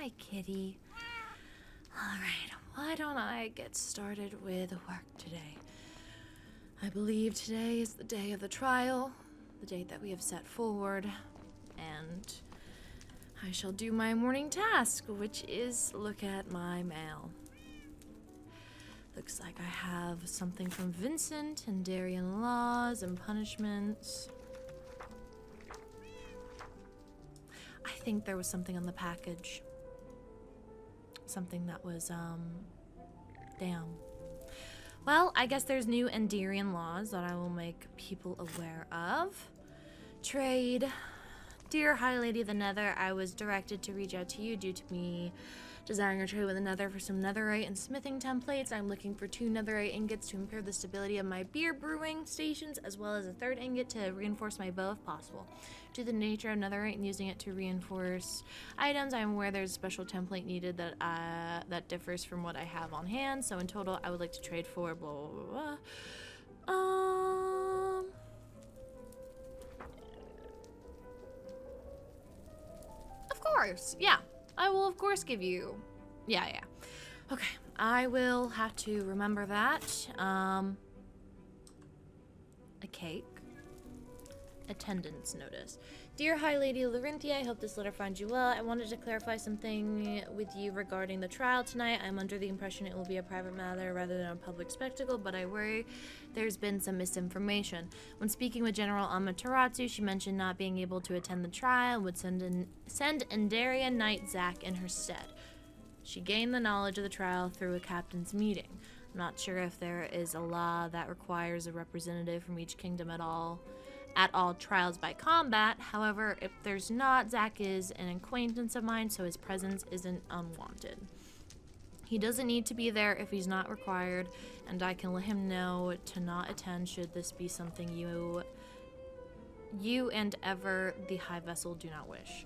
Hi, kitty. Alright, why don't I get started with work today? I believe today is the day of the trial, the date that we have set forward, and I shall do my morning task, which is look at my mail. Looks like I have something from Vincent and Darien laws and punishments. I think there was something on the package. Something that was, damn. Well, I guess there's new Enderian laws that I will make people aware of. Trade. Dear High Lady of the Nether, I was directed to reach out to you due to me desiring a trade with the Nether for some netherite and smithing templates. I'm looking for 2 netherite ingots to improve the stability of my beer brewing stations, as well as a 3rd ingot to reinforce my bow if possible. Due to the nature of netherite and using it to reinforce items, I'm aware there's a special template needed that differs from what I have on hand. So in total, I would like to trade for blah blah blah. Of course, yeah. I will, of course, give you... Yeah. Okay, I will have to remember that. A cake. Attendance notice. Dear High Lady Lorynthia, I hope this letter finds you well. I wanted to clarify something with you regarding the trial tonight. I'm under the impression it will be a private matter rather than a public spectacle, but I worry there's been some misinformation. When speaking with General Amaterasu, she mentioned not being able to attend the trial and would send Enderian Knight Zack in her stead. She gained the knowledge of the trial through a captain's meeting. I'm not sure if there is a law that requires a representative from each kingdom at all trials by combat. However, if there's not, Zack is an acquaintance of mine, so his presence isn't unwanted. He doesn't need to be there if he's not required, and I can let him know to not attend should this be something you and ever the High Vessel do not wish.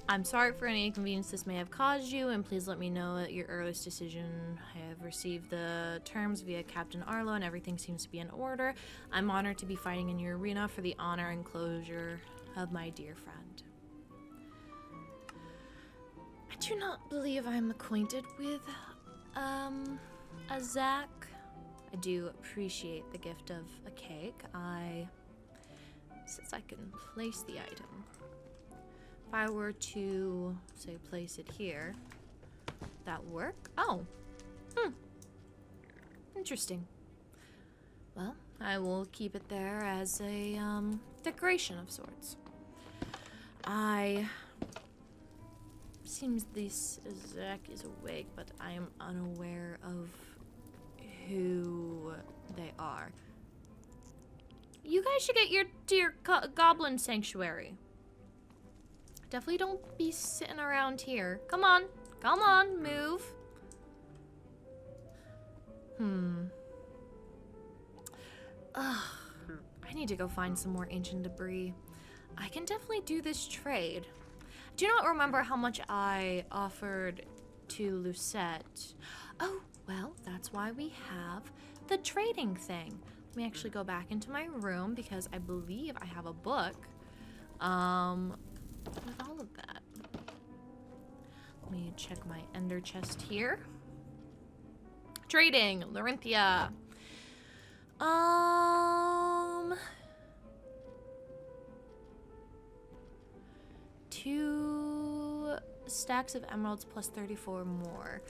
I'm sorry for any inconvenience this may have caused you, and please let me know at your earliest decision. I have received the terms via Captain Arlo, and everything seems to be in order. I'm honored to be fighting in your arena for the honor and closure of my dear friend. I do not believe I'm acquainted with, a Zack. I do appreciate the gift of a cake. Since I can place the item. If I were to, say, place it here, that work? Oh. Interesting. Well, I will keep it there as a, decoration of sorts. Seems this Zack is awake, but I am unaware of who they are. You guys should get to your goblin sanctuary. Definitely don't be sitting around here. Come on, move. I need to go find some more ancient debris. I can definitely do this trade. I do not remember how much I offered to Lucette. Oh, well, that's why we have the trading thing. Let me actually go back into my room because I believe I have a book. With all of that. Let me check my ender chest here. Trading, Lorynthia. 2 stacks of emeralds plus 34 more.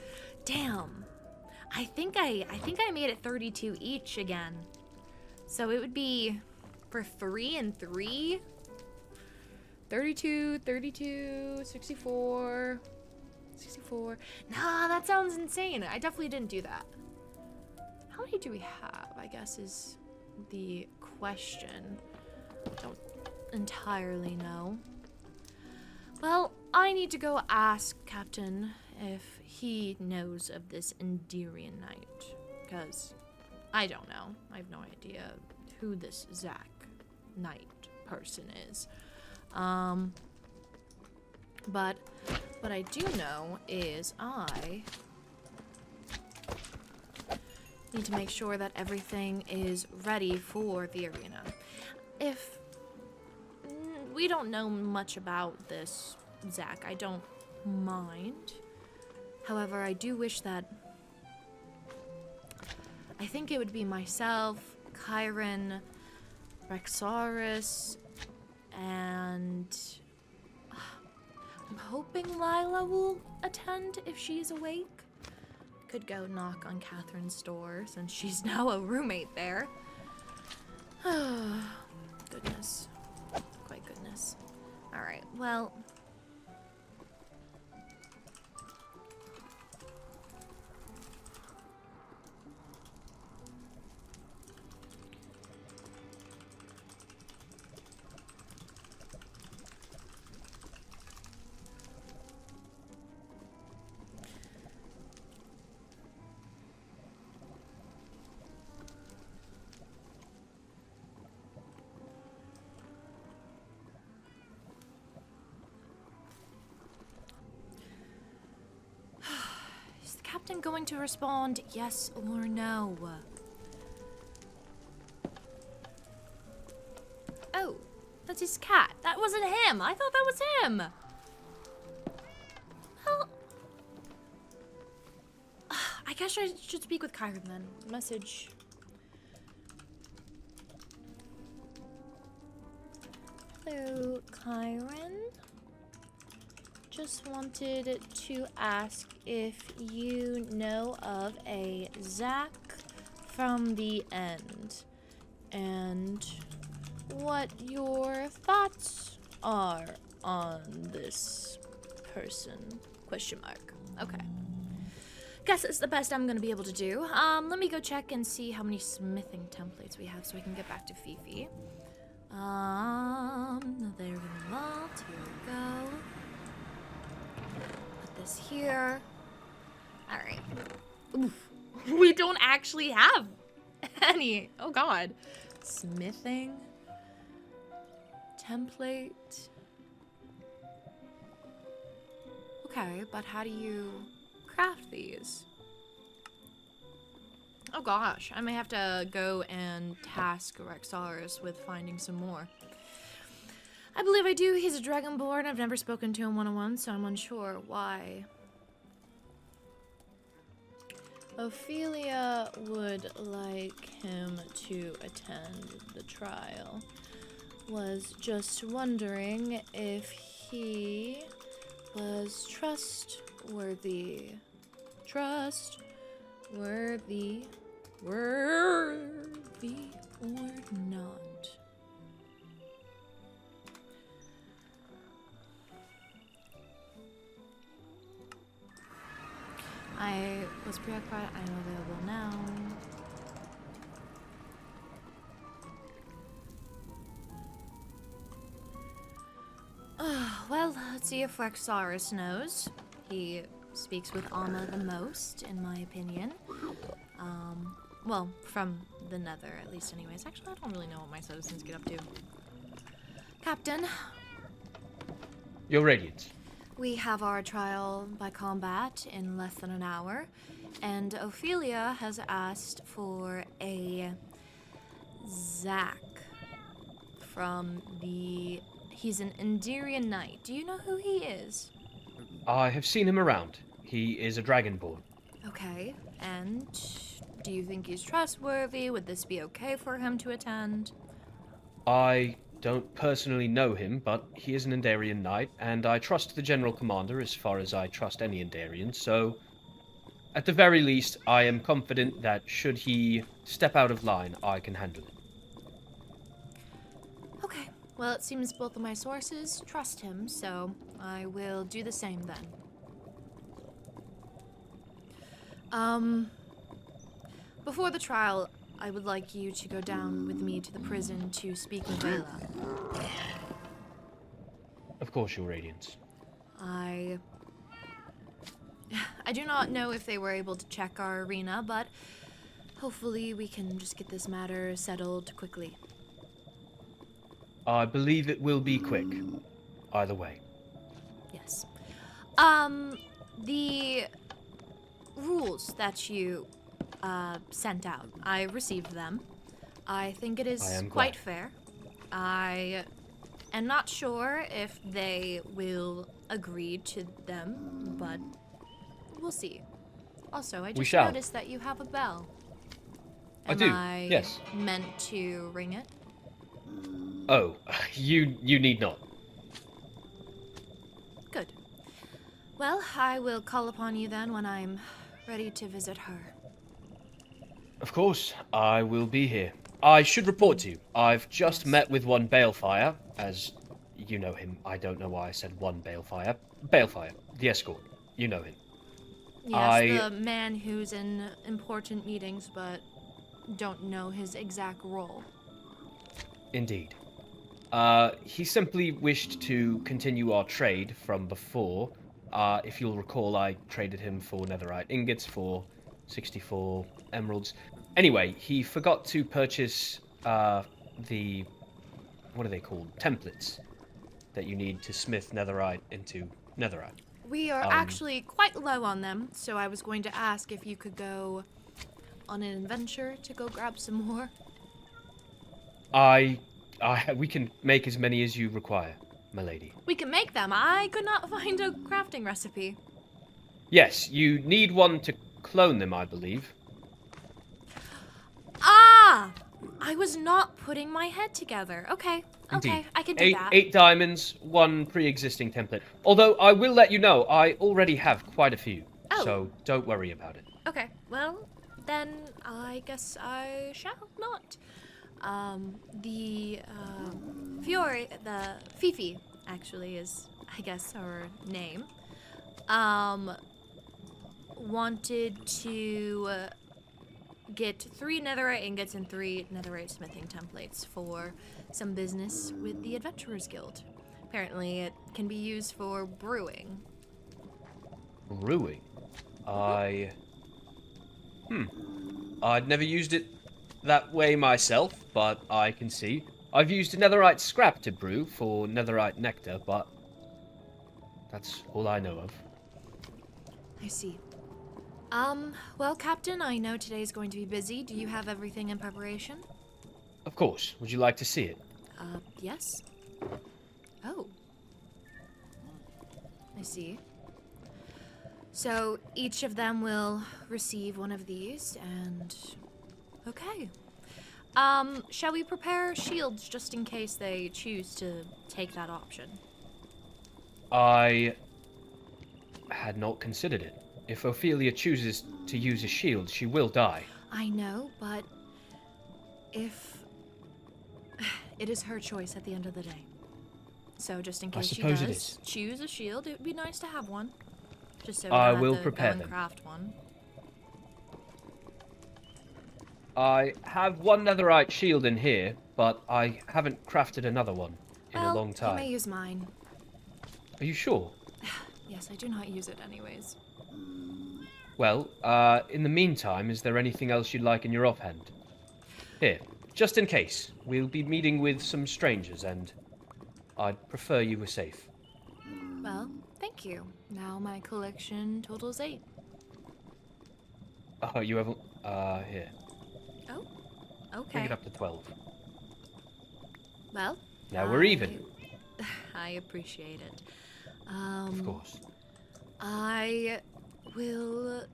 Damn. I think I made it 32 each again. So it would be for 3 and 3. 32, 64. Nah, that sounds insane. I definitely didn't do that. How many do we have, I guess, is the question. Don't entirely know. Well, I need to go ask Captain if he knows of this Enderian Knight. Because I don't know. I have no idea who this Zack Knight person is. But what I do know is I need to make sure that everything is ready for the arena. If we don't know much about this Zack, I don't mind. However, I do wish that... I think it would be myself, Chiron, Rexaurus, and... I'm hoping Lila will attend if she's awake. Could go knock on Catherine's door since she's now a roommate there. Goodness. Quite goodness. Alright, well... Captain going to respond yes or no? Oh, that's his cat. That wasn't him. I thought that was him. Well, I guess I should speak with Chiron then. Message. Hello, Chiron. Just wanted to ask if you know of a Zach from the end and what your thoughts are on this person? Question mark. Okay. Guess it's the best I'm gonna be able to do. Let me go check and see how many smithing templates we have so I can get back to Fifi. There we go. Here we go. This here. All right. Oof. We don't actually have any. Oh God. Smithing template. Okay, but how do you craft these? Oh gosh, I may have to go and task Rexaurus with finding some more. I believe I do. He's a dragonborn. I've never spoken to him one-on-one, so I'm unsure why. Ophelia would like him to attend the trial. Was just wondering if he was trustworthy. Worthy or not. I was preoccupied. I am available now. Well, let's see if Rexaurus knows. He speaks with Alma the most, in my opinion. Well, from the Nether, at least anyways. Actually, I don't really know what my citizens get up to. Captain. Your Radiance. We have our trial by combat in less than an hour, and Ophelia has asked for a Zach from the... He's an Enderian knight. Do you know who he is? I have seen him around. He is a dragonborn. Okay, and do you think he's trustworthy? Would this be okay for him to attend? I don't personally know him, but he is an Enderian knight, and I trust the General Commander as far as I trust any Enderian, so at the very least, I am confident that should he step out of line, I can handle it. Okay, well, it seems both of my sources trust him, so I will do the same then. Before the trial, I would like you to go down with me to the prison to speak with Vela. Of course, Your Radiance. I do not know if they were able to check our arena, but hopefully we can just get this matter settled quickly. I believe it will be quick. Either way. Yes. The rules that you sent out, I received them. I think it is quite fair. I am not sure if they will agreed to them, but we'll see. Also, I We just shall. noticed that you have a bell. I Am do, I yes. meant to ring it? Oh, you need not. Good. Well, I will call upon you then when I'm ready to visit her. Of course, I will be here. I should report to you. I've just Yes. met with one Balefire, as you know him. I don't know why I said one Balefire. Balefire, the escort. You know him. Yes, the man who's in important meetings but don't know his exact role. Indeed. He simply wished to continue our trade from before. If you'll recall, I traded him for netherite ingots for 64 emeralds. Anyway, he forgot to purchase the... what are they called? Templates that you need to smith netherite into netherite. We are actually quite low on them, so I was going to ask if you could go on an adventure to go grab some more. We can make as many as you require, my lady. We can make them. I could not find a crafting recipe. Yes, you need one to clone them, I believe. Ah! I was not putting my head together. Okay, Indeed. I can do that. 8 diamonds, 1 pre-existing template. Although I will let you know, I already have quite a few, so don't worry about it. Okay, well, then I guess I shall not. The Fifi, actually, is, I guess, her name, wanted to get 3 netherite ingots and 3 netherite smithing templates for some business with the Adventurers Guild. Apparently, it can be used for brewing. Brewing? I'd never used it that way myself, but I can see. I've used netherite scrap to brew for netherite nectar, but that's all I know of. I see. Well, Captain, I know today's going to be busy. Do you have everything in preparation? Of course. Would you like to see it? Yes. Oh. I see. So each of them will receive one of these, and... Okay. Shall we prepare shields just in case they choose to take that option? I had not considered it. If Ophelia chooses to use a shield, she will die. I know, but if... It is her choice at the end of the day. So just in case she does choose a shield, it would be nice to have one. Just so we don't have to go and craft one. I have 1 netherite shield in here, but I haven't crafted another one in a long time. You may use mine. Are you sure? Yes, I do not use it anyways. Well, in the meantime, is there anything else you'd like in your offhand? Here, just in case. We'll be meeting with some strangers, and I'd prefer you were safe. Well, thank you. Now my collection totals 8. Oh, you haven't... here. Oh, okay. Bring it up to 12. Well... Now we're even. I appreciate it. Of course. I will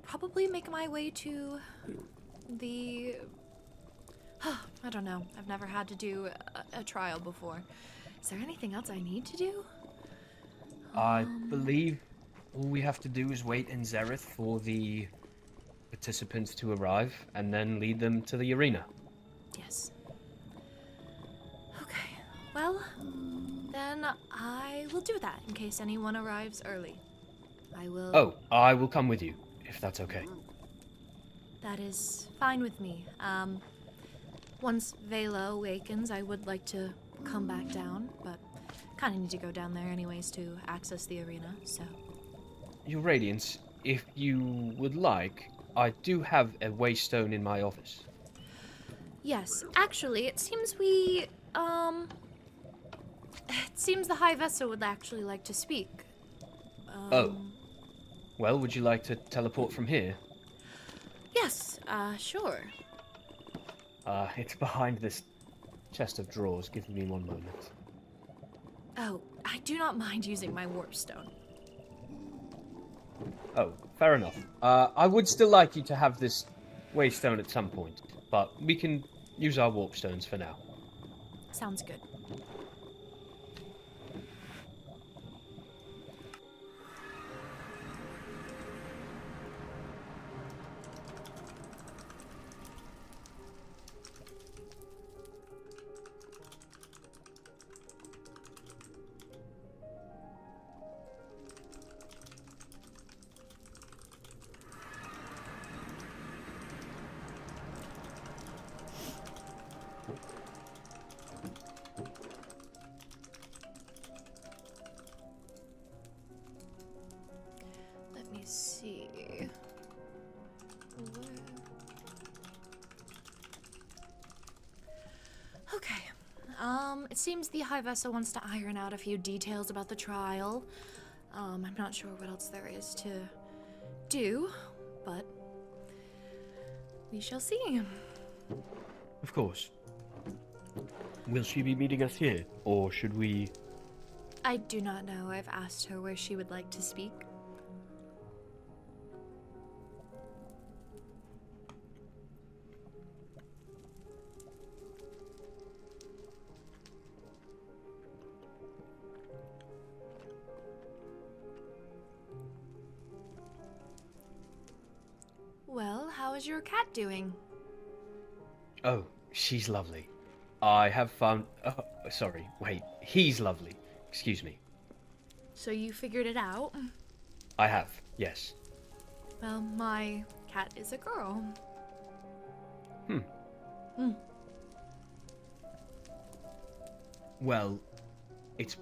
probably make my way to the... I don't know. I've never had to do a trial before. Is there anything else I need to do? I believe all we have to do is wait in Zereth for the participants to arrive and then lead them to the arena. Yes. Okay. Well, then I will do that in case anyone arrives early. I will... Oh, I will come with you, if that's okay. That is fine with me. Once Vela awakens, I would like to come back down, but kind of need to go down there anyways to access the arena, so... Your Radiance, if you would like, I do have a waystone in my office. Yes, actually, it seems we, It seems the High Vessel would actually like to speak. Oh. Well, would you like to teleport from here? Yes, sure. It's behind this chest of drawers. Give me one moment. Oh, I do not mind using my warp stone. Oh, fair enough. I would still like you to have this waystone at some point, but we can use our warp stones for now. Sounds good. Let me see. Okay. It seems the High Vessel wants to iron out a few details about the trial. I'm not sure what else there is to do, but we shall see. Of course. Will she be meeting us here, or should we... I do not know. I've asked her where she would like to speak. Well, how is your cat doing? Oh, she's lovely. I have found... Oh, sorry, wait. He's lovely. Excuse me. So you figured it out? I have, yes. Well, my cat is a girl. Well, it's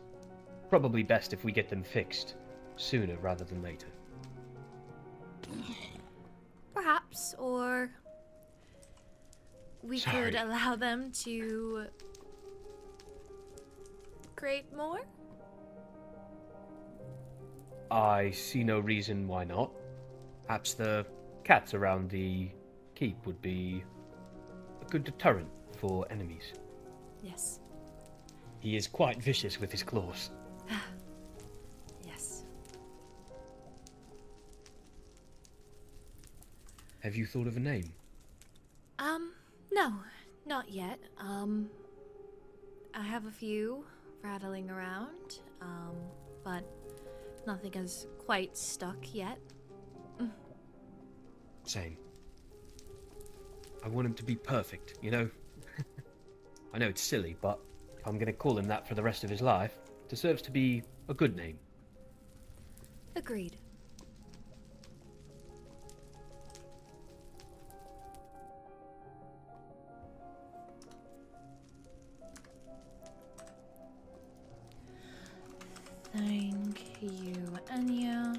probably best if we get them fixed sooner rather than later. Perhaps, or we Sorry. could allow them to create more? I see no reason why not. Perhaps the cats around the keep would be a good deterrent for enemies. Yes. He is quite vicious with his claws. Yes. Have you thought of a name? No, not yet. I have a few rattling around, but nothing has quite stuck yet. Same. I want him to be perfect, you know? I know it's silly, but if I'm gonna call him that for the rest of his life, it deserves to be a good name. Agreed. Thank you, Anya.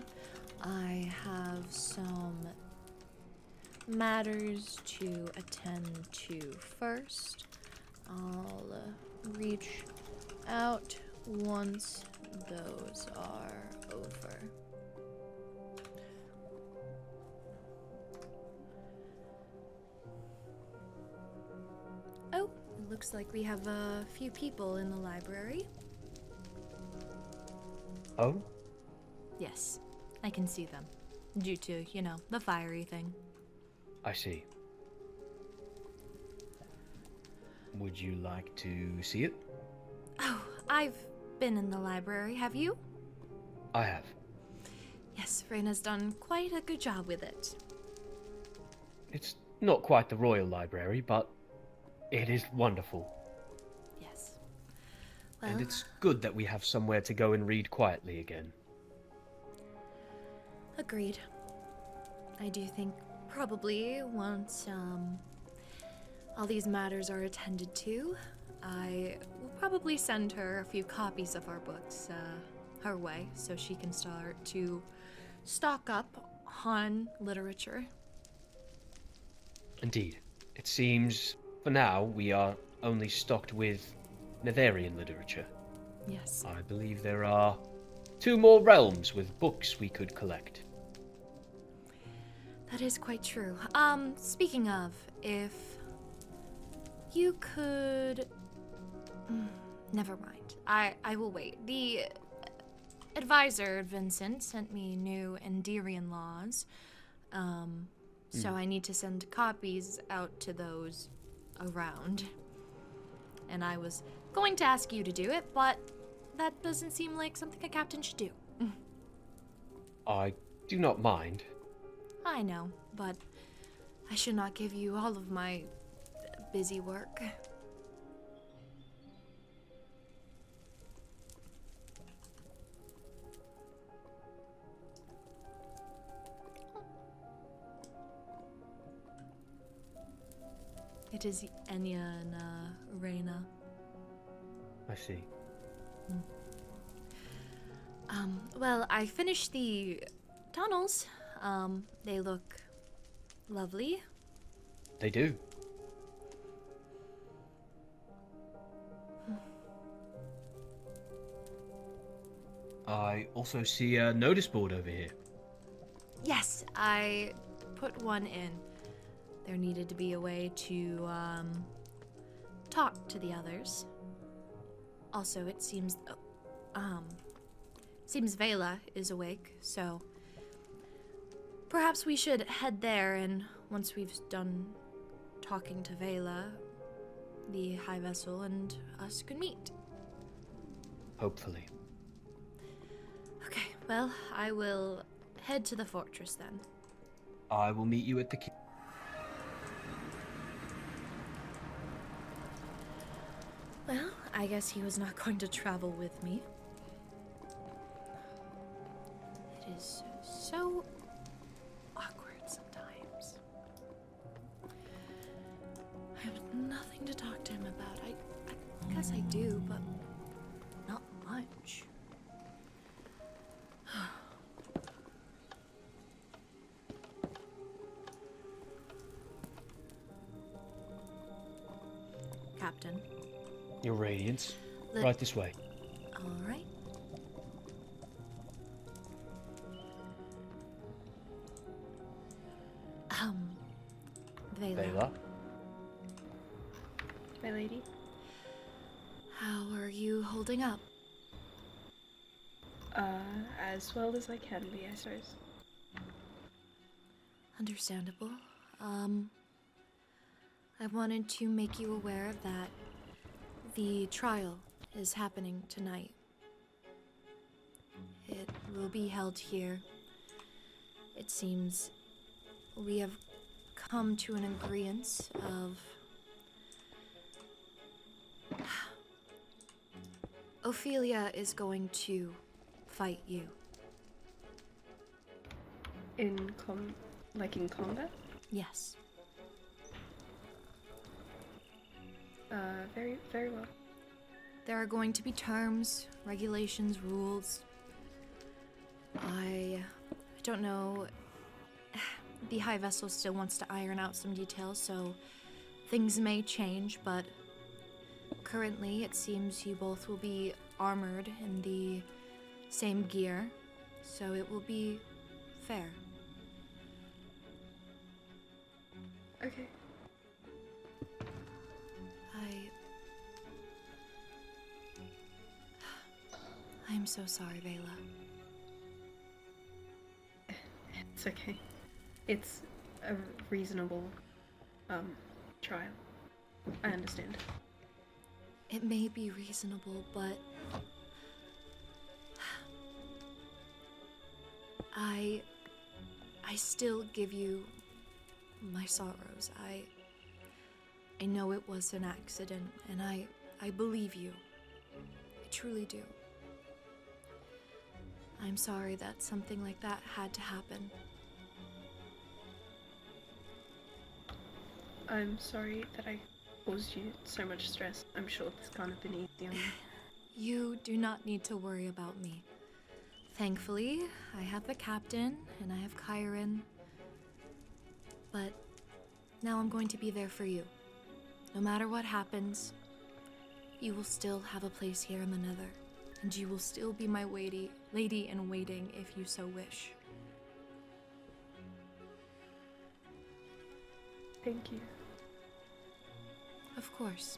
I have some matters to attend to first. I'll reach out once those are over. Oh, it looks like we have a few people in the library. Oh? Yes, I can see them. Due to, you know, the fiery thing. I see. Would you like to see it? Oh, I've been in the library, have you? I have. Yes, Reyna's done quite a good job with it. It's not quite the Royal Library, but it is wonderful. Yes. Well, And it's good that we have somewhere to go and read quietly again. agreed. I do think probably once all these matters are attended to, I will probably send her a few copies of our books her way so she can start to stock up on literature. Indeed. It seems, for now, we are only stocked with Netherian literature. Yes. I believe there are 2 more realms with books we could collect. That is quite true. Speaking of, if you could... never mind. I will wait. The advisor, Vincent, sent me new Enderian laws. So I need to send copies out to those around. And I was going to ask you to do it, but that doesn't seem like something a captain should do. I do not mind. I know, but I should not give you all of my busy work. It is Enya and Reina. I see. Well, I finished the tunnels. They look lovely. They do. I also see a notice board over here. Yes, I put one in. There needed to be a way to talk to the others. Also, it seems Vela is awake, so perhaps we should head there, and once we've done talking to Vela, the High Vessel and us could meet. Hopefully. Okay, well, I will head to the fortress then. I will meet you at the key. Well, I guess he was not going to travel with me. It is so awkward sometimes. I have nothing to talk to him about. I guess I do, but not much. Captain. Your Radiance. Right this way. All right. Vela. My lady. How are you holding up? As well as I can be, I suppose. Understandable. I wanted to make you aware that the trial is happening tonight. It will be held here. It seems we have come to an agreement of Ophelia is going to fight you. In combat? Yes. Very, very well. There are going to be terms, regulations, rules. I don't know. The High Vessel still wants to iron out some details, so things may change, but currently it seems you both will be armored in the same gear, so it will be fair. Okay. I'm so sorry, Vela. It's okay. It's a reasonable, trial. I understand. It may be reasonable, but I still give you my sorrows. I know it was an accident, and I believe you. I truly do. I'm sorry that something like that had to happen. I'm sorry that I caused you so much stress. I'm sure this can't have been easy on you. You do not need to worry about me. Thankfully, I have the captain and I have Chiron. But now I'm going to be there for you. No matter what happens, you will still have a place here in the Nether. And you will still be my lady in waiting if you so wish. Thank you. Of course.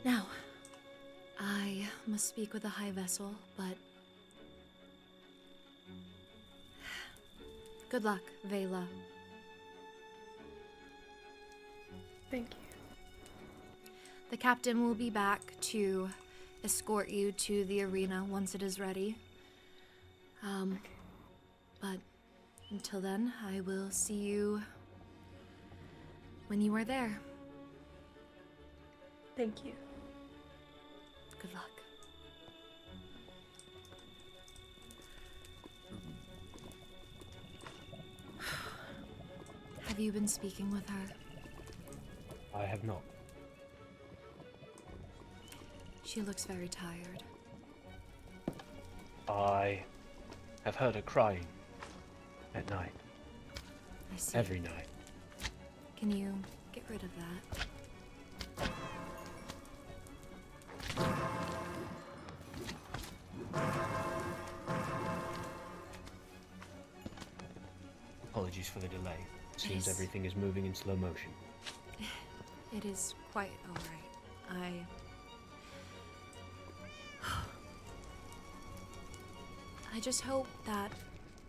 Now, I must speak with the High Vessel, but... Good luck, Vela. Thank you. The captain will be back to escort you to the arena once it is ready. But until then, I will see you when you are there. Thank you. Good luck. Have you been speaking with her? I have not. She looks very tired. I have heard her crying at night. I see. Every night. Can you get rid of that? Apologies for the delay. Seems Yes. everything is moving in slow motion. It is quite alright. I just hope that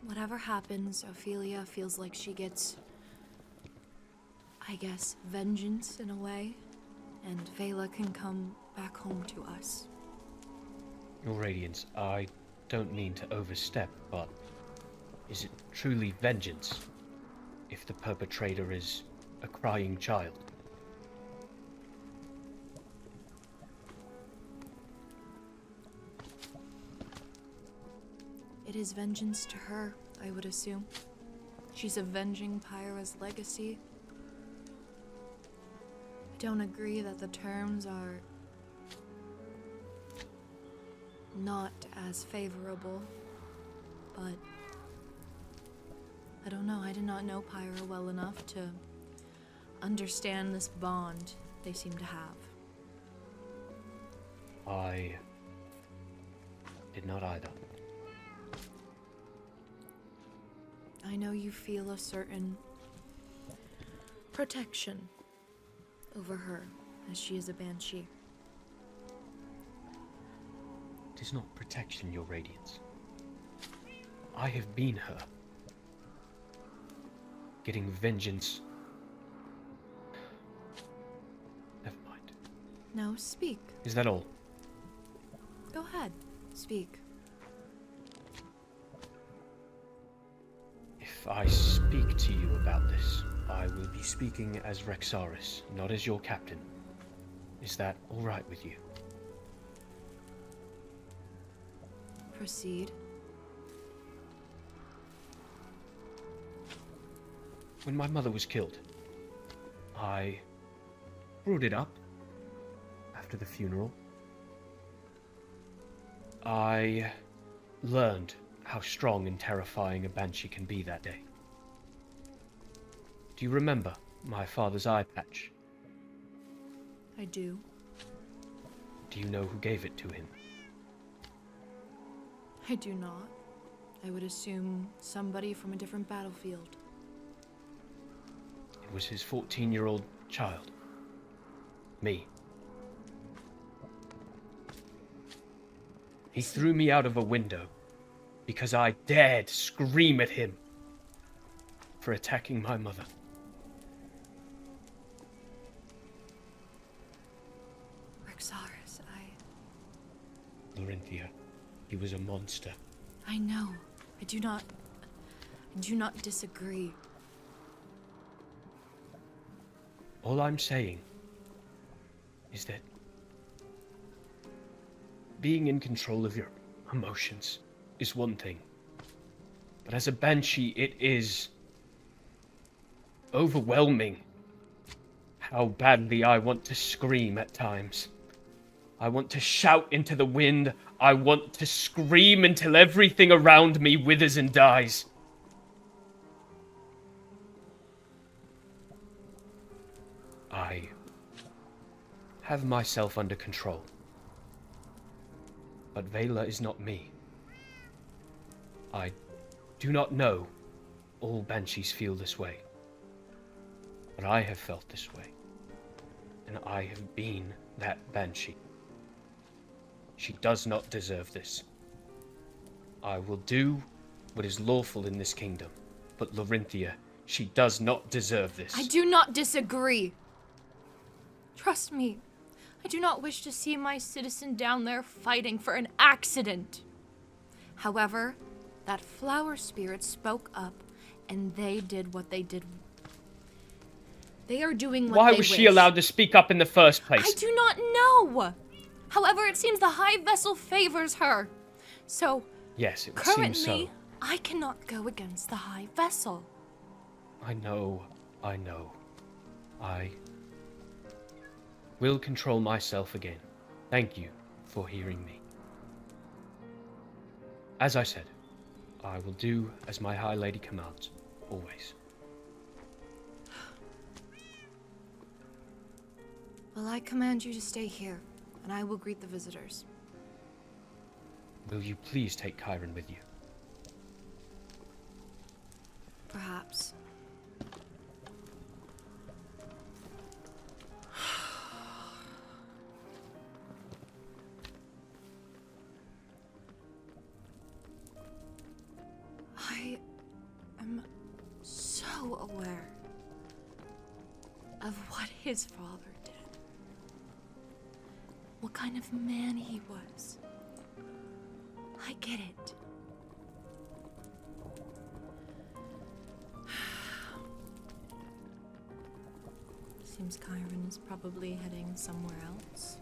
whatever happens, Ophelia feels like she gets, I guess, vengeance in a way, and Vela can come back home to us. Your Radiance, I don't mean to overstep, but is it truly vengeance if the perpetrator is a crying child? It is vengeance to her, I would assume. She's avenging Pyra's legacy. I don't agree that the terms are not as favorable, but I don't know. I did not know Pyra well enough to understand this bond they seem to have. I did not either. I know you feel a certain protection over her, as she is a banshee. It is not protection, Your Radiance. I have been her. Getting vengeance. Never mind. No, speak. Is that all? Go ahead. Speak. If I speak to you about this, I will be speaking as Rexaris, not as your captain. Is that all right with you? Proceed. When my mother was killed, I brought it up after the funeral. I learned how strong and terrifying a banshee can be that day. Do you remember my father's eye patch? I do. Do you know who gave it to him? I do not. I would assume somebody from a different battlefield. It was his 14-year-old child. Me. He threw me out of a window because I dared scream at him for attacking my mother. Rexaris, Lorynthia, he was a monster. I know. I do not disagree. All I'm saying is that being in control of your emotions is one thing. But as a banshee, it is overwhelming how badly I want to scream at times. I want to shout into the wind. I want to scream until everything around me withers and dies. I have myself under control. But Vela is not me. I do not know all banshees feel this way. But I have felt this way. And I have been that banshee. She does not deserve this. I will do what is lawful in this kingdom, but Lorynthia, she does not deserve this. I do not disagree. Trust me, I do not wish to see my citizen down there fighting for an accident. However, that flower spirit spoke up, and they did what they did. They are doing what Why they was wish. she allowed to speak up in the first place? I do not know. However, it seems the High Vessel favors her. So, Yes, it would currently, seem so. I cannot go against the High Vessel. I know. I will control myself again. Thank you for hearing me. As I said, I will do as my High Lady commands, always. Well, I command you to stay here, and I will greet the visitors. Will you please take Chiron with you? Perhaps. I am so aware of what his father did. What kind of man he was. I get it. Seems Chiron is probably heading somewhere else.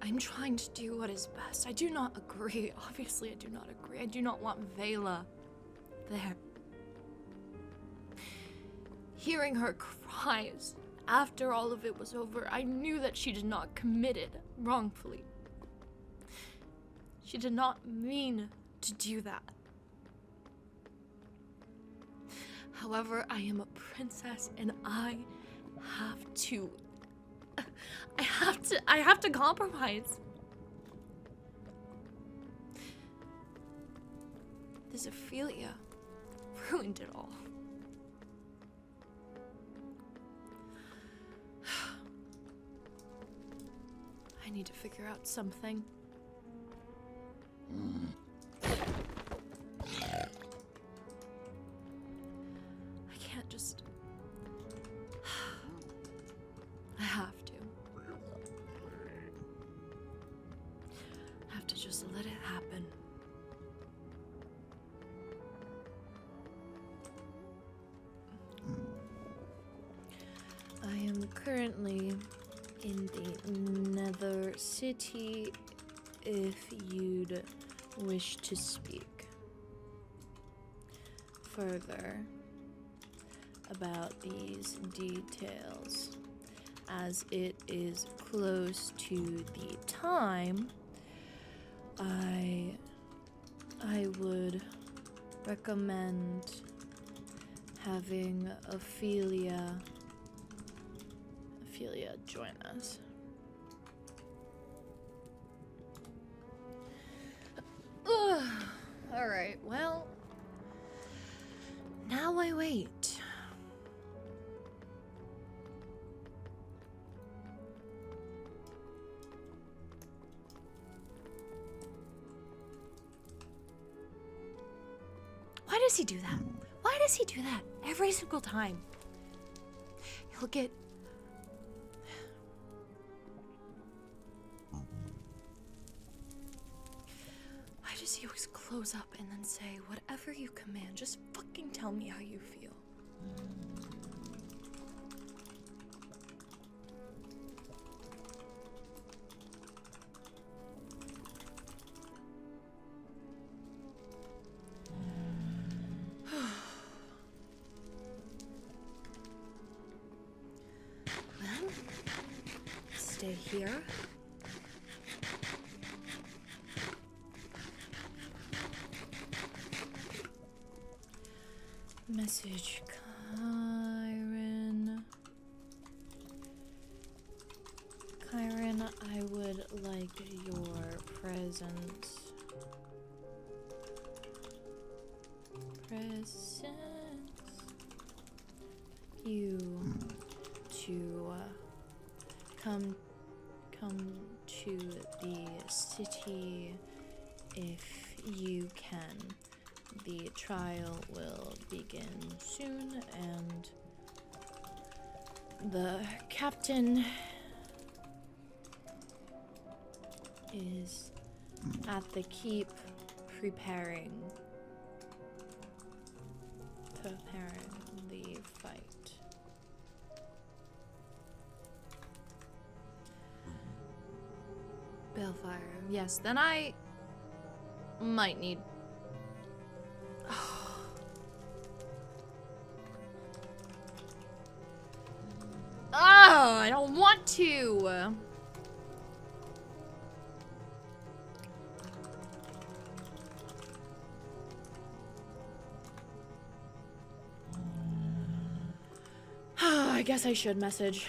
I'm trying to do what is best. I do not agree. Obviously, I do not agree. I do not want Vela there. Hearing her cries after all of it was over, I knew that she did not commit it wrongfully. She did not mean to do that. However, I am a princess and I have to compromise. This Ophelia ruined it all. I need to figure out something. I can't just... I have to. I have to just let it happen. I am currently in the Nether city if you'd wish to speak further about these details, as it is close to the time. I would recommend having Ophelia join us. Alright, well, now I wait. Why does he do that? Why does he do that every single time? He'll get... Why does he always close up and then say, whatever you command, just fucking tell me how you feel? Well, stay here. Message Chiron. Chiron, I would like your presence. Present. you to come to the city if you can. The trial will begin soon, and the captain is at the keep preparing the fight. Balefire. Yes, then I might need... Oh, I don't want to! I guess I should message.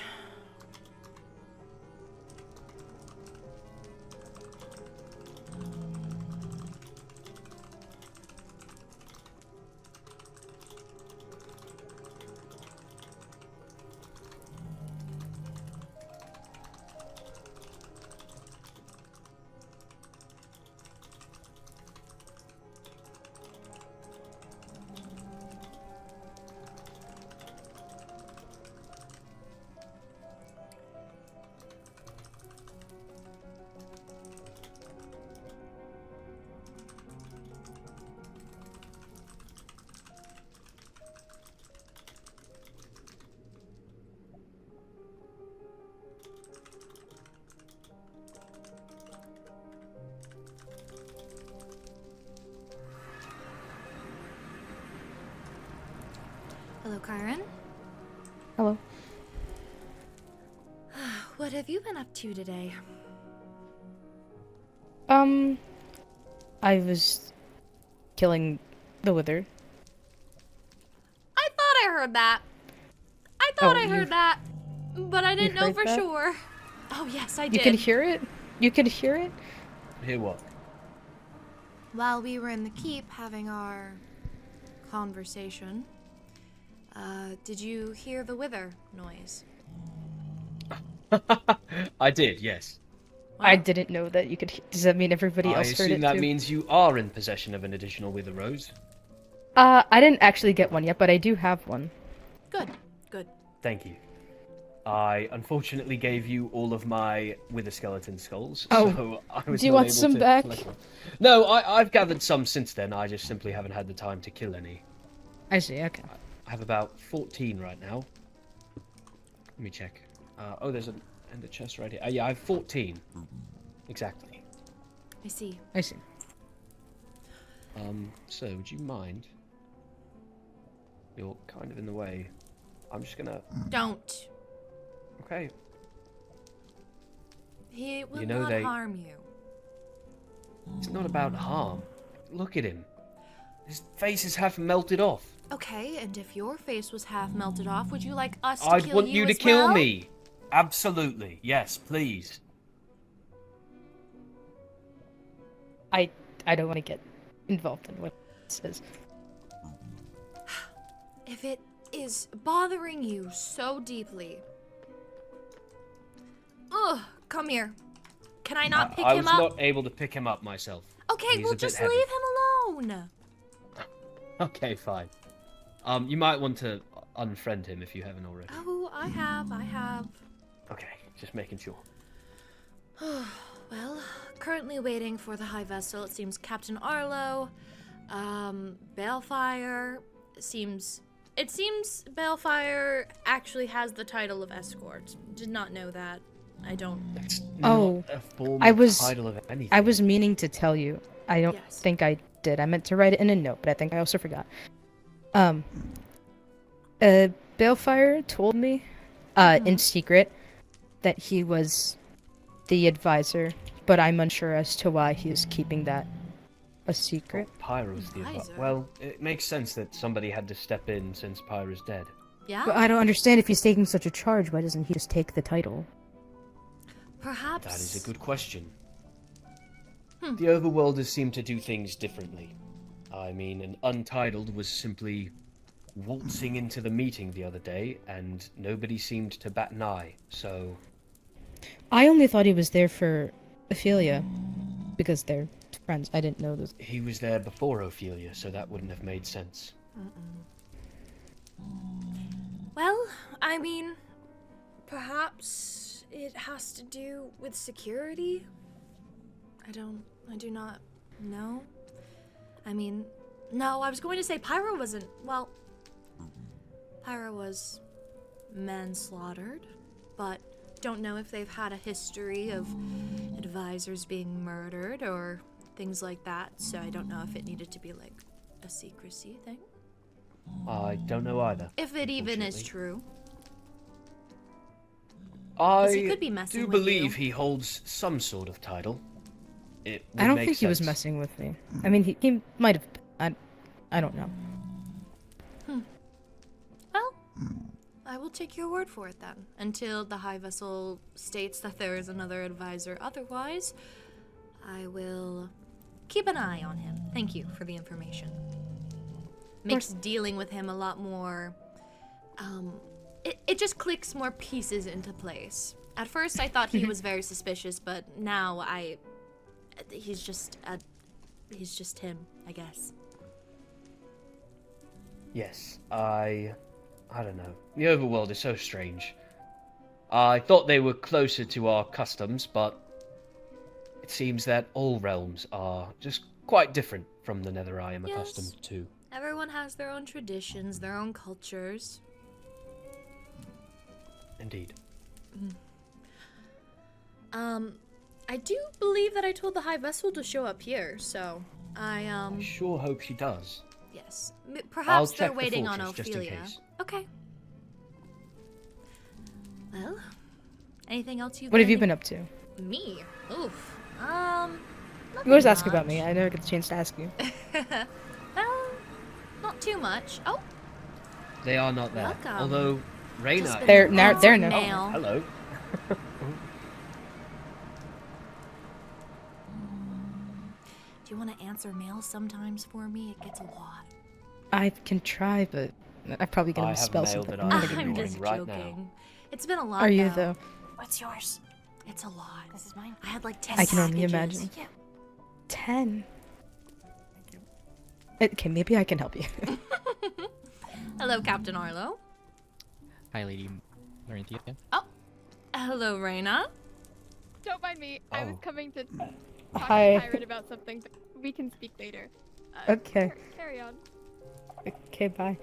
Hello, Kyron. Hello. What have you been up to today? I was killing the Wither. I thought I heard that. I thought Oh, I heard that, but I didn't know heard for that? sure. Oh, yes, I You did. could hear it? You could hear it? Hear what? While we were in the keep having our conversation, did you hear the wither noise? I did, yes. I Wow. didn't know that you could Does that mean everybody I else heard assume it that too? means you are in possession of an additional Wither Rose. I didn't actually get one yet, but I do have one. Good, good. Thank you. I unfortunately gave you all of my Wither Skeleton skulls, Oh, so I was do you not want able some to back? collect them. No, I've gathered some since then. I just simply haven't had the time to kill any. I see, okay. I have about 14 right now. Let me check. Oh, there's an ender chest right here. Yeah, I have 14. Exactly. I see. I see. So would you mind? You're kind of in the way. I'm just gonna... Don't. Okay. He will You know not they- harm you. It's not about harm. Look at him. His face is half melted off. Okay, and if your face was half melted off, would you like us to I'd kill want you you to as kill well? me. Absolutely. Yes, please. I don't want to get involved in what it says. If it is bothering you so deeply... Ugh, come here. Can I not pick I him was up? not able to pick him up myself. Okay, He's well a bit just heavy. leave him alone. Okay, fine. You might want to unfriend him if you haven't already. Oh, I have. Okay, just making sure. Well, currently waiting for the high vessel. It seems Captain Arlo, Balefire, it seems Balefire actually has the title of escort. Did not know that. I don't. That's Oh, not a formal I was- title of anything. I was meaning to tell you. I don't Yes. think I did. I meant to write it in a note, but I think I also forgot. Balefire told me, in secret, that he was the advisor, but I'm unsure as to why he is keeping that a secret. Pyro's the Advisor. Well, it makes sense that somebody had to step in since Pyro's dead. Yeah? But I don't understand if he's taking such a charge. Why doesn't he just take the title? Perhaps. That is a good question. The overworlders seem to do things differently. I mean, an untitled was simply waltzing into the meeting the other day, and nobody seemed to bat an eye, so... I only thought he was there for Ophelia, because they're friends. I didn't know this. He was there before Ophelia, so that wouldn't have made sense. Well, I mean, perhaps it has to do with security? I do not know. I mean, no, I was going to say Pyro wasn't, well, Pyro was manslaughtered, but don't know if they've had a history of advisors being murdered or things like that, so I don't know if it needed to be like a secrecy thing. I don't know either. If it even is unfortunately. true. 'Cause he I could be messing do with believe you. he holds some sort of title. It would I don't make think he was sense. messing with me. I mean, he might have. I don't know. Well, I will take your word for it then, until the High Vessel states that there is another advisor. Otherwise, I will keep an eye on him. Thank you for the information. Makes dealing with him a lot more, it just clicks more pieces into place. At first I thought he was very suspicious, but now he's just him, I guess. Yes, I don't know. The overworld is so strange. I thought they were closer to our customs, but it seems that all realms are just quite different from the Nether I am Yes. accustomed to. Everyone has their own traditions, their own cultures. Indeed. I do believe that I told the High Vessel to show up here, so I sure hope she does. yes. I'll Perhaps check they're the waiting on fortress just in Ophelia. case. Okay. Well, anything else you What have you been up to? Me? Oof. You always ask much. about me. I never get the chance to ask you. Well, not too much. Oh, They are not there. Welcome. Although, Reyna... just been They're now. answering They're now. mail. Hello. Do you want to answer mail sometimes for me? It gets a lot. I can try, but I'm probably gonna I have misspell mail something. that I'm I gonna am get I'm ignoring just right now. joking. It's been a lot. Are you now. though? What's yours? It's a lot. This is mine. I had like 10 I can only packages. imagine. Yeah. 10. Okay, maybe I can help you. Hello, Captain Arlo. Hi, Lady Lorynthia. Hello, Reyna. Don't mind me. I was Oh. coming to talk Hi. to Pirate about something, but we can speak later. Okay. Carry on. Okay, bye.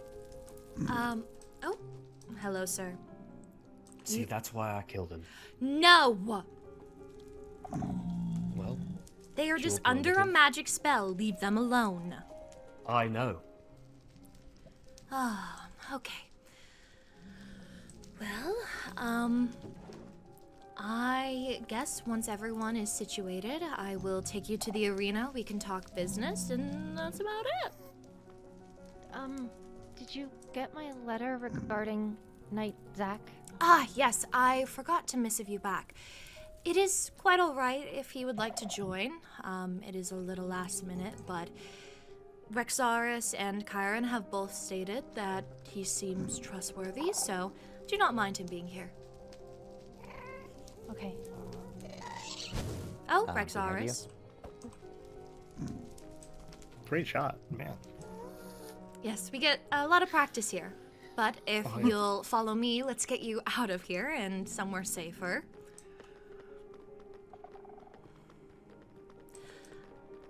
Oh. Hello, sir. See, that's why I killed him. No! Well, They are Sure, just under a prerogative. magic spell. Leave them alone. I know. Ah, okay. Well, I guess once everyone is situated, I will take you to the arena. We can talk business, and that's about it. Did you get my letter regarding Knight Zack? Ah, yes, I forgot to missive you back. It is quite alright if he would like to join. It is a little last minute, but Rexaris and Chiron have both stated that he seems trustworthy, so do not mind him being here. Okay. Oh, good idea. Rexaris. Great shot, man. Yes, we get a lot of practice here. But if you'll follow me, let's get you out of here and somewhere safer.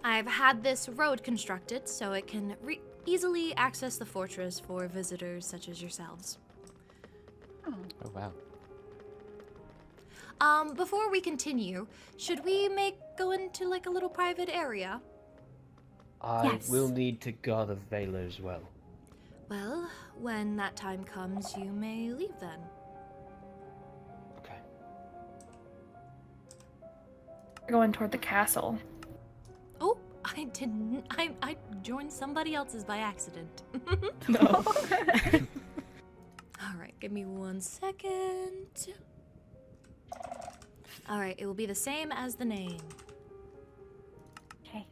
I've had this road constructed so it can easily access the fortress for visitors such as yourselves. Oh, wow. Before we continue, should we go into like a little private area? I Yes. will need to guard the Veiler as well. Well, when that time comes, you may leave then. Okay. Going toward the castle. Oh, I didn't. I joined somebody else's by accident. No. All right, give me 1 second. All right, it will be the same as the name. Okay.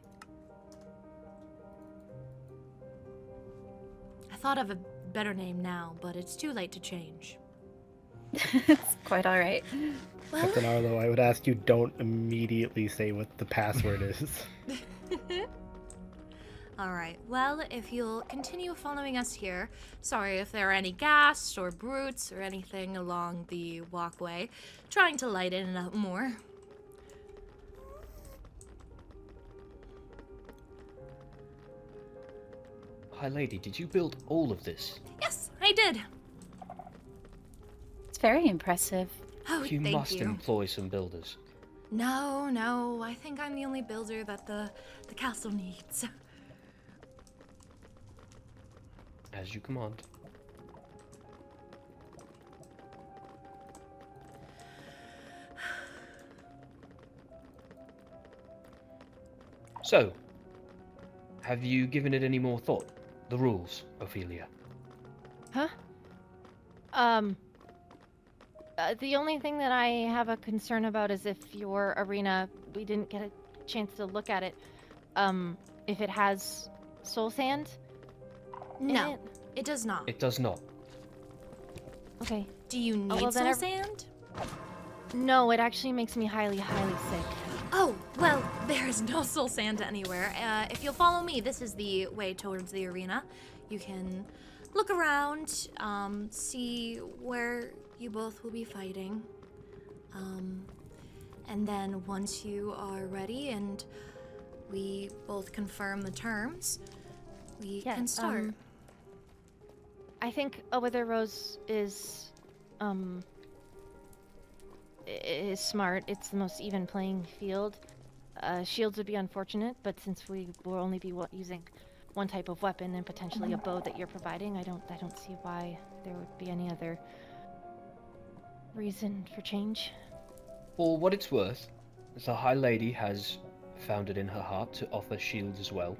I thought of a better name now, but it's too late to change. It's quite alright. Well, Captain Arlo, I would ask you don't immediately say what the password is. alright, well, if you'll continue following us here, sorry if there are any ghasts or brutes or anything along the walkway, trying to lighten it up more. High Lady, did you build all of this? Yes, I did. It's very impressive. Oh, You thank must you. employ some builders. No, I think I'm the only builder that the castle needs. As you command. So, have you given it any more thought? The rules, Ophelia. Huh? The only thing that I have a concern about is if your arena, we didn't get a chance to look at it, if it has soul sand in No, it? it does not. It does not. Okay. Do you need well, then soul sand? No, it actually makes me highly, highly sick. Oh, well, there is no soul sand anywhere. If you'll follow me, this is the way towards the arena. You can look around, see where you both will be fighting. And then once you are ready and we both confirm the terms, we can start. I think A Wither Rose is smart. It's the most even playing field. Shields would be unfortunate, but since we will only be using one type of weapon and potentially a bow that you're providing, I don't see why there would be any other reason for change. For what it's worth, the High Lady has found it in her heart to offer shields as well.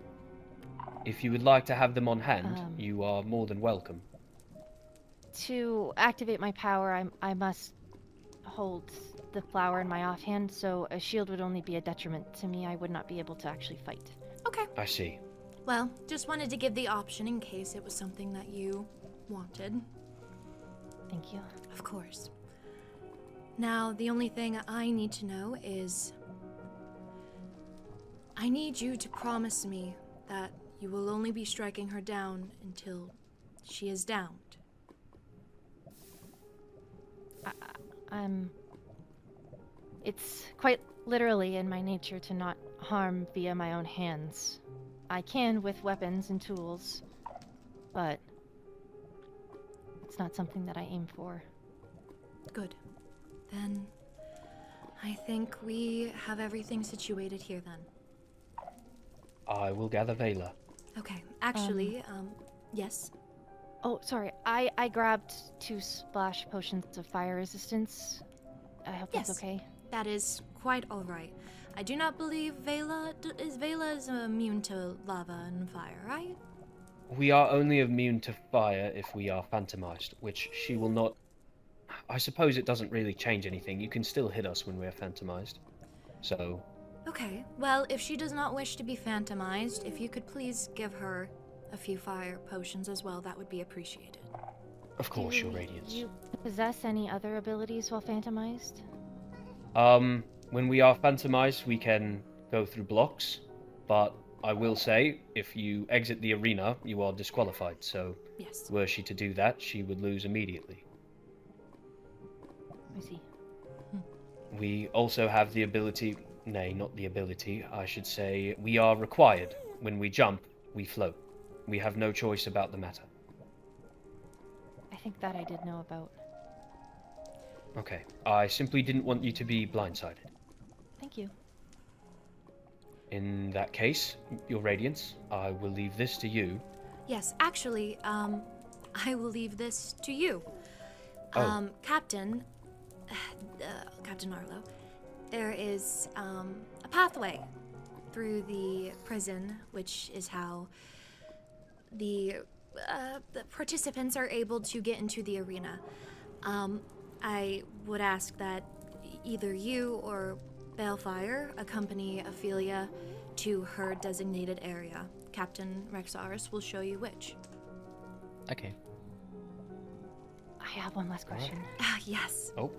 If you would like to have them on hand, you are more than welcome. To activate my power, I must hold the flower in my offhand, so a shield would only be a detriment to me. I would not be able to actually fight. Okay. I see. Well, just wanted to give the option in case it was something that you wanted. Thank you. Of course. Now, the only thing I need to know is I need you to promise me that you will only be striking her down until she is downed. It's quite literally in my nature to not harm via my own hands. I can with weapons and tools, but it's not something that I aim for. Good. Then I think we have everything situated here then. I will gather Vela. Okay. Actually, yes. Oh, sorry. I grabbed 2 splash potions of fire resistance. I hope Yes. that's okay. That is quite all right. I do not believe Vela is immune to lava and fire, right? We are only immune to fire if we are phantomized, which she will not. I suppose it doesn't really change anything. You can still hit us when we're phantomized. So. Okay. Well, if she does not wish to be phantomized, if you could please give her a few fire potions as well, that would be appreciated. Of course, Your Radiance. Do you possess any other abilities while phantomized? When we are phantomized, we can go through blocks, but I will say, if you exit the arena, you are disqualified, so Yes. were she to do that, she would lose immediately. I see. We also have the ability, nay, not the ability, I should say, we are required. When we jump, we float. We have no choice about the matter. I think that I did know about. Okay, I simply didn't want you to be blindsided. Thank you. In that case, Your Radiance, I will leave this to you. Yes, actually, I will leave this to you. Oh. Captain Arlo, there is a pathway through the prison, which is how the participants are able to get into the arena. I would ask that either you or Balefire accompany Ophelia to her designated area. Captain Rexaris will show you which. Okay. have one last question. Yes. Oh,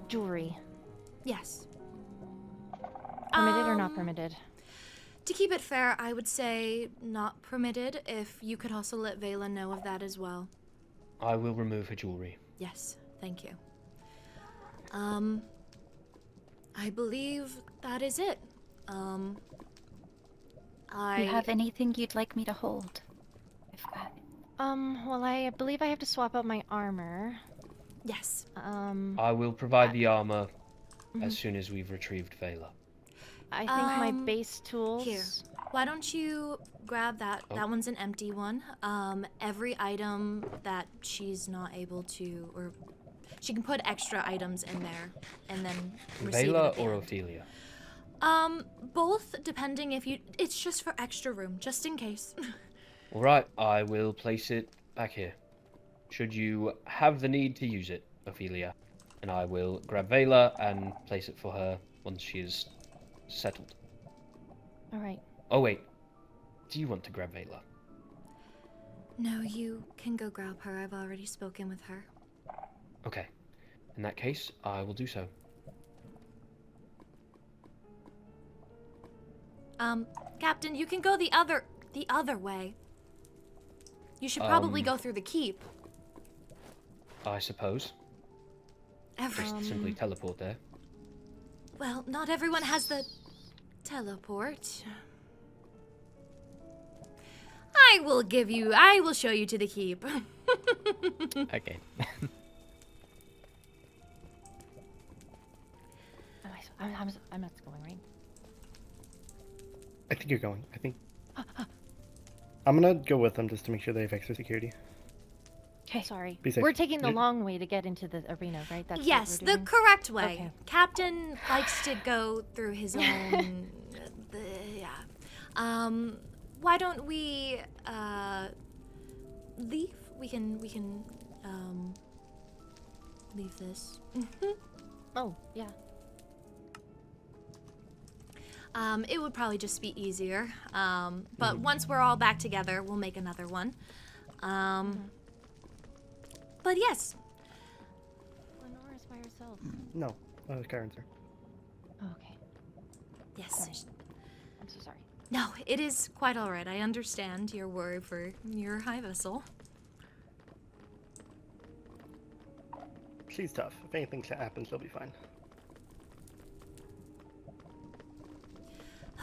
Jewelry. Yes. Permitted or not permitted? To keep it fair, I would say not permitted. If you could also let Vela know of that as well. I will remove her jewelry. Yes, thank you. I believe that is it. Do you have anything you'd like me to hold? Well, I believe I have to swap out my armor. Yes. I will provide the armor as soon as we've retrieved Vela. I think my base tools. Here. Why don't you grab that? Oh. That one's an empty one. Every item that she's not able to, or she can put extra items in there, and then receive Vela it at the or end. Ophelia? Both, depending if you. It's just for extra room, just in case. All right, I will place it back here. Should you have the need to use it, Ophelia, and I will grab Vela and place it for her once she is settled. All right. Oh wait, do you want to grab Vela? No, you can go grab her. I've already spoken with her. Okay, in that case, I will do so. Captain, you can go the other way. You should probably go through the keep. I suppose. Just simply teleport there. Well, not everyone has the teleport. I will show you to the keep. Okay. I'm not going, right? I think you're going. I think. I'm gonna go with them just to make sure they have extra security. Okay. Sorry. Be safe. We're taking the long way to get into the arena, right? That's Yes, what we're the doing? correct way. Okay. Captain likes to go through his own. Yeah. Why don't we leave? We can leave this. Oh, yeah. It would probably just be easier. But once we're all back together, we'll make another one. But yes. Lenora's by herself. No, Karen's there. Oh, okay. Yes. Sorry. I'm so sorry. No, it is quite all right. I understand your worry for your high vessel. She's tough. If anything happens, she'll be fine.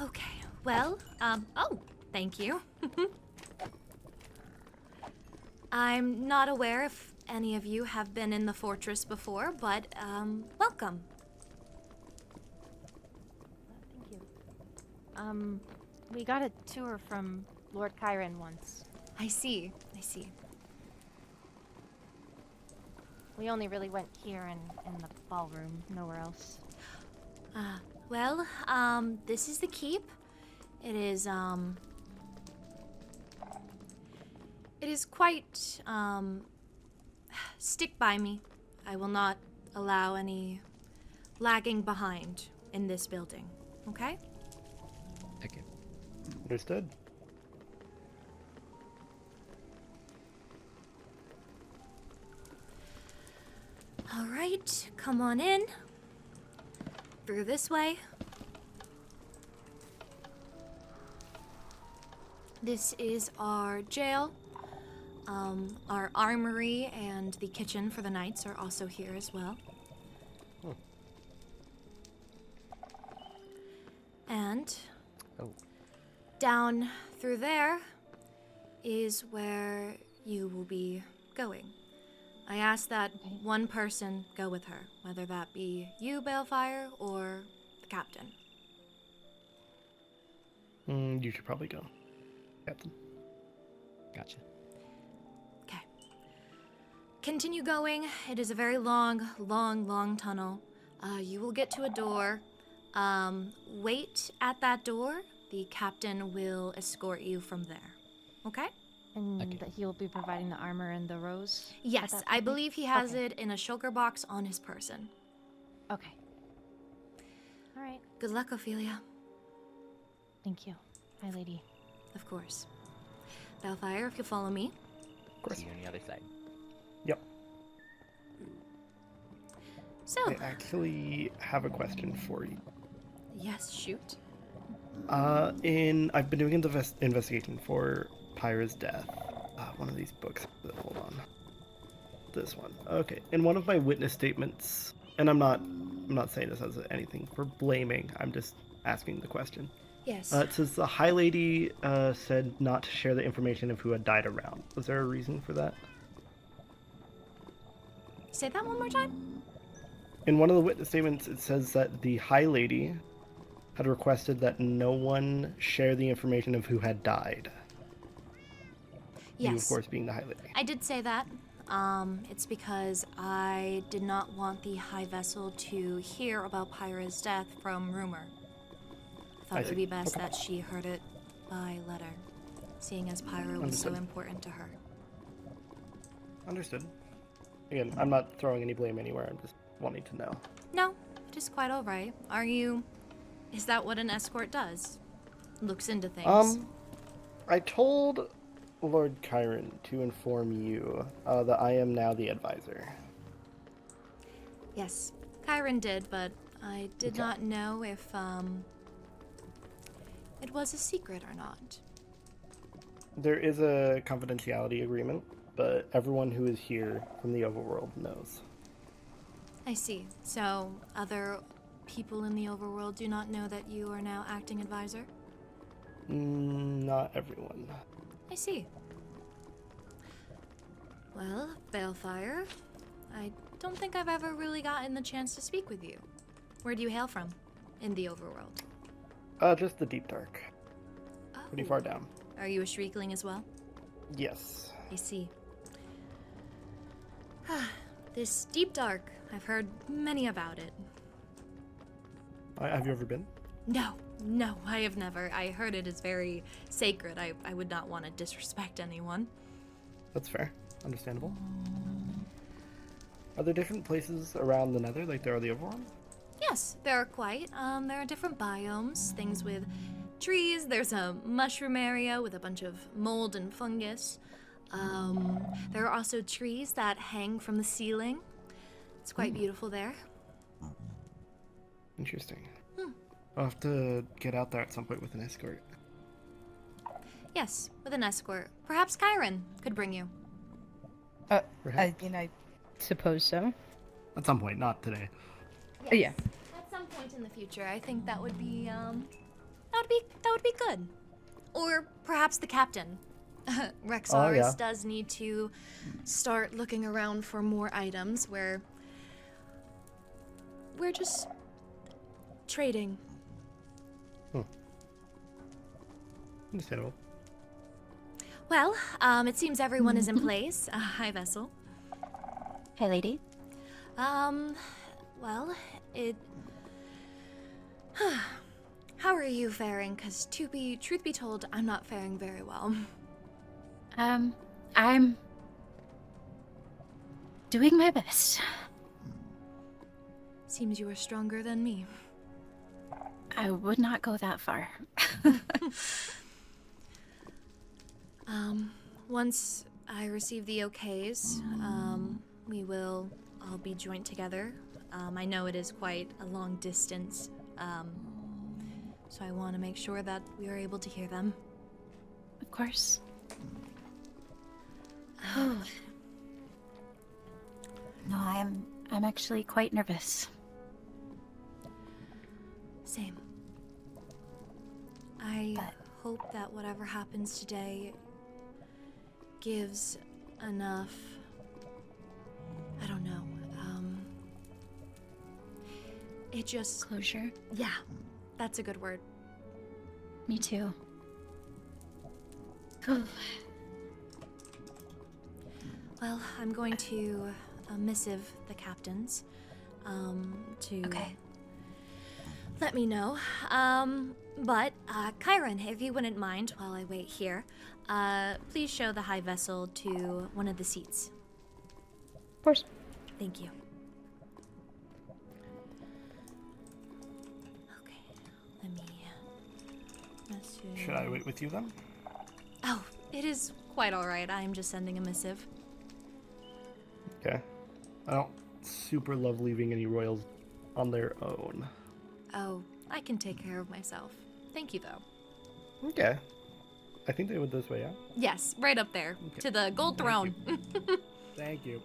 Okay. Well, oh, thank you. I'm not aware if any of you have been in the fortress before, but, welcome. Thank you. We got a tour from Lord Chiron once. I see. We only really went here and in the ballroom, nowhere else. Well, this is the keep. It is quite, stick by me. I will not allow any lagging behind in this building, okay? Okay. Understood. All right, come on in. Through this way. This is our jail. Our armory and the kitchen for the knights are also here as well. And down through there is where you will be going. I ask that one person go with her, whether that be you, Balefire, or the captain. You should probably go, Captain. Gotcha. Okay. Continue going. It is a very long, long tunnel. You will get to a door. Wait at that door. The captain will escort you from there. Okay? And Okay. that he'll be providing the armor and the rose? at Yes, that I point? believe he has Okay. it in a shulker box on his person. Okay. All right. Good luck, Ophelia. Thank you, my lady. Of course. Balefire, if you'll follow me. Of course. See you on the other side. Yep. Oh. I actually have a question for you. Yes, shoot. I've been doing an investigation for Pyra's death. One of these books. Hold on. This one. Okay. In one of my witness statements, and I'm not saying this as anything for blaming. I'm just asking the question. Yes. It says the High Lady said not to share the information of who had died around. Was there a reason for that? Say that one more time? In one of the witness statements, it says that the High Lady had requested that no one share the information of who had died. Yes. You, of course, being the High Lady. I did say that. It's because I did not want the High Vessel to hear about Pyra's death from rumor. I thought it would be best that she heard it by letter, seeing as Pyra was so important to her. Understood. Again, I'm not throwing any blame anywhere. I'm just wanting to know. No, it is quite all right. Is that what an escort does? Looks into things. I told Lord Chiron to inform you that I am now the advisor. Yes, Chiron did, but I did not know if, it was a secret or not. There is a confidentiality agreement, but everyone who is here from the overworld knows. I see. So, other people in the overworld do not know that you are now acting advisor? Not everyone. I see. Well, Balefire, I don't think I've ever really gotten the chance to speak with you. Where do you hail from in the overworld? Just the Deep Dark. Pretty far down. Are you a Shriekling as well? Yes. I see. This Deep Dark, I've heard many about it. Have you ever been? No, I have never. I heard it is very sacred. I would not want to disrespect anyone. That's fair. Understandable. Are there different places around the Nether like there are the overworld? Yes, there are quite. There are different biomes, things with trees. There's a mushroom area with a bunch of mold and fungus. There are also trees that hang from the ceiling. It's quite beautiful there. Interesting. I'll have to get out there at some point with an escort. Yes, with an escort. Perhaps Chiron could bring you. I suppose so. At some point, not today. Yes. Yeah. At some point in the future, I think that would be good. Or perhaps the captain. Rexaris does need to start looking around for more items where we're just trading. Understandable. Well, it seems everyone is in place. Hi, Vessel. Hey, lady. Well, how are you faring? Because truth be told, I'm not faring very well. I'm doing my best. Seems you are stronger than me. I would not go that far. Once I receive the okays, we will all be joined together. I know it is quite a long distance, so I want to make sure that we are able to hear them. Of course. No, I'm actually quite nervous. Same. I hope that whatever happens today gives enough, I don't know, it just... Closure? Yeah, that's a good word. Me too. Well, I'm going to missive the captains to let me know. But Chiron, if you wouldn't mind while I wait here, please show the High Vessel to one of the seats. Of course. Thank you. Okay, let me message. Should I wait with you then? Oh, it is quite all right. I am just sending a missive. Okay. I don't super love leaving any royals on their own. Oh, I can take care of myself. Thank you, though. Okay. I think they went this way, yeah? Yes, right up there, Okay. to the gold throne. Thank you.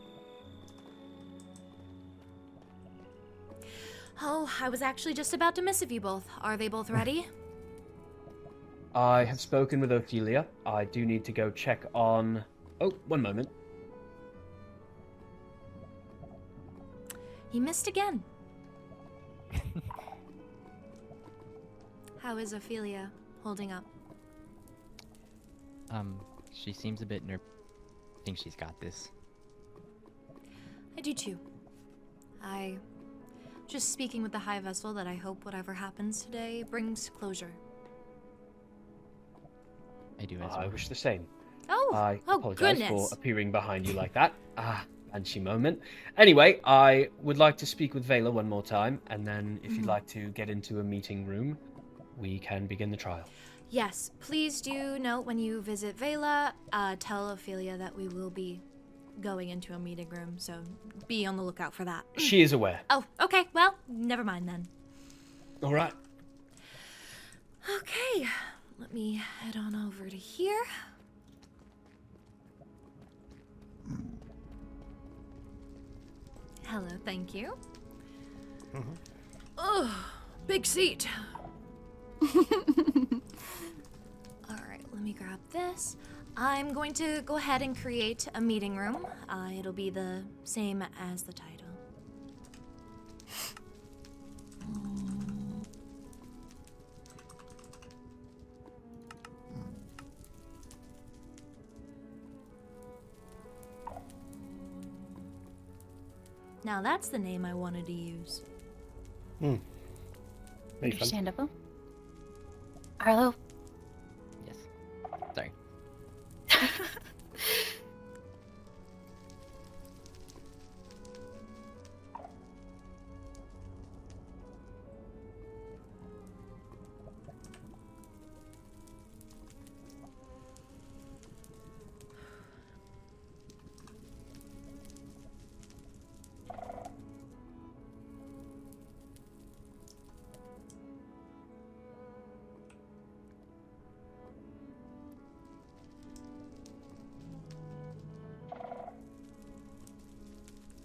Oh, I was actually just about to missive you both. Are they both ready? I have spoken with Ophelia. I do need to go check on... Oh, one moment. He missed again. How is Ophelia holding up? She seems a bit nervous. I think she's got this. I do too. Just speaking with the High Vessel that I hope whatever happens today brings closure. I do as I well. wish the same. Oh, I oh apologize goodness. for appearing behind you like that. Banshee moment. Anyway, I would like to speak with Vela one more time, and then if you'd like to get into a meeting room, we can begin the trial. Yes, please do note when you visit Vela, tell Ophelia that we will be going into a meeting room, so be on the lookout for that. She is aware. Oh, okay, well, never mind then. All right. Okay, let me head on over to here. Hello, thank you. Ugh, big seat. Alright, let me grab this. I'm going to go ahead and create a meeting room. It'll be the same as the title. Now that's the name I wanted to use. Makes sense. Understandable. Arlo, Yes. Sorry.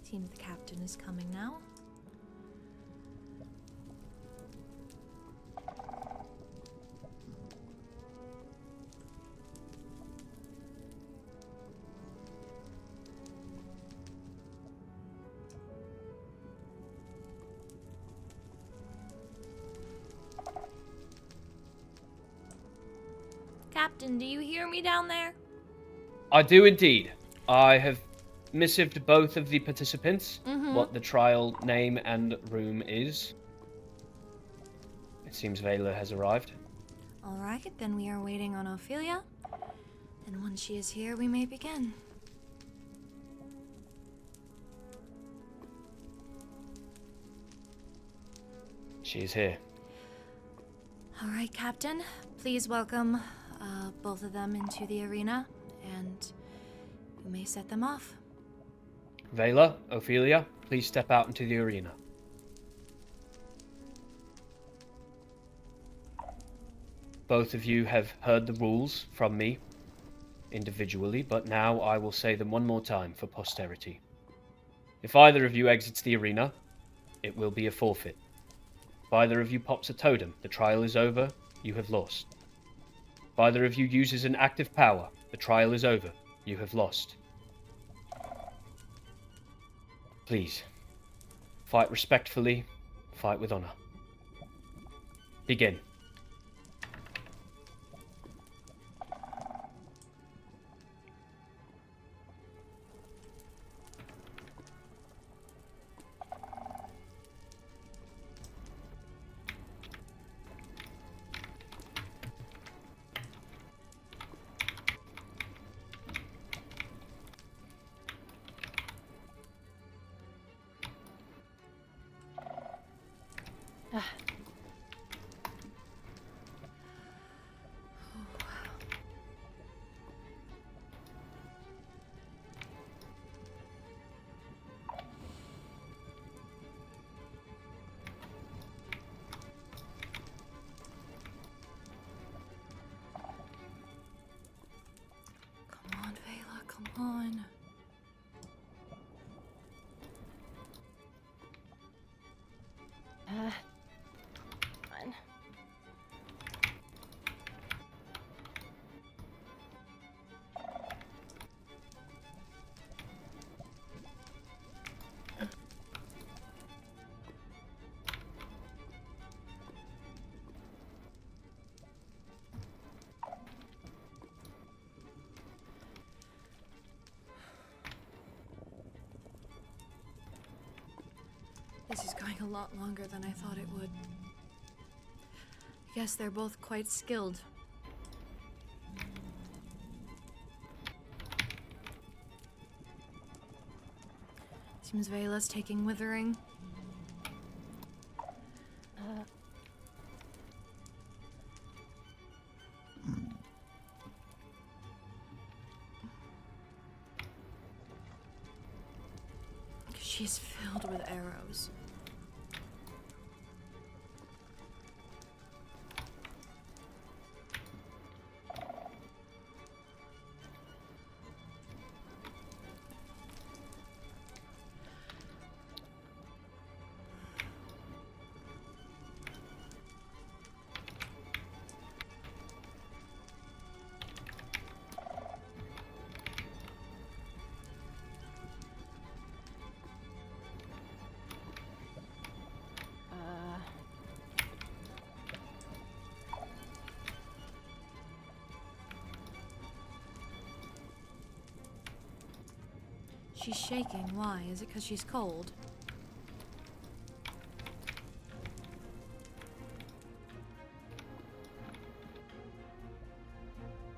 Seems the captain is coming now. Captain, do you hear me down there? I do indeed. I have missived both of the participants Mm-hmm. what the trial name and room is. It seems Vela has arrived. All right, then we are waiting on Ophelia. And once she is here, we may begin. She is here. All right, Captain. Please welcome both of them into the arena, and you may set them off. Vela, Ophelia, please step out into the arena. Both of you have heard the rules from me individually, but now I will say them one more time for posterity. If either of you exits the arena, it will be a forfeit. If either of you pops a totem, the trial is over, you have lost. If either of you uses an active power, the trial is over, you have lost. Please, fight respectfully, fight with honor. Begin. going a lot longer than I thought it would. I guess they're both quite skilled. Seems Vela's taking withering. She's filled with arrows. She's shaking. Why? Is it because she's cold?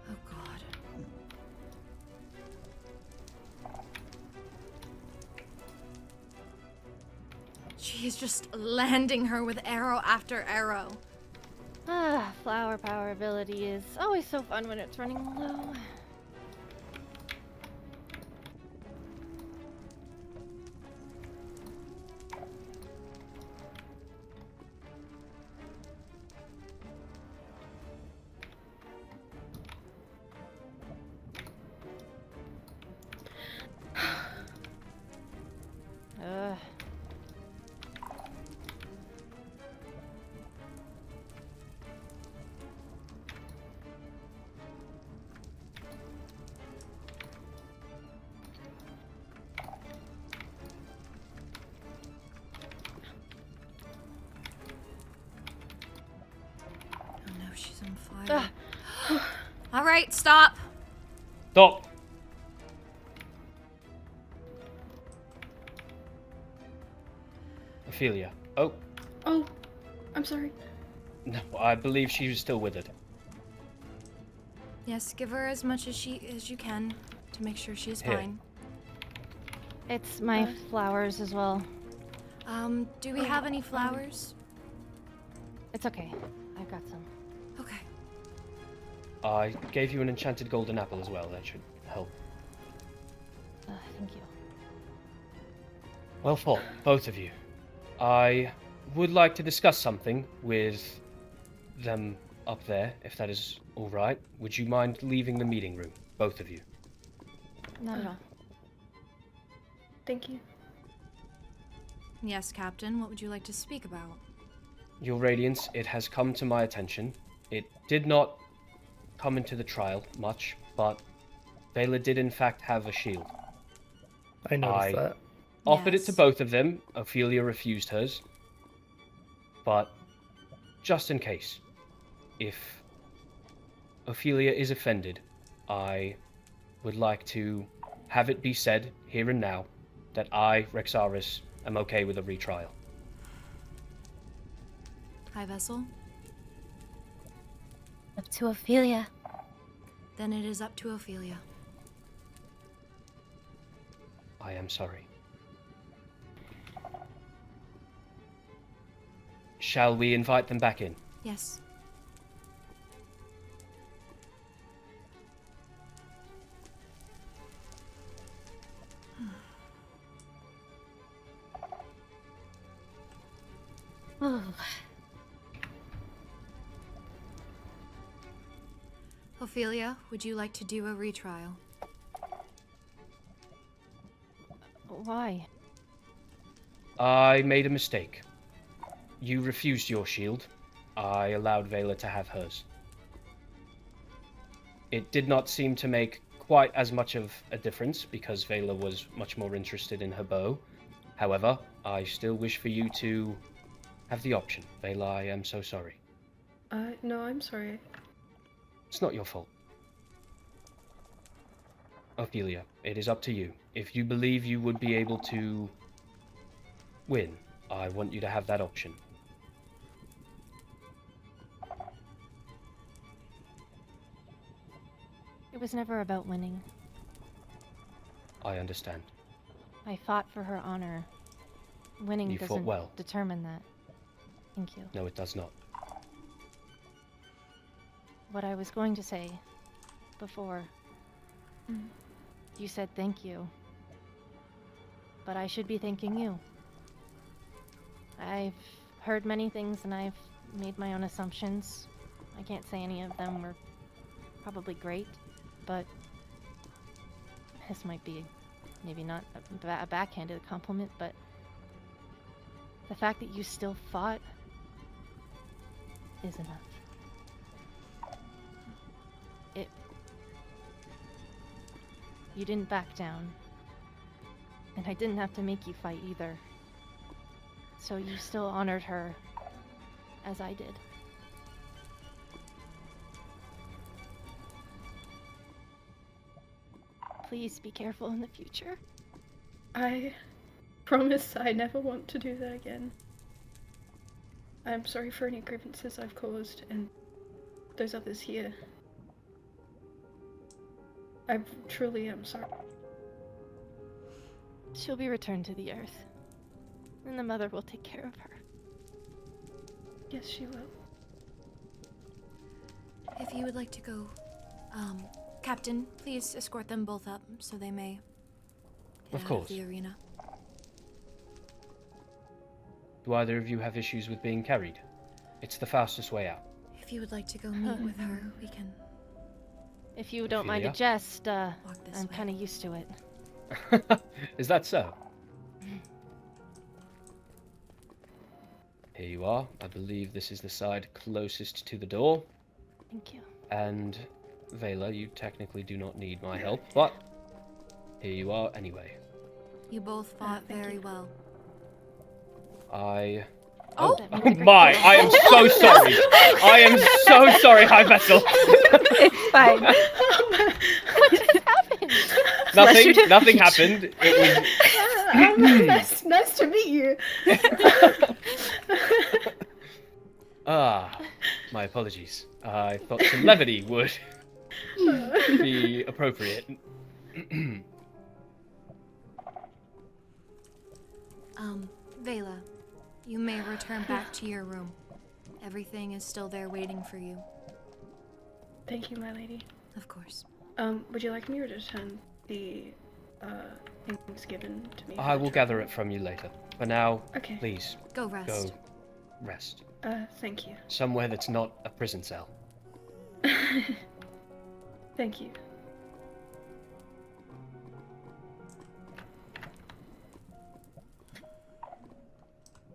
Oh, God. She is just landing her with arrow after arrow. Ah, flower power ability is always so fun when it's running low. Ugh. Oh no, she's on fire. All right, stop. Stop! Ophelia. Oh, Oh, I'm sorry. no, I believe she was still with it. Yes, give her as much as you can to make sure she's Here. fine. It's my flowers as well. Do we have any flowers? It's okay. I've got some. Okay. I gave you an enchanted golden apple as well. That should help. Thank you. Well fought, both of you. I would like to discuss something with them up there, if that is all right. Would you mind leaving the meeting room, both of you? Not at all. Thank you. Yes, Captain. What would you like to speak about? Your Radiance, it has come to my attention. It did not come into the trial much, but Vela did in fact have a shield. I noticed that. Offered it to Yes. both of them. Ophelia refused hers. But just in case, if Ophelia is offended, I would like to have it be said here and now that I, Rexaris, am okay with a retrial. High Vessel? Up to Ophelia. Then it is up to Ophelia. I am sorry. Shall we invite them back in? Yes. Oh, Ophelia, would you like to do a retrial? Why? I made a mistake. You refused your shield. I allowed Vela to have hers. It did not seem to make quite as much of a difference because Vela was much more interested in her bow. However, I still wish for you to have the option. Vela, I am so sorry. No, I'm sorry. It's not your fault. Ophelia, it is up to you. If you believe you would be able to win, I want you to have that option. It was never about winning. I understand. I fought for her honor. Winning You fought doesn't well. determine that. Thank you. No, it does not. What I was going to say before, you said thank you. But I should be thanking you. I've heard many things and I've made my own assumptions. I can't say any of them were probably great, but this might be maybe not a backhanded compliment, but the fact that you still fought is enough. You didn't back down. And I didn't have to make you fight either. So you still honored her, as I did. Please be careful in the future. I promise I never want to do that again. I'm sorry for any grievances I've caused and those others here. I truly am sorry. She'll be returned to the earth, and the mother will take care of her. Yes, she will. If you would like to go, Captain, please escort them both up so they may get Of out course. of the arena. Do either of you have issues with being carried? It's the fastest way out. If you would like to go meet with her, we can If you don't mind a Ophelia? jest, walk this I'm way. kind of used to it. Is that so? Here you are. I believe this is the side closest to the door. Thank you. And Vela, you technically do not need my help, but here you are anyway. You both fought very well. I... Oh! That means a great My! deal. I am so sorry! I am so sorry, High Vessel! It's fine. What just happened? Nothing happened. It was... nice to meet you. My apologies. I thought some levity would be appropriate. Vela, you may return back to your room. Everything is still there waiting for you. Thank you, my lady. Of course. Would you like me to return the things given to me? I will gather it from you later. For now, Okay. please, Go rest. go rest. Thank you. Somewhere that's not a prison cell. Thank you.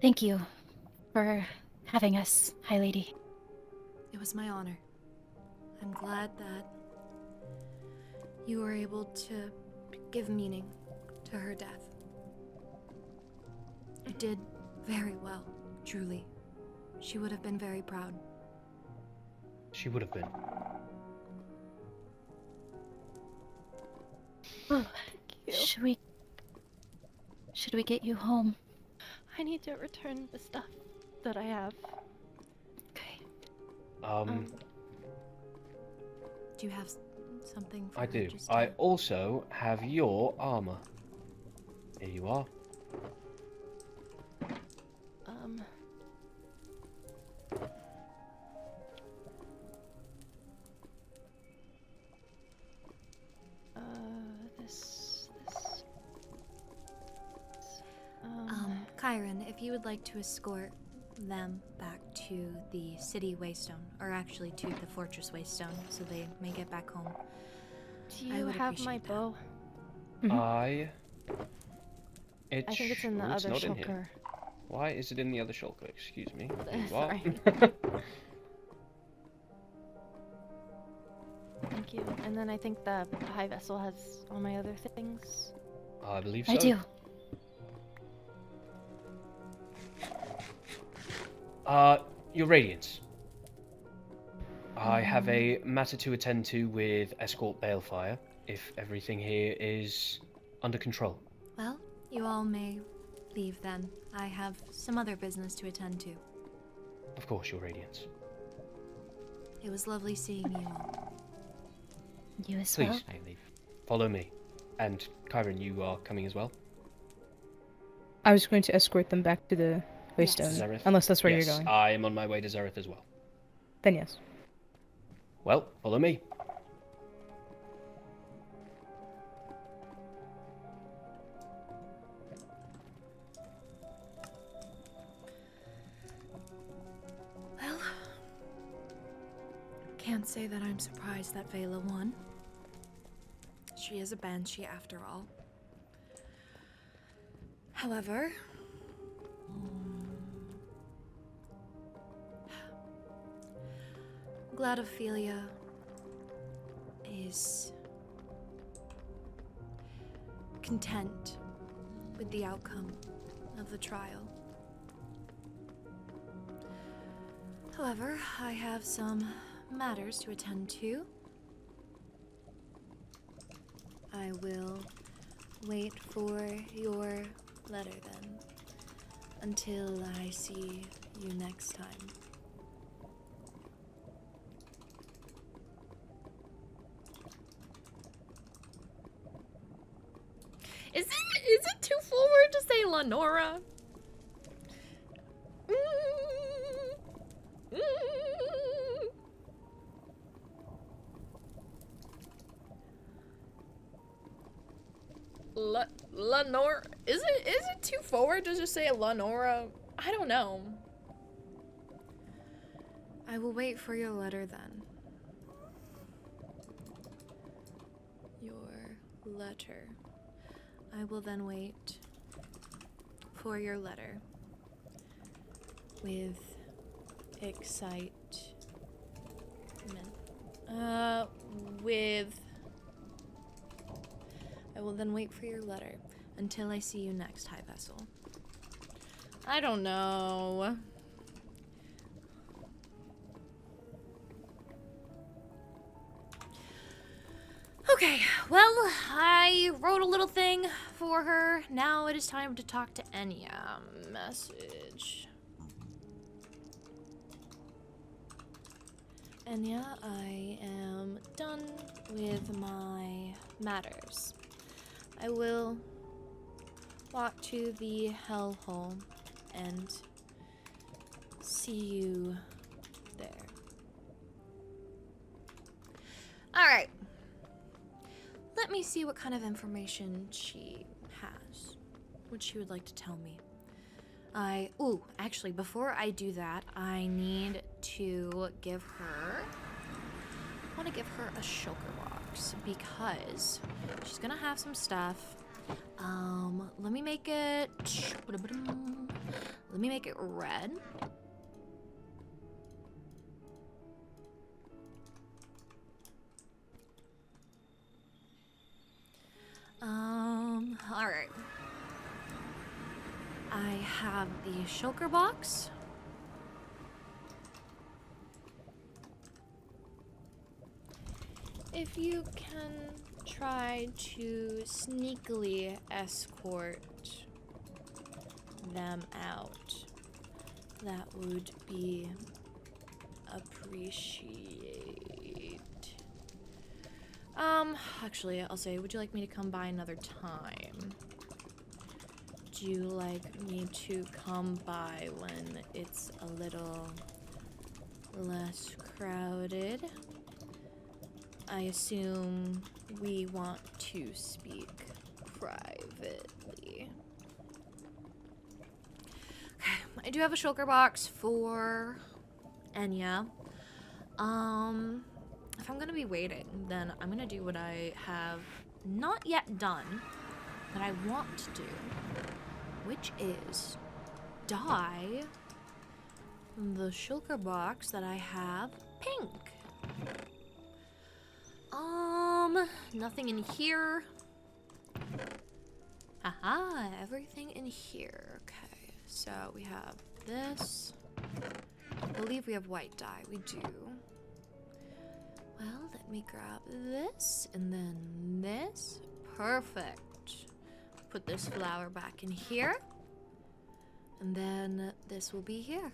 Thank you for having us, High Lady. It was my honor. I'm glad that you were able to give meaning to her death. You did very well, truly. She would have been very proud. She would have been. Oh, should we get you home? I need to return the stuff that I have. Okay. Do you have something for I her do. just I to- also have your armor. Here you are. Kyron, if you would like to escort them back to the city Waystone, or actually to the fortress Waystone, so they may get back home. Do I you would have my appreciate that. bow? I I think it's in the sure other not in here. shulker. Why is it in the other shulker? Excuse me. Here you are. Sorry. Thank you. And then I think the high vessel has all my other things. I believe so. I do. Your Radiance. I have a matter to attend to with Escort Balefire, if everything here is under control. Well, you all may leave then. I have some other business to attend to. Of course, Your Radiance. It was lovely seeing you all. You as well? Please, I leave. Follow me. And Kyron, you are coming as well? I was going to escort them back to the Waystone, Zareth? unless that's where Yes, you're going. I am on my way to Zareth as well. Then yes. Well, follow me. Well, can't say that I'm surprised that Vela won. She is a banshee after all. However, glad Ophelia is content with the outcome of the trial. However, I have some matters to attend to. I will wait for your letter then, until I see you next time. Is it too forward to say Lenora? Lenora? Is it too forward to just say Lenora? I don't know. I will wait for your letter then. Your letter. I will then wait for your letter with excitement. I will then wait for your letter until I see you next, High Vessel. I don't know. Okay, well, I wrote a little thing for her. Now it is time to talk to Enya. Message. Enya, I am done with my matters. I will walk to the hellhole and see you there. Alright. Let me see what kind of information she has. What she would like to tell me. Ooh, actually, before I do that, I need to give her... I want to give her a shulker box because she's gonna have some stuff. Let me make it... Let me make it red. Alright. I have the shulker box. If you can try to sneakily escort them out, that would be appreciated. Actually, I'll say, would you like me to come by another time? Do you like me to come by when it's a little less crowded? I assume we want to speak privately. Okay, I do have a shulker box for Enya. If I'm gonna be waiting, then I'm gonna do what I have not yet done, that I want to do, which is dye the shulker box that I have pink. Nothing in here. Aha, everything in here. Okay, so we have this. I believe we have white dye. We do. Well, let me grab this and then this. Perfect. Put this flower back in here. And then this will be here.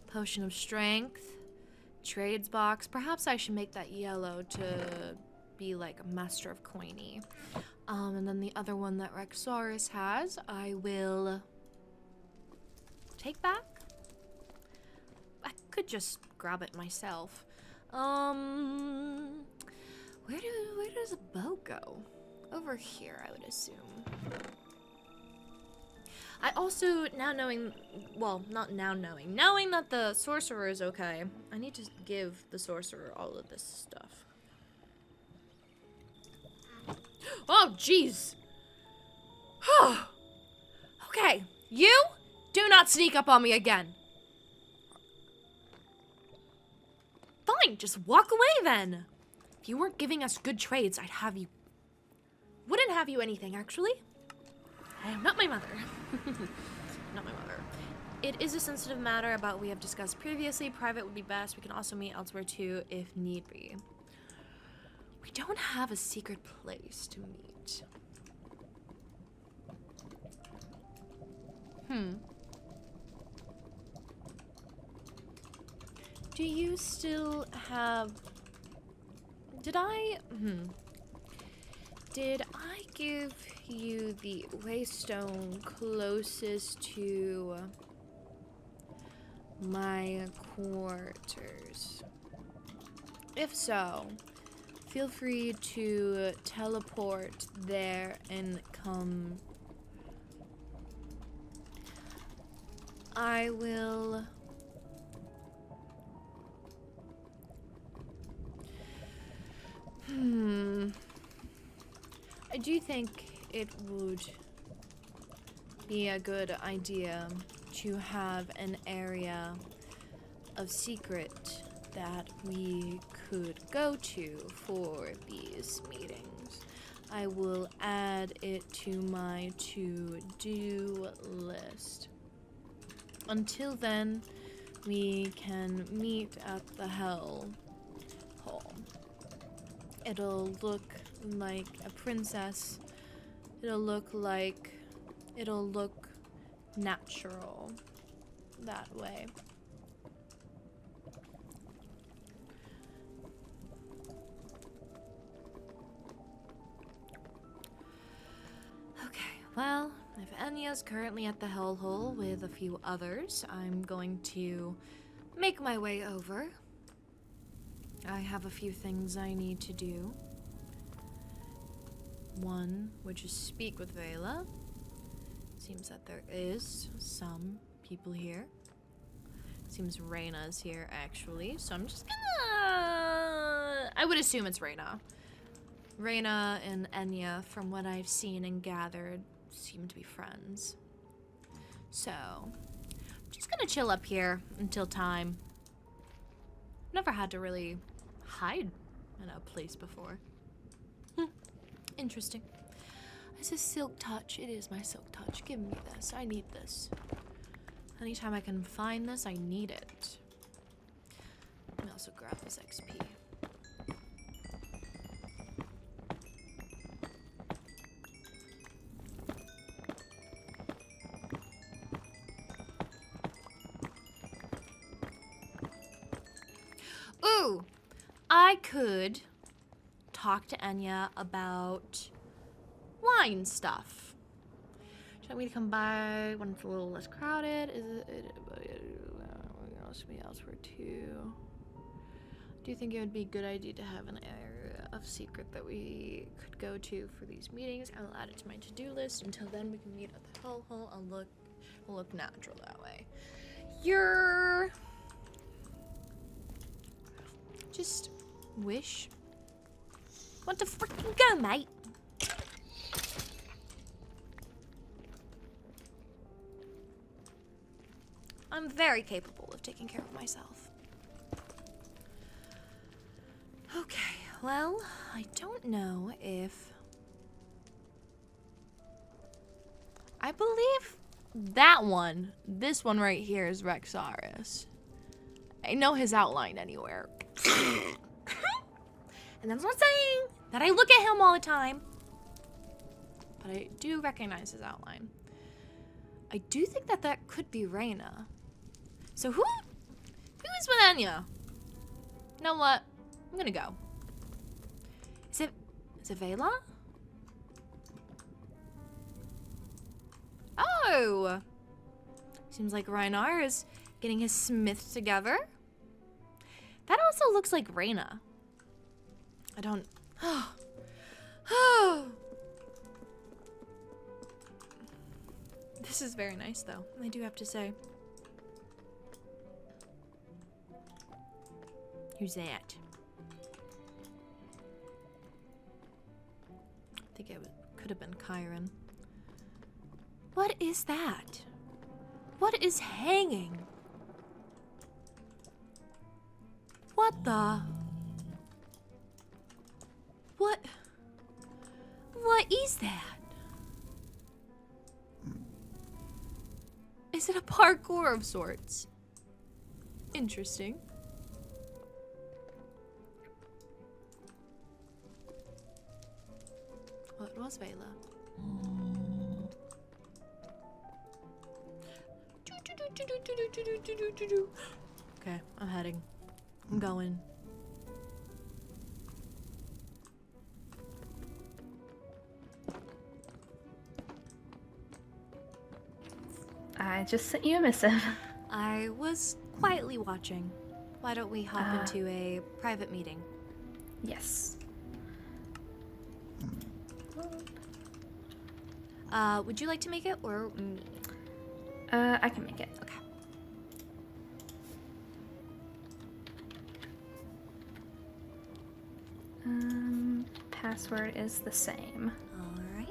Potion of Strength, Trades box. Perhaps I should make that yellow to be like a Master of Coiny. And then the other one that Rexaurus has, I will take back. I could just grab it myself. Where does a bow go? Over here, I would assume. I also, knowing that the sorcerer is okay, I need to give the sorcerer all of this stuff. Oh, jeez. Okay, you do not sneak up on me again. Fine, just walk away then. If you weren't giving us good trades, wouldn't have you anything, actually. I am not my mother. Not my mother. It is a sensitive matter about we have discussed previously. Private would be best. We can also meet elsewhere too, if need be. We don't have a secret place to meet. Do you still have... Did I give you the waystone closest to my quarters? If so, feel free to teleport there and come. I will... I do think it would be a good idea to have an area of secret that we could go to for these meetings. I will add it to my to-do list. Until then, we can meet at the Hell Hall. It'll look like a princess. It'll look natural that way. Okay, well, if Enya's currently at the Hellhole with a few others, I'm going to make my way over. I have a few things I need to do. One, which is speak with Vela. Seems that there is some people here. Seems Reyna's here, actually. So I'm just gonna... I would assume it's Reyna. Reyna and Enya, from what I've seen and gathered, seem to be friends. So, I'm just gonna chill up here until time. Never had to really hide in a place before. Interesting. It's a silk touch. It is my silk touch. Give me this. I need this. Anytime I can find this, I need it. Let me also grab this XP. Ooh! I could talk to Enya about wine stuff. Do you want me to come by when it's a little less crowded? Is it be elsewhere too? Do you think it would be a good idea to have an area of secret that we could go to for these meetings? I will add it to my to-do list. Until then, we can meet at the Hell Hole. We'll look natural that way. You're... Just wish. Want to freaking go, mate? I'm very capable of taking care of myself. Okay, well, I don't know if... I believe that one, this one right here is Rexaurus. I know his outline anywhere. And that's not saying that I look at him all the time. But I do recognize his outline. I do think that that could be Reyna. So who is with Anya? You know what? I'm gonna go. Is it Vela? Oh! Seems like Reinar is getting his smith together. That also looks like Reyna. I don't... This is very nice, though, I do have to say. Who's that? I think it could have been Kyron. What is that? What is hanging? What the? What is that? Is it a parkour of sorts? Interesting. What was Vela? Okay, I'm heading. I'm going. I just sent you a missive. I was quietly watching. Why don't we hop into a private meeting? Yes. Would you like to make it or me? I can make it. Okay. Password is the same. All right.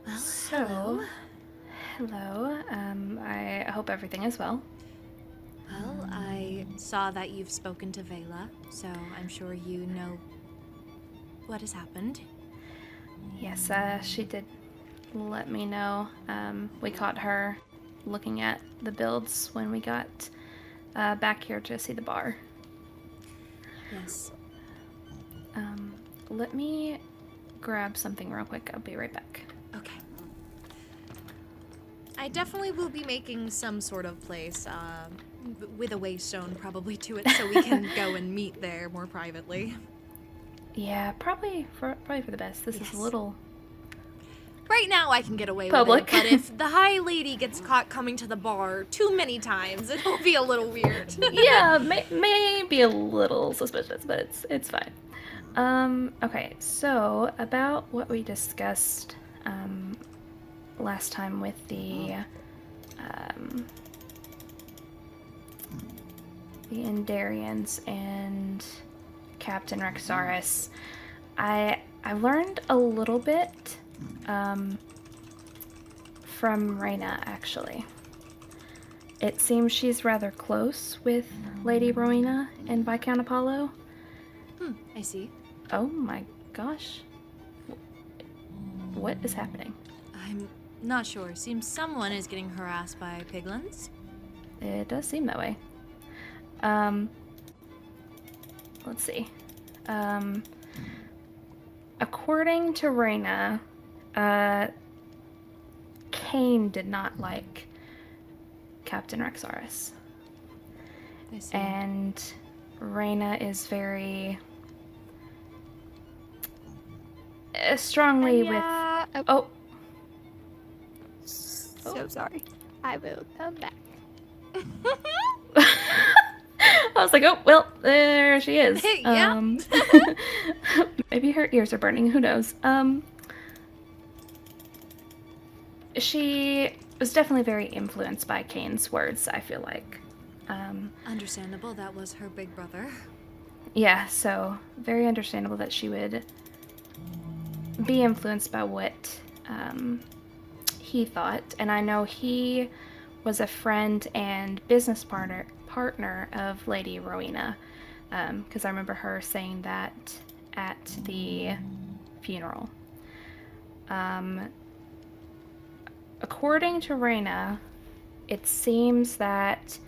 Well, So, hello. I hope everything is well. Well, I saw that you've spoken to Vela, so I'm sure you know what has happened. Yes, she did let me know. We caught her looking at the builds when we got back here to see the bar. Yes. Let me grab something real quick. I'll be right back. Okay. I definitely will be making some sort of place, with a waystone probably to it, so we can go and meet there more privately. Yeah, probably for the best. This is a little Right now I can get away public. with it, but if the high lady gets caught coming to the bar too many times, it'll be a little weird. Yeah, may be a little suspicious, but it's fine. Okay, so about what we discussed last time with the Endarians and Captain Rexaurus, I learned a little bit from Reyna, actually. It seems she's rather close with Lady Rowena and Viscount Apollo. I see. Oh my gosh. What is happening? I'm not sure. Seems someone is getting harassed by piglins. It does seem that way. Let's see. According to Reyna, Cain did not like Captain Rexaurus. I see. And Reyna is very strongly with... Oh. So sorry. I will come back. I was like, oh, well, there she is. Yeah. Maybe her ears are burning, who knows. She was definitely very influenced by Cain's words, I feel like. Understandable, that was her big brother. Yeah, so very understandable that she would be influenced by what he thought. And I know he was a friend and business partner of Lady Rowena, because I remember her saying that at the funeral. According to Reyna, it seems that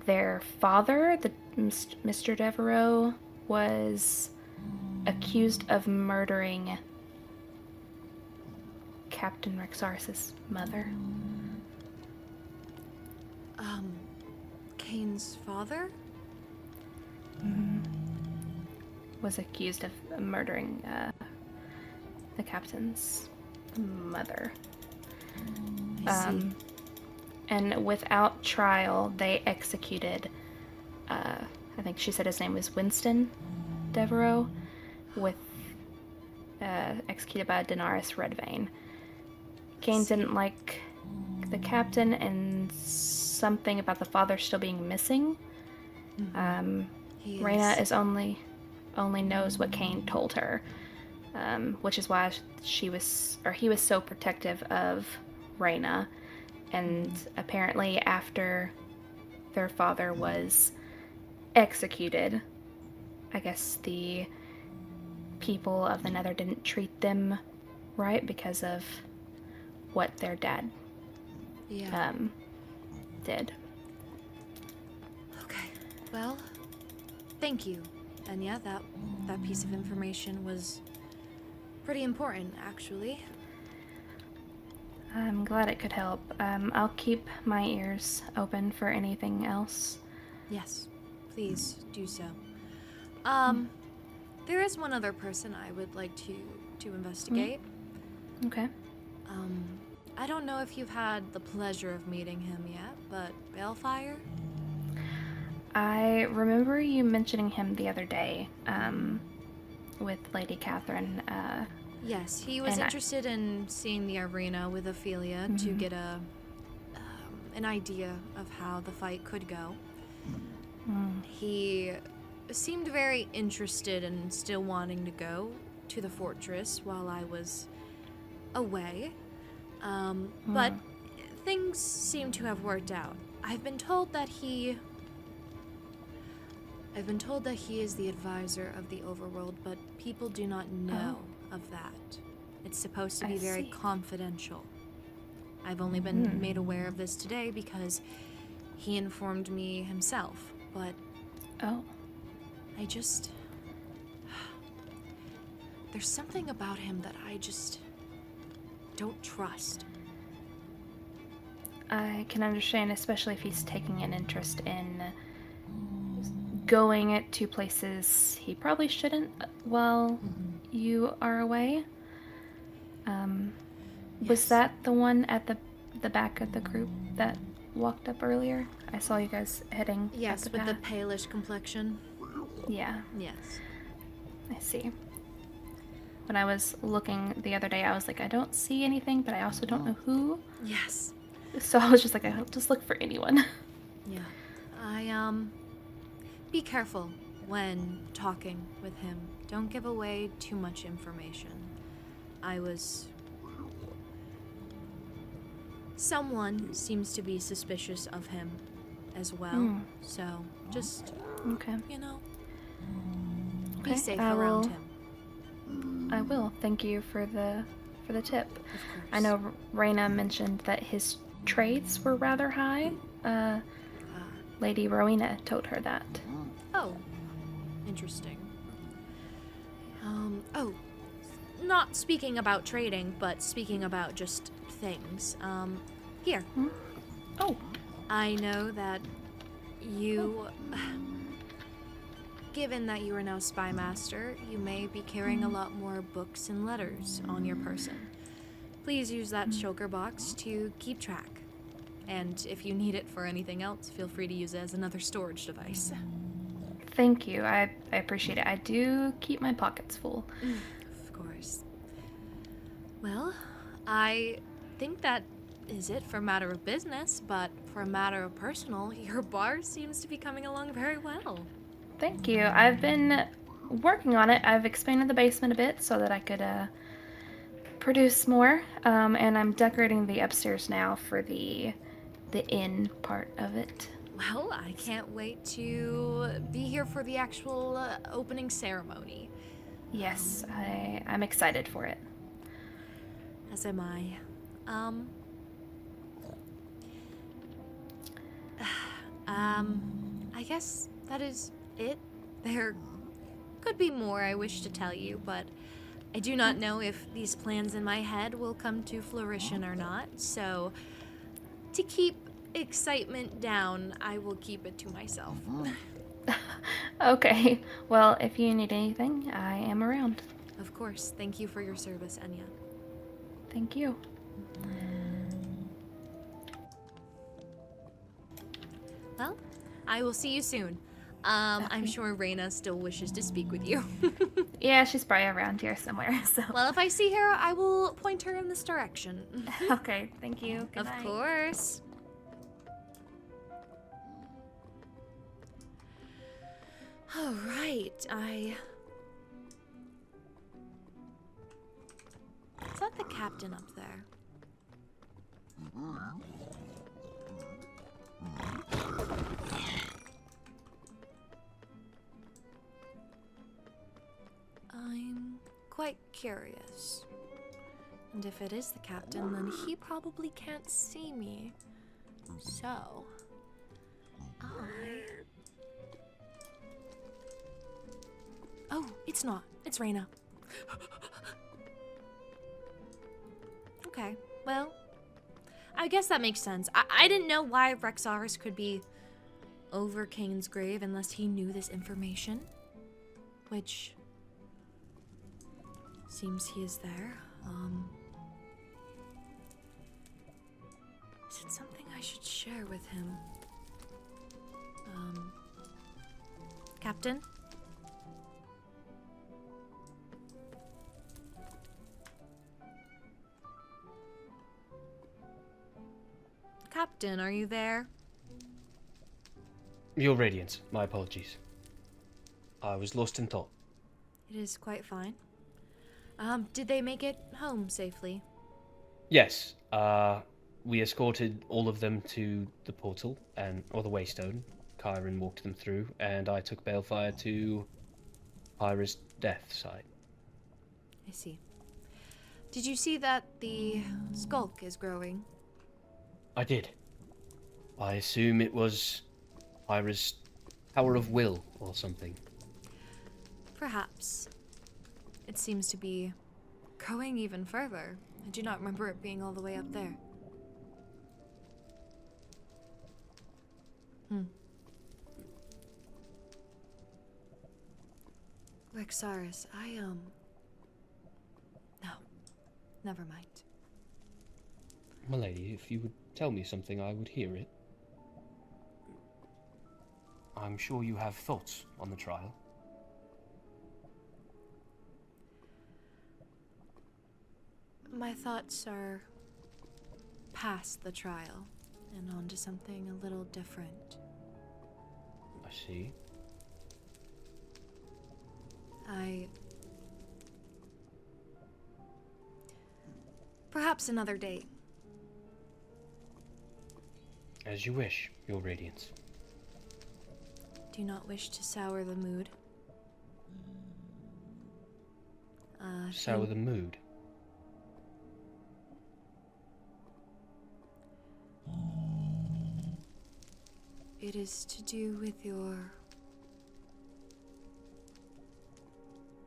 their father, Mr. Devereaux, was accused of murdering Captain Rexaris's mother. Kane's father? Was accused of murdering the captain's mother. I see. And without trial, they executed, I think she said his name was Winston Devereaux, executed by Daenerys Redvane. Kane didn't like the captain and something about the father still being missing. Reyna is only knows what Kane told her, which is why he was so protective of Reyna. And apparently, after their father was executed, I guess the people of the Nether didn't treat them right because of what their dad did. Okay. Well, thank you. And yeah, that piece of information was pretty important, actually. I'm glad it could help. I'll keep my ears open for anything else. Yes, please do so. There is one other person I would like to investigate. Okay. I don't know if you've had the pleasure of meeting him yet, but Balefire? I remember you mentioning him the other day, with Lady Catherine. Yes, he was interested in seeing the arena with Ophelia to get an idea of how the fight could go. He seemed very interested in still wanting to go to the fortress while I was away. But things seem to have worked out. I've been told that he is the advisor of the overworld, but people do not know of that. It's supposed to be very confidential. I've only been made aware of this today because he informed me himself, but I just... There's something about him that I just don't trust. I can understand, especially if he's taking an interest in going to places he probably shouldn't while you are away. Was that the one at the back of the group that walked up earlier? I saw you guys heading Yes, up the with the path. palish complexion. Yeah, Yes. I see. When I was looking the other day, I was like, I don't see anything, but I also don't know who. Yes. So I was just like, I'll just look for anyone. Yeah. Be careful when talking with him. Don't give away too much information. Someone seems to be suspicious of him as well. So just, be safe around him. I will. Thank you for the tip. Of course. I know Reyna mentioned that his trades were rather high. Lady Rowena told her that. Oh, interesting. Not speaking about trading, but speaking about just things. Here. Oh. I know that you, given that you are now Spy Master, you may be carrying a lot more books and letters on your person. Please use that shulker box to keep track. And if you need it for anything else, feel free to use it as another storage device. Thank you. I appreciate it. I do keep my pockets full. Of course. Well, I think that is it for a matter of business, but for a matter of personal, your bar seems to be coming along very well. Thank you. I've been working on it. I've expanded the basement a bit so that I could produce more, and I'm decorating the upstairs now for the inn part of it. Well, I can't wait to be here for the actual opening ceremony. Yes, I'm excited for it. As am I. I guess that is it. There could be more I wish to tell you, but I do not know if these plans in my head will come to fruition or not, so to keep excitement down, I will keep it to myself. Okay. Well, if you need anything, I am around. Of course. Thank you for your service, Enya. Thank you. Well, I will see you soon. I'm sure Reyna still wishes to speak with you. Yeah, she's probably around here somewhere, so. Well, if I see her, I will point her in this direction. Okay, thank you. Good Of night. course. All right, Is that the captain up there? I'm quite curious. And if it is the captain, then he probably can't see me. So, Oh, it's not. It's Reyna. Okay, well, I guess that makes sense. I didn't know why Rexaris could be over Kane's grave unless he knew this information. Which seems he is there. Is it something I should share with him? Captain? Captain, are you there? Your Radiance, my apologies. I was lost in thought. It is quite fine. Did they make it home safely? Yes, we escorted all of them to the portal, or the Waystone. Kyron walked them through, and I took Balefire to Pyra's death site. I see. Did you see that the skulk is growing? I did. I assume it was Pyra's power of will or something. Perhaps. It seems to be growing even further. I do not remember it being all the way up there. Rexaris, No. Never mind. My lady, if you would tell me something, I would hear it. I'm sure you have thoughts on the trial. My thoughts are past the trial and on to something a little different. I see. Perhaps another day. As you wish, Your Radiance. Do not wish to sour the mood. Sour the mood? It is to do with your...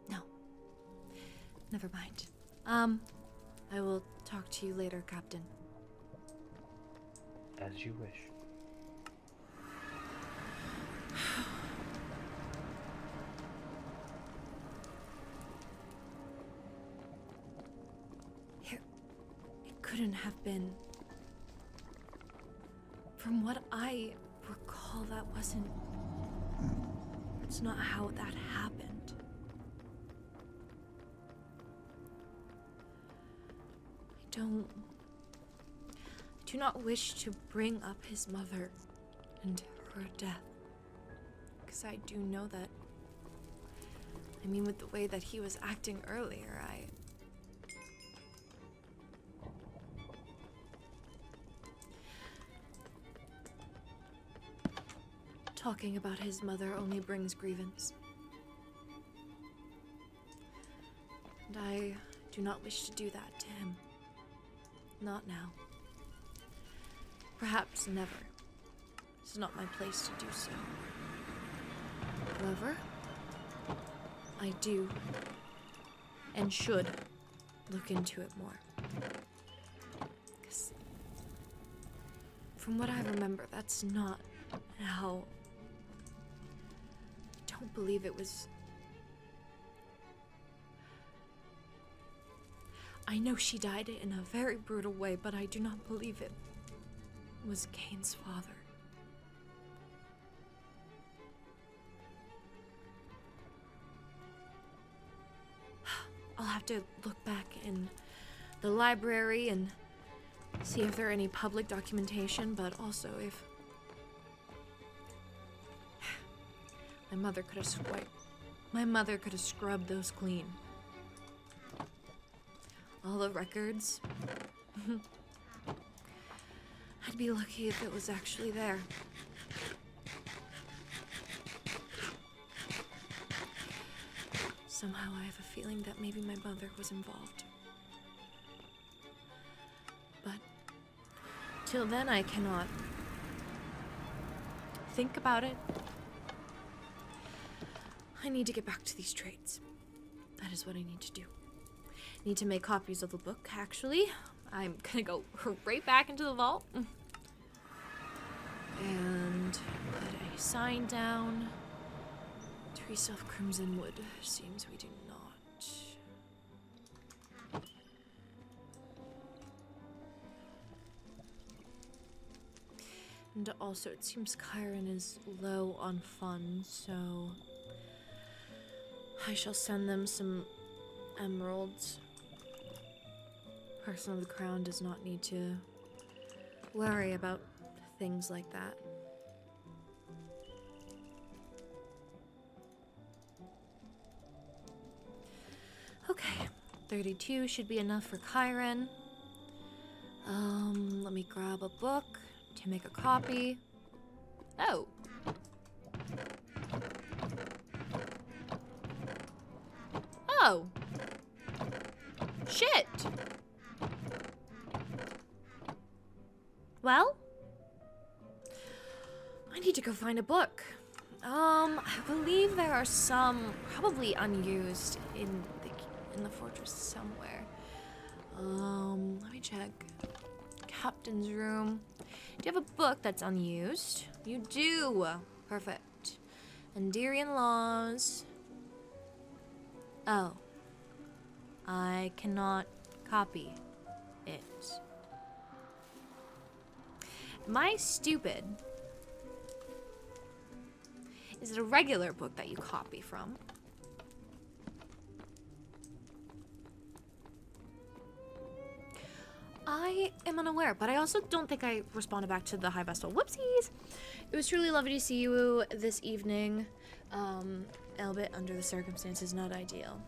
No. Never mind. I will talk to you later, Captain. As you wish. It couldn't have been... From what I recall, that wasn't... That's not how that happened. I do not wish to bring up his mother and her death. Because I do know that... I mean, with the way that he was acting earlier, Talking about his mother only brings grievance. And I do not wish to do that to him. Not now. Perhaps never. It's not my place to do so. However, I do and should look into it more. 'Cause from what I remember, that's not how... I don't believe it was... I know she died in a very brutal way, but I do not believe it was Cain's father. I'll have to look back in the library and see if there are any public documentation, but also if my mother could have scrubbed those clean. All the records. I'd be lucky if it was actually there. Somehow I have a feeling that maybe my mother was involved. But till then I cannot think about it. I need to get back to these trades. That is what I need to do. Need to make copies of the book, actually. I'm gonna go right back into the vault. And put a sign down. Teresa of Crimsonwood. Seems we do not. And also, it seems Chiron is low on funds, so I shall send them some emeralds. Person of the Crown does not need to worry about things like that. Okay, 32 should be enough for Chiron. Let me grab a book to make a copy. Oh. Oh. Shit. Well, I need to go find a book. I believe there are some probably unused in the fortress somewhere. Let me check. Captain's room. Do you have a book that's unused? You do. Perfect. Enderian laws. Oh. I cannot copy it. Am I stupid? Is it a regular book that you copy from? I am unaware, but I also don't think I responded back to the High Vestal. Whoopsies! It was truly lovely to see you this evening. Albeit under the circumstances, not ideal.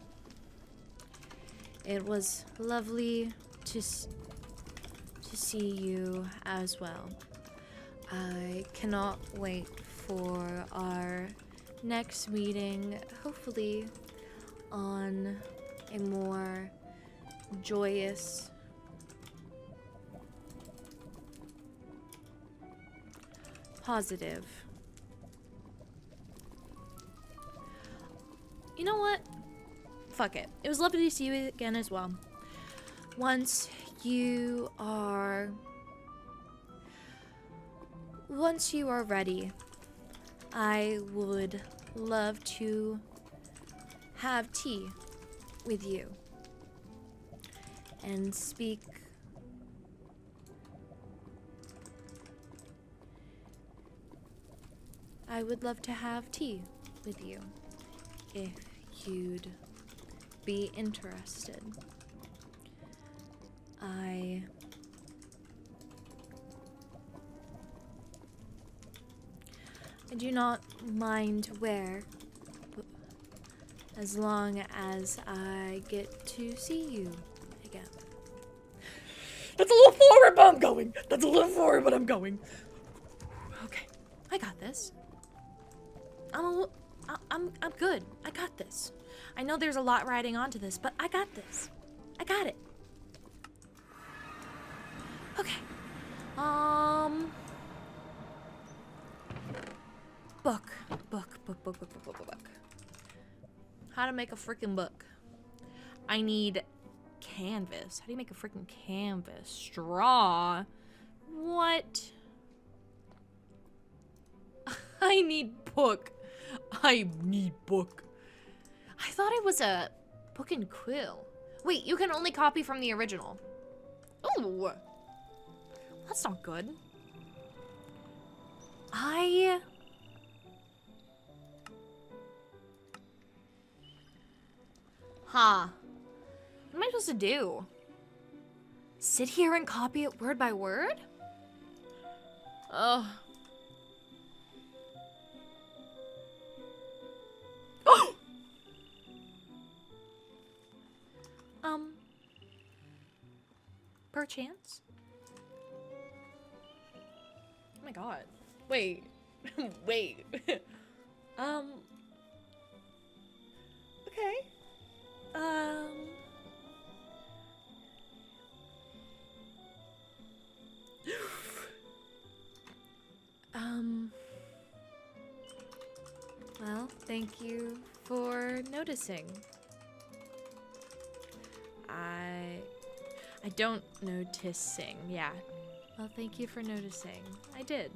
It was lovely to see you as well. I cannot wait for our next meeting, hopefully on a more joyous, positive. You know what? Fuck it. It was lovely to see you again as well. Once you are ready, I would love to have tea with you and speak I would love to have tea with you if you'd be interested. I do not mind where, as long as I get to see you again. That's a little forward, but I'm going. That's a little forward, but I'm going. Okay, I got this. I'm good. I got this. I know there's a lot riding onto this, but I got this. I got it. Okay. Book. How to make a freaking book. I need canvas. How do you make a freaking canvas? Straw. What? I need book. I need book. I thought it was a book and quill. Wait, you can only copy from the original. Ooh. That's not good. Huh. What am I supposed to do? Sit here and copy it word by word? Ugh. Perchance? Oh my god. Wait. Wait. Okay. Well, thank you for noticing. I don't noticing, yeah. Well, thank you for noticing. I did.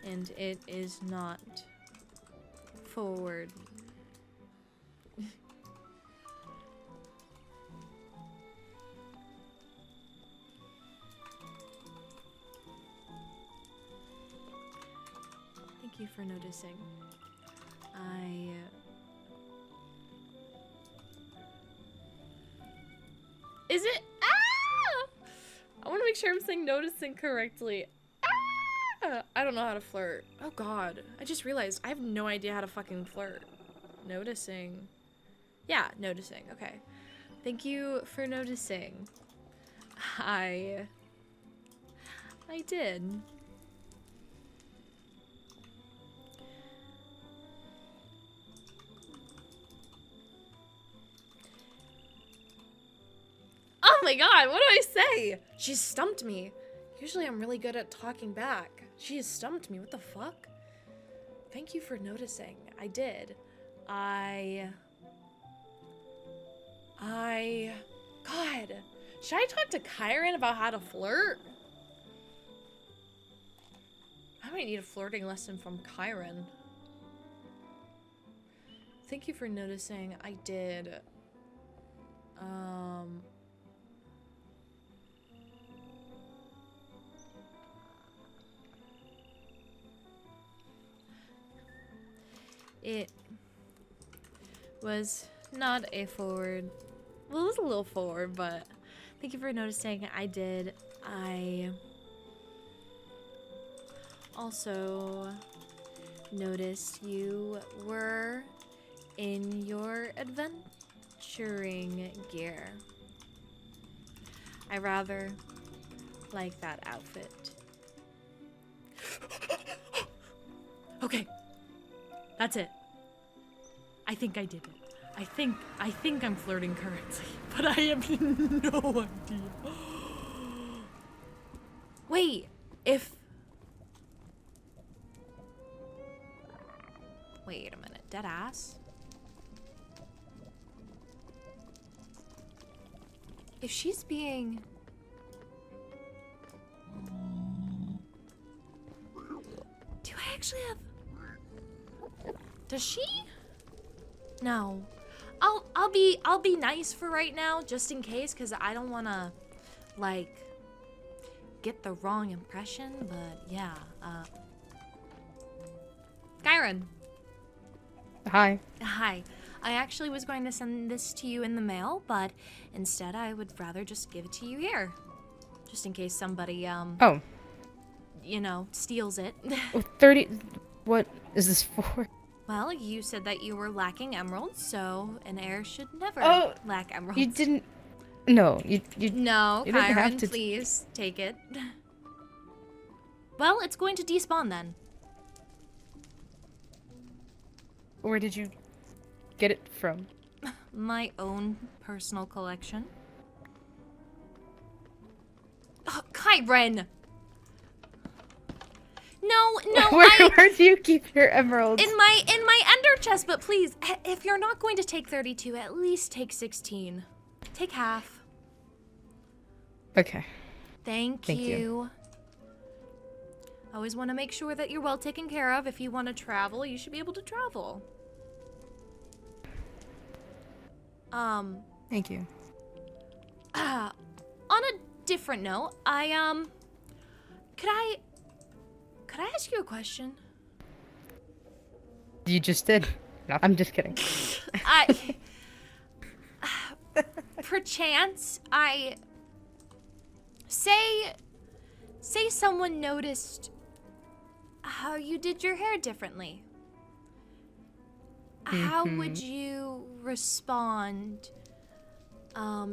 And it is not forward. Thank you for noticing. Is it? Ah! I want to make sure I'm saying noticing correctly. Ah! I don't know how to flirt. Oh god. I just realized I have no idea how to fucking flirt. Noticing. Yeah, noticing. Okay. Thank you for noticing. I did. Oh my god, what do I say? She stumped me. Usually I'm really good at talking back. She has stumped me. What the fuck? Thank you for noticing. I did. God. Should I talk to Kyron about how to flirt? I might need a flirting lesson from Kyron. Thank you for noticing. I did. It was not a forward. Well, it was a little forward, but thank you for noticing. I did. I also noticed you were in your adventuring gear. I rather like that outfit. Okay. That's it. I think I did it. I think I'm flirting correctly, but I have no idea. Wait, wait a minute, dead ass? If she's being... Do I actually have... Does she? No. I'll be nice for right now, just in case, because I don't want to, like, get the wrong impression, but yeah. Kyron. Hi. Hi. I actually was going to send this to you in the mail, but instead I would rather just give it to you here. Just in case somebody, Oh. you know, steals it. Oh, 30... What is this for? Well, you said that you were lacking emeralds, so an heir should never lack emeralds. You didn't... No, you No, you didn't Kyron, have to... please take it. Well, it's going to despawn then. Where did you get it from? My own personal collection. Oh, Kyron! No, Where do you keep your emeralds? In my ender chest, but please, if you're not going to take 32, at least take 16. Take half. Okay. Thank you. I always want to make sure that you're well taken care of. If you want to travel, you should be able to travel. Thank you. On a different note, could I ask you a question? You just did. No, I'm just kidding. Perchance, say someone noticed how you did your hair differently. How would you respond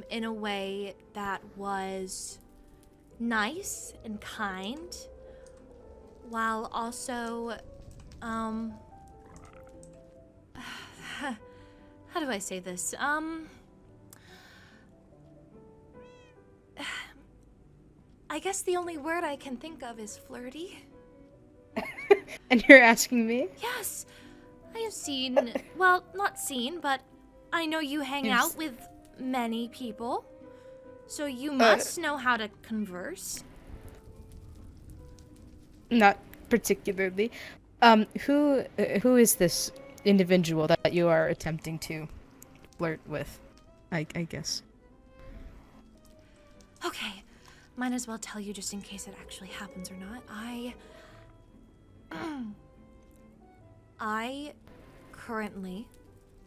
in a way that was nice and kind, while also how do I say this? I guess the only word I can think of is flirty. And you're asking me? Yes. I have seen, well, not seen, but I know you hang out with many people. So you must know how to converse. Not particularly. Who is this individual that you are attempting to flirt with? I guess. Okay. Might as well tell you just in case it actually happens or not. I currently,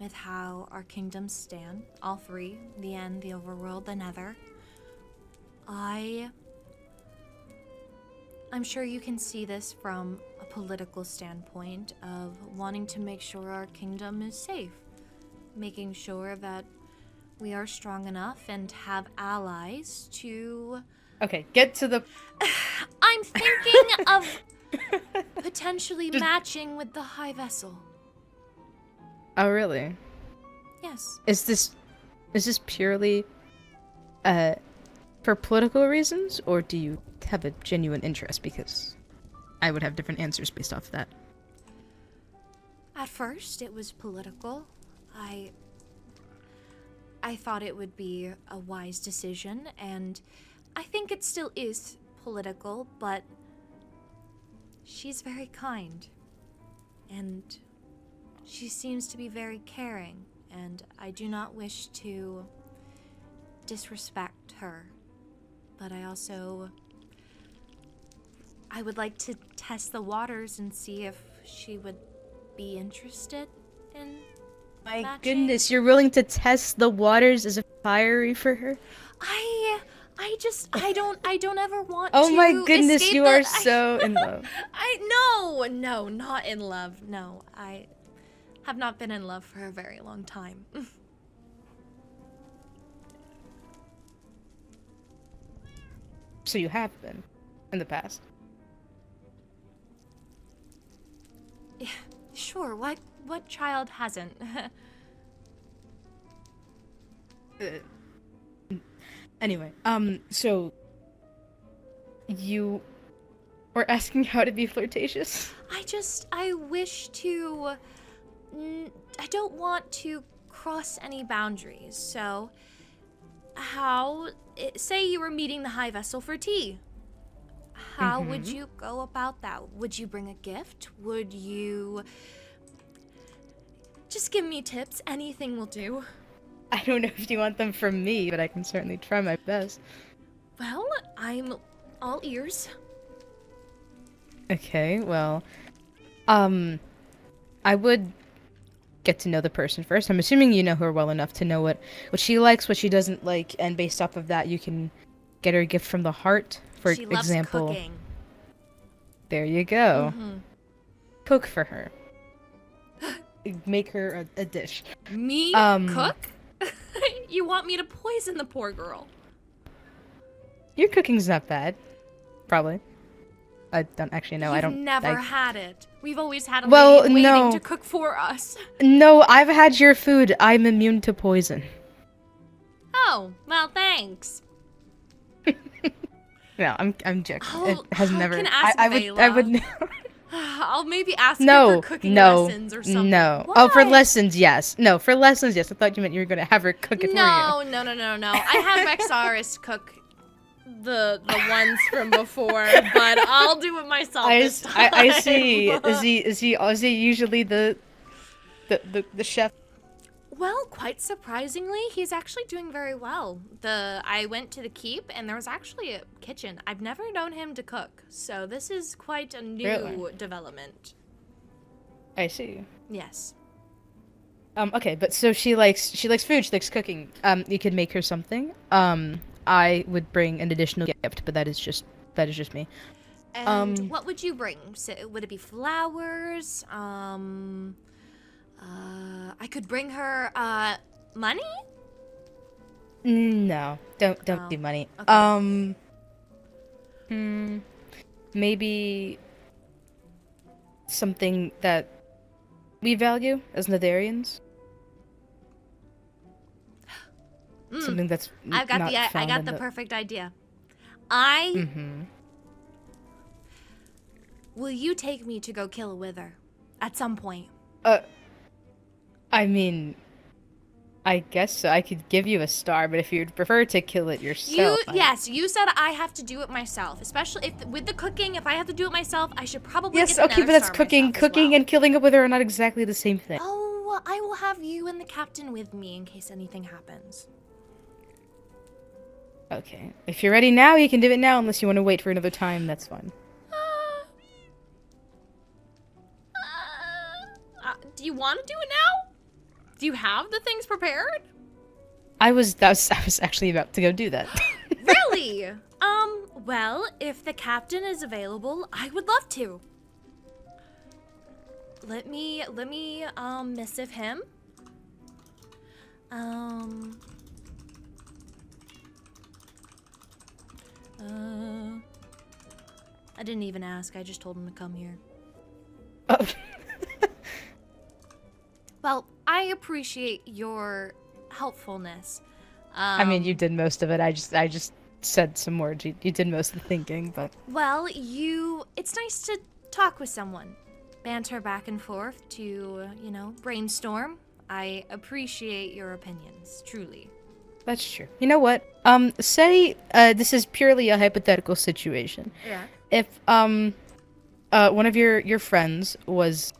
with how our kingdoms stand, all three, the end, the overworld, the nether, I'm sure you can see this from a political standpoint of wanting to make sure our kingdom is safe, making sure that we are strong enough and have allies to... Okay, get to the... I'm thinking of potentially matching with the high vessel. Oh, really? Yes. Is this purely for political reasons, or do you have a genuine interest? Because I would have different answers based off of that. At first, it was political. I thought it would be a wise decision, and I think it still is political, but she's very kind, and she seems to be very caring, and I do not wish to disrespect her, but I would like to test the waters and see if she would be interested in My matching. goodness, you're willing to test the waters as a fiery for her? I don't ever want Oh to my goodness, escape you the- are so in love. No, not in love. No, I have not been in love for a very long time. So you have been in the past. Yeah, sure, what child hasn't? Anyway, so you were asking how to be flirtatious? I wish to... I don't want to cross any boundaries, so... Say you were meeting the high vessel for tea. How would you go about that? Would you bring a gift? Would you... Just give me tips. Anything will do. I don't know if you want them from me, but I can certainly try my best. Well, I'm all ears. Okay, well, I would get to know the person first. I'm assuming you know her well enough to know what she likes, what she doesn't like, and based off of that, you can get her a gift from the heart. For She loves example, cooking. There you go. Cook for her. Make her a dish. Me cook? You want me to poison the poor girl? Your cooking's not bad. Probably. I don't actually know. You've I don't. never had it. We've always had a Well, lady waiting no. to cook for us. No, I've had your food. I'm immune to poison. Oh, well, thanks. No, I'm joking. Oh, It has I never. can ask I would. I would. I'll maybe ask No, her for cooking no, lessons or something. no. Oh, for What? lessons, yes. No, for lessons, yes. I thought you meant you were gonna have her cook it for you. No. I had Rexaris cook the ones from before, but I'll do it myself this time. I see. Is he usually the chef? Well, quite surprisingly, he's actually doing very well. I went to the keep, and there was actually a kitchen. I've never known him to cook, so this is quite a new Really? development. I see. Yes. Okay, but so she likes food, she likes cooking. You could make her something. I would bring an additional gift, but that is just me. And what would you bring? So, would it be flowers? I could bring her money? No, don't Oh, do money. okay. Maybe something that we value as Netherians. Something that's I got not I found got in the perfect idea. I will you take me to go kill a wither at some point? I mean, I guess so. I could give you a star, but if you'd prefer to kill it yourself, Yes, you said I have to do it myself, especially if with the cooking. If I have to do it myself, I should probably yes, get okay, another but that's star cooking. myself as Cooking well. and killing a wither are not exactly the same thing. Oh, I will have you and the captain with me in case anything happens. Okay, if you're ready now, you can do it now. Unless you want to wait for another time, that's fine. Do you want to do it now? Do you have the things prepared? I was actually about to go do that. Really? Well, if the captain is available, I would love to. Let me missive him. I didn't even ask. I just told him to come here. Oh. Well, I appreciate your helpfulness. I mean, you did most of it. I just said some words. You did most of the thinking, but Well, it's nice to talk with someone. Banter back and forth to, brainstorm. I appreciate your opinions, truly. that's true. You know what? Say this is purely a hypothetical situation. Yeah. If one of your friends was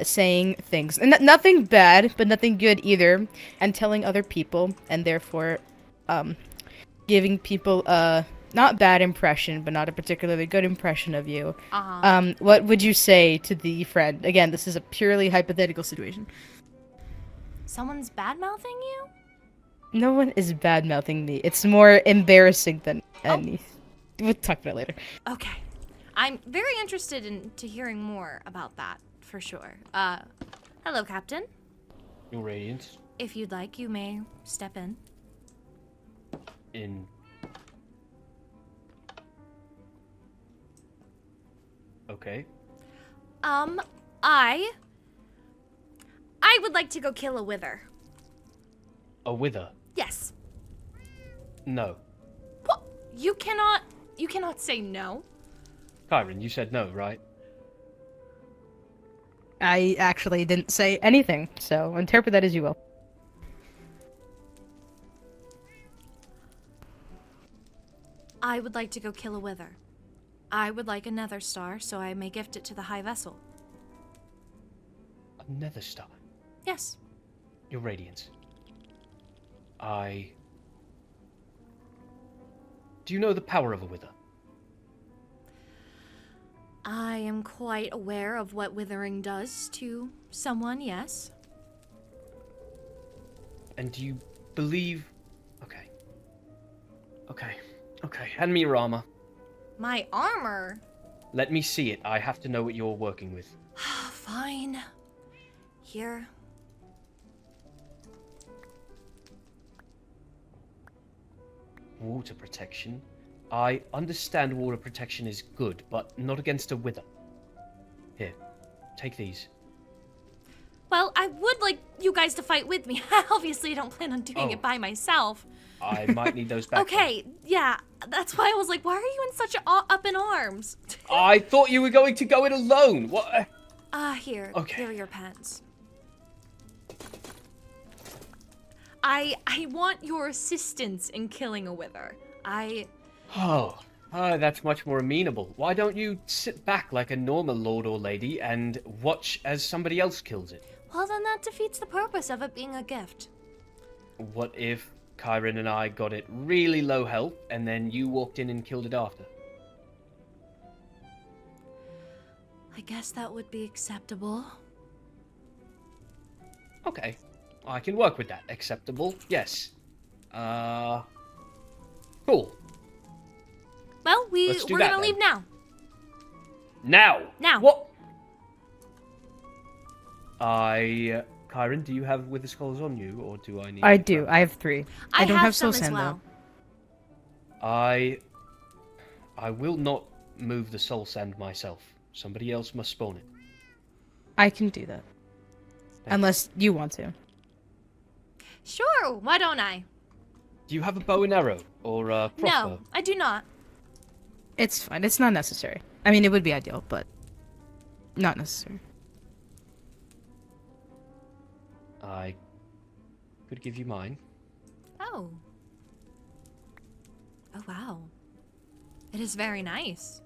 saying things, and nothing bad, but nothing good either, and telling other people, and therefore giving people a not bad impression, but not a particularly good impression of you. What would you say to the friend? Again, this is a purely hypothetical situation. Someone's bad-mouthing you? No one is bad-mouthing me. It's more embarrassing than anything. We'll talk about it later. Okay. I'm very interested into hearing more about that, for sure. Hello, Captain. Your Radiance. If you'd like, you may step in. Okay. I would like to go kill a wither. A wither? Yes. No. What? You cannot say no. Kyron, you said no, right? I actually didn't say anything, so interpret that as you will. I would like to go kill a wither. I would like a nether star, so I may gift it to the high vessel. A nether star? Yes. Your Radiance. Do you know the power of a wither? I am quite aware of what withering does to someone, yes. And do you believe... Okay, hand me your armor. My armor? Let me see it. I have to know what you're working with. Fine. Here. Water protection? I understand water protection is good, but not against a wither. Here, take these. Well, I would like you guys to fight with me. Obviously, I don't plan on doing it by myself. I might need those back. Okay, yeah. That's why I was like, why are you in such up in arms? I thought you were going to go it alone. What? Here. Okay. Here are your pens. I want your assistance in killing a wither. Oh, that's much more amenable. Why don't you sit back like a normal lord or lady and watch as somebody else kills it? Well, then that defeats the purpose of it being a gift. What if Kyron and I got it really low health and then you walked in and killed it after? I guess that would be acceptable. Okay, I can work with that. Acceptable, yes. Cool. Well, we're gonna then. leave now. Now? Now. What? Kyron, do you have Wither Skulls on you, or do I need I to do. grab I have 3. I don't have soul some as sand, well. though. I will not move the soul sand myself. Somebody else must spawn it. I can do that. Thank Unless you want to. Sure, why don't I? Do you have a bow and arrow, or a crossbow? No, I do not. It's fine. It's not necessary. I mean, it would be ideal, but not necessary. I could give you mine. Oh. Oh, wow. It is very nice.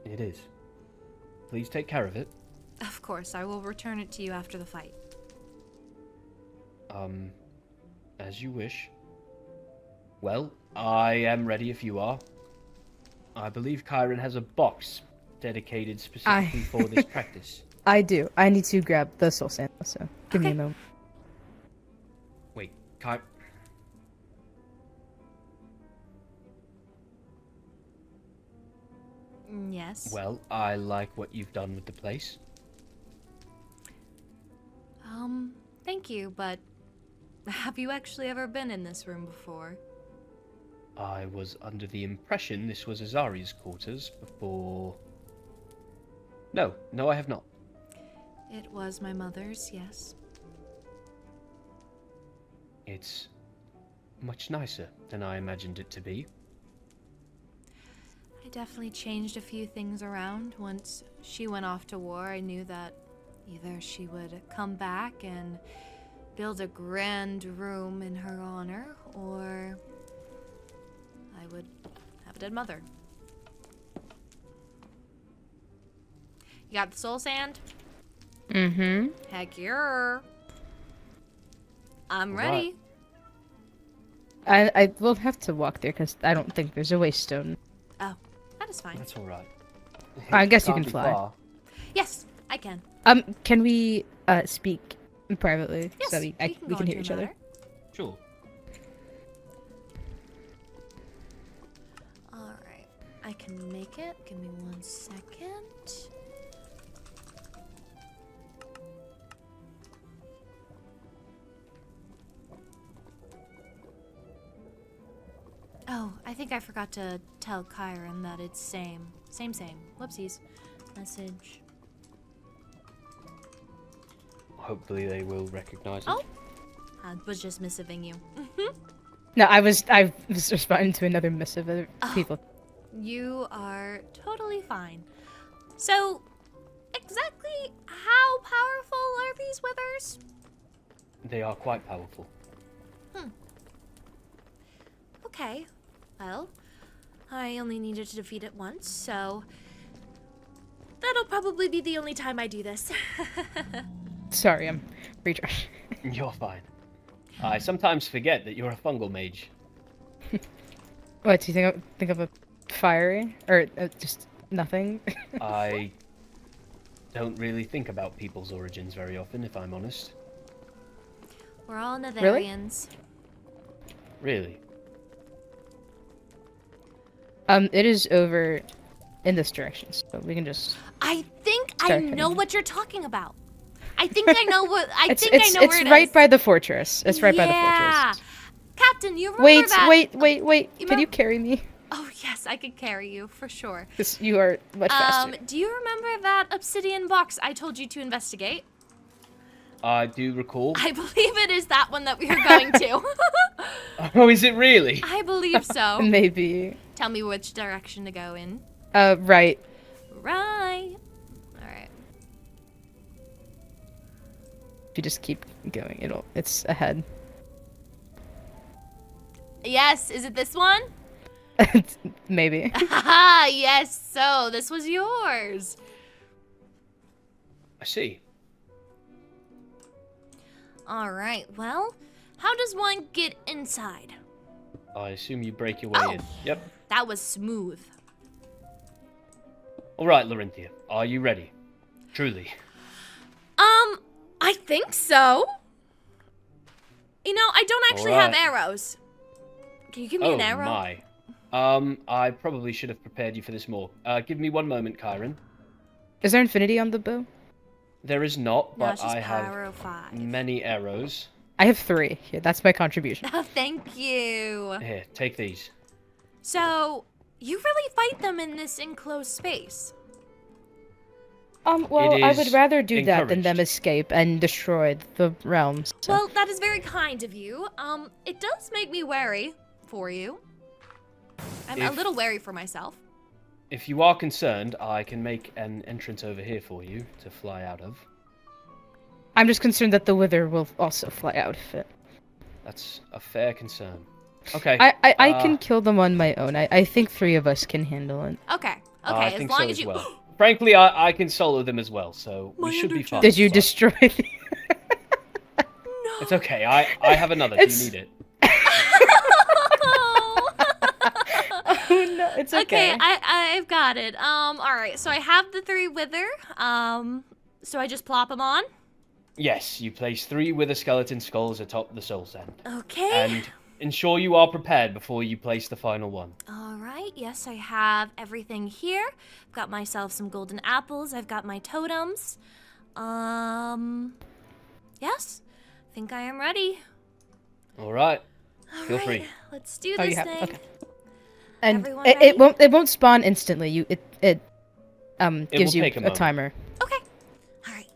It is. Please take care of it. Of course, I will return it to you after the fight. As you wish. Well, I am ready if you are. I believe Kyron has a box dedicated specifically for this practice. I do. I need to grab the soul sand, so give me a moment. Wait, Yes. Well, I like what you've done with the place. Thank you, but have you actually ever been in this room before? I was under the impression this was Azari's quarters before... No, I have not. It was my mother's, yes. It's much nicer than I imagined it to be. I definitely changed a few things around. Once she went off to war, I knew that either she would come back and build a grand room in her honor, or I would have a dead mother. You got the soul sand? Mm-hmm. Heck yeah. I'm All ready. right. I will have to walk there because I don't think there's a waste stone. Oh, that is fine. That's all right. I guess you Can't can be fly. far. Yes, I can. Can we speak privately Yes, so we go can into hear a each other? matter. Sure. Alright, I can make it. Give me 1 second. Oh, I think I forgot to tell Kyron that it's same. Same. Whoopsies. Message. Hopefully they will recognize it. Oh! I was just missiving you. No, I was responding to another missive of people. You are totally fine. So, exactly how powerful are these withers? They are quite powerful. Okay. Well, I only needed to defeat it once, so that'll probably be the only time I do this. Sorry, I'm retry. You're fine. I sometimes forget that you're a fungal mage. What, do you think of a fiery? Or just nothing? I don't really think about people's origins very often, if I'm honest. We're all Netherians. Really? It is over in this direction, so we can just... I think I Start know heading. what you're talking about. I think I know what I It's know where it right is. by the fortress. It's right by the Yeah. fortress. Captain, you remember that? Wait. You Can you carry me? Oh yes, I could carry you for sure. Because you are much faster. Do you remember that obsidian box I told you to investigate? I do recall. I believe it is that one that we are going to. Oh, is it really? I believe so. Maybe. Tell me which direction to go in. Right. Right. Alright. If you just keep going, it's ahead. Yes, is it this one? Maybe. Haha, yes, so this was yours. I see. Alright, well, how does one get inside? I assume you break your way in. Yep. That was smooth. All right, Lorynthia. Are you ready? Truly. I think so. You know, I don't actually have arrows. Can you give me an arrow? Oh, my. I probably should have prepared you for this more. Give me one moment, Kyron. Is there infinity on the bow? There is not, No, but it's just I have Pyro 5. many arrows. I have 3. Here, that's my contribution. Oh, thank you. Here, take these. So, you really fight them in this enclosed space? Well, I is would rather do that than them encouraged. escape and destroy the realms. So. Well, that is very kind of you. It does make me wary for you. I'm a If- little wary for myself. If you are concerned, I can make an entrance over here for you to fly out of. I'm just concerned that the wither will also fly out of it. That's a fair concern. Okay. I can kill them on my own. I think 3 of us can handle it. Okay, I as think long so as you... well. Frankly, I can solo them as well, so My we should be energy. fine. Did you but destroy the... No. It's okay. I have another. Do you need it? Oh no, it's okay. Okay, I've got it. All right. So I have the 3 wither. So I just plop them on. Yes, you place 3 wither skeleton skulls atop the soul sand. Okay. And ensure you are prepared before you place the final one. All right. Yes, I have everything here. I've got myself some golden apples. I've got my totems. Yes. I think I am ready. All right. All Feel right, free. Let's do Oh, this you have thing. okay. And Everyone it ready? it won't spawn instantly. It gives will you take a a moment. timer. Okay. All right.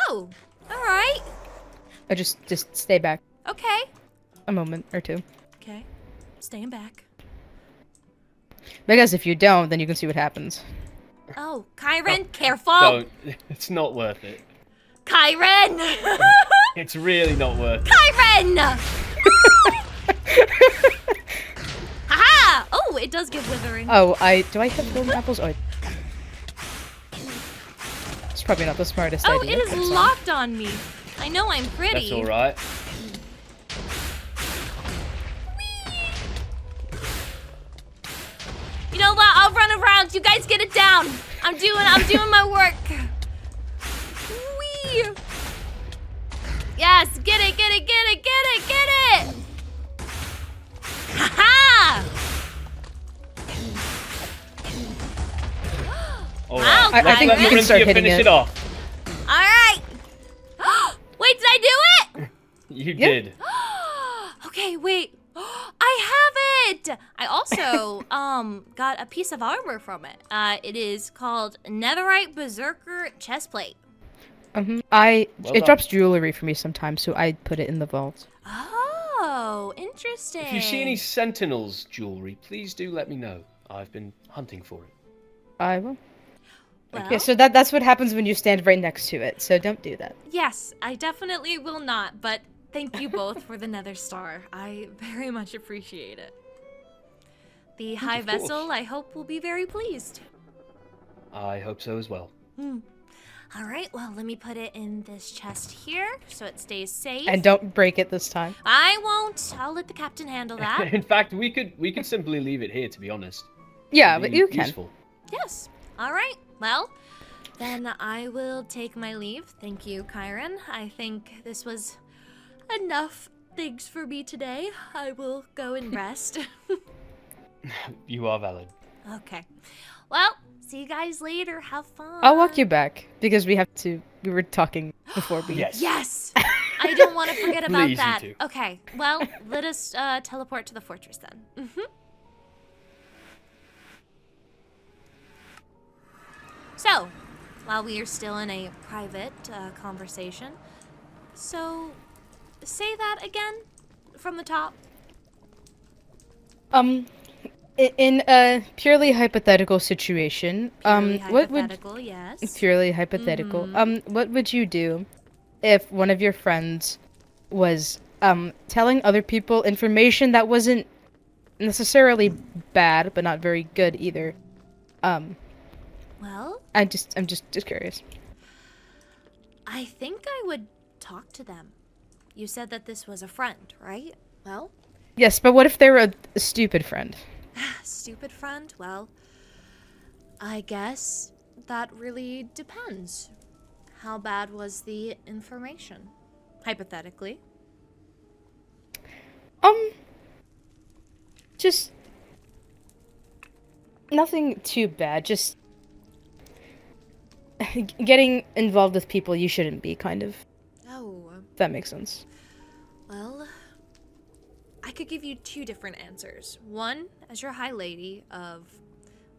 Oh. All right. Just stay back Okay. a moment or 2. Okay. Staying back. Because if you don't, then you can see what happens. Oh, Kyron, careful. Don't. It's not worth it. Kyron. It's really not worth it. Kyron. Haha! Oh, it does give withering. Oh, do I have golden apples? Oh, it's probably not the smartest Oh, idea. it is but it's fine. locked on me. I know I'm pretty. That's all right. You know what? I'll run around. You guys get it down. I'm doing my work. Whee! Yes, get it. Ha-ha! All Wow, right. I think Let we can start Lorynthia hitting finish it. it off. All right. Wait, did I do it? You Yeah. did. Okay, wait. I have it. I also got a piece of armor from it. It is called Netherite Berserker chestplate. Well It done. drops jewelry for me sometimes, so I put it in the vault. Oh, interesting. If you see any sentinels jewelry, please do let me know. I've been hunting for it. I will. Well, Yeah, so that's what happens when you stand right next to it. So don't do that. yes, I definitely will not, but thank you both for the Nether Star. I very much appreciate it. The High Of course. Vessel, I hope, will be very pleased. I hope so as well. All right, well, let me put it in this chest here so it stays safe. And don't break it this time. I won't. I'll let the captain handle that. In fact, we could simply leave it here, to be honest. Yeah, It'd but be you can. useful. Yes. All right. Well, then I will take my leave. Thank you, Kyron. I think this was enough things for me today. I will go and rest. You are valid. Okay. Well, see you guys later. Have fun. I'll walk you back because we were talking before we. Yes. Yes. I don't want to forget about Please, you that. two. Okay. Well, let us teleport to the fortress then. So, while we are still in a private conversation. So, say that again from the top. In a purely hypothetical situation, Purely what would hypothetical, yes. purely hypothetical, what would you do if one of your friends was telling other people information that wasn't necessarily bad, but not very good either? Well, I'm just curious. I think I would talk to them. You said that this was a friend, right? Well, Yes, but what if they were a stupid friend? stupid friend? Well, I guess that really depends. How bad was the information? Hypothetically. Just nothing too bad. Just getting involved with people you shouldn't be, kind of. Oh, If that makes sense. well, I could give you two different answers. One, as your high lady, of,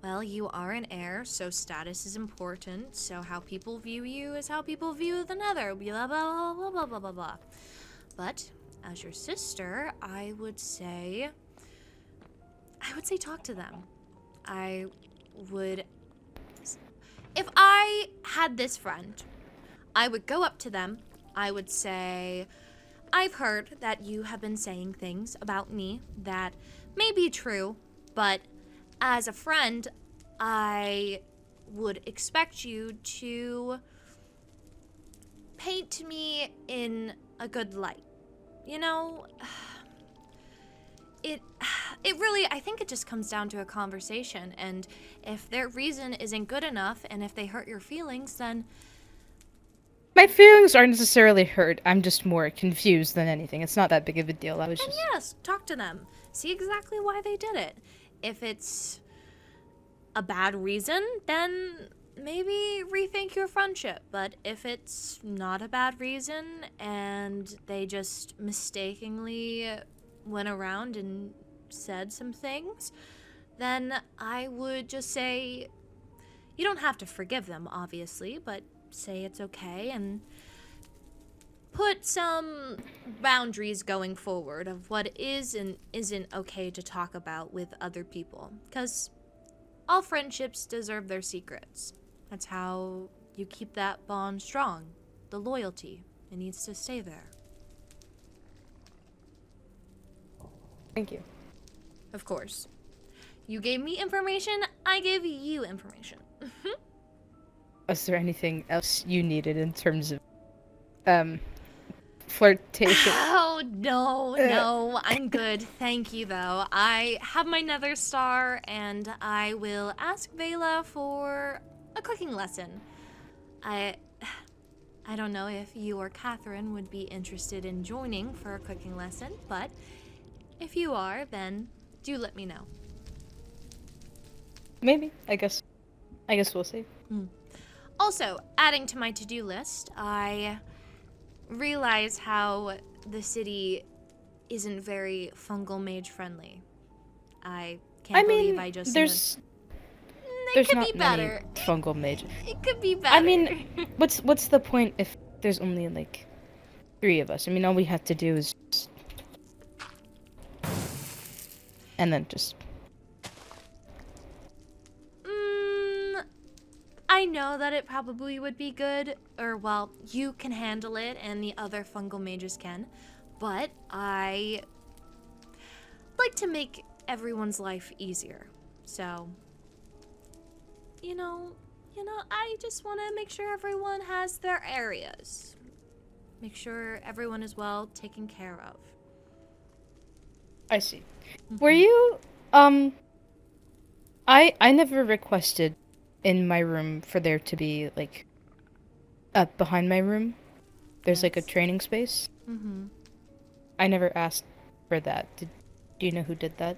well, you are an heir, so status is important, so how people view you is how people view the Nether, blah, blah, blah, blah, blah, blah, blah, blah. But, as your sister, I would say talk to them. If I had this friend, I would go up to them, I would say, I've heard that you have been saying things about me that may be true, but as a friend, I would expect you to paint me in a good light. You know, it really, I think it just comes down to a conversation, and if their reason isn't good enough, and if they hurt your feelings, then My feelings aren't necessarily hurt. I'm just more confused than anything. It's not that big of a deal. I was then just... yes, talk to them. See exactly why they did it. If it's a bad reason, then maybe rethink your friendship. But if it's not a bad reason and they just mistakenly went around and said some things, then I would just say, you don't have to forgive them, obviously, but say it's okay and put some boundaries going forward of what is and isn't okay to talk about with other people. Because all friendships deserve their secrets. That's how you keep that bond strong. The loyalty. It needs to stay there. Thank you. Of course. You gave me information, I gave you information. Was there anything else you needed in terms of, flirtation? Oh, no, I'm good. Thank you, though. I have my Nether star, and I will ask Vela for a cooking lesson. I don't know if you or Catherine would be interested in joining for a cooking lesson, but if you are, then do let me know. Maybe. I guess we'll see. Also, adding to my to-do list, I realize how the city isn't very fungal mage friendly. I can't believe I just... there's could not be better. many fungal mages. It could be better. I mean, what's the point if there's only like 3 of us? I mean, all we have to do is just... and then just... I know that it probably would be good, or well, you can handle it and the other fungal mages can, but I like to make everyone's life easier. So, you know, I just want to make sure everyone has their areas. Make sure everyone is well taken care of. I see. Were you, I never requested in my room for there to be, like, up behind my room, there's, like, a training space. Mm-hmm. I never asked for that. Do you know who did that?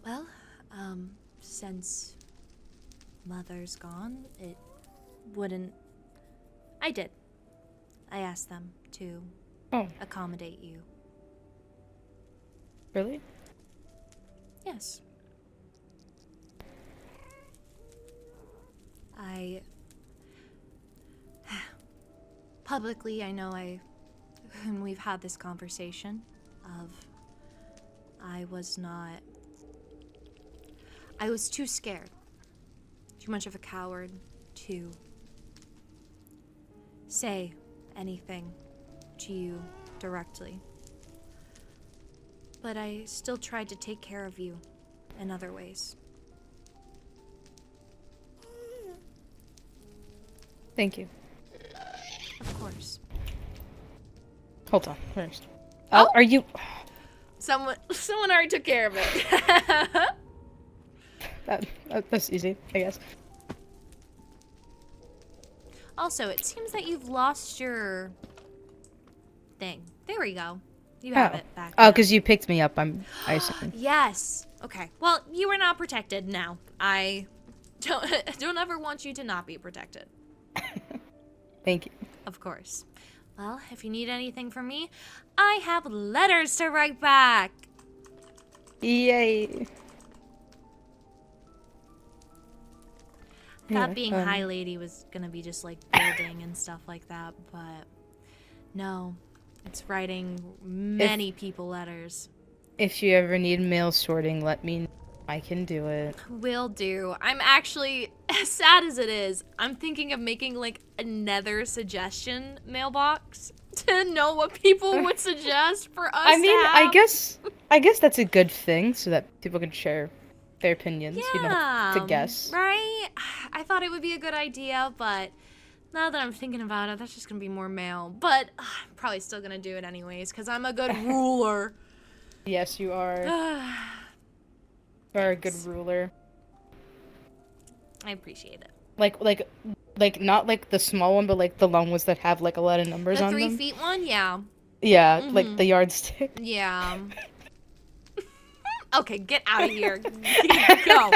Well, since Mother's gone, it wouldn't... I did. I asked them to accommodate you. Really? Yes. Publicly, I know when we've had this conversation I was too scared. Too much of a coward to say anything to you directly. But I still tried to take care of you in other ways. Thank you. Of course. Hold on, first. Oh, are you... Someone already took care of it. That's easy, I guess. Also, it seems that you've lost your thing. There we go. You have it back. Oh, because you picked me up, I assume. Yes. Okay. Well, you are not protected now. I don't ever want you to not be protected. Thank you. Of course. Well, if you need anything from me, I have letters to write back. Yay. That being High Lady was gonna be just like building and stuff like that, but no, it's writing many people letters. If you ever need mail sorting, let me know. I can do it. Will do. I'm actually, as sad as it is, I'm thinking of making like a Nether suggestion mailbox to know what people would suggest for us. I mean, to have. I guess that's a good thing, so that people can share their opinions. Yeah, You don't have to guess. right? I thought it would be a good idea, but now that I'm thinking about it, that's just gonna be more mail. But I'm probably still gonna do it anyways, because I'm a good ruler. Yes, you are. You're a good ruler. I appreciate it. Like not like the small one, but like the long ones that have like a lot of numbers The on 3 them. feet one, yeah. Yeah, like the yardstick. Yeah. Okay, get out of here. Go.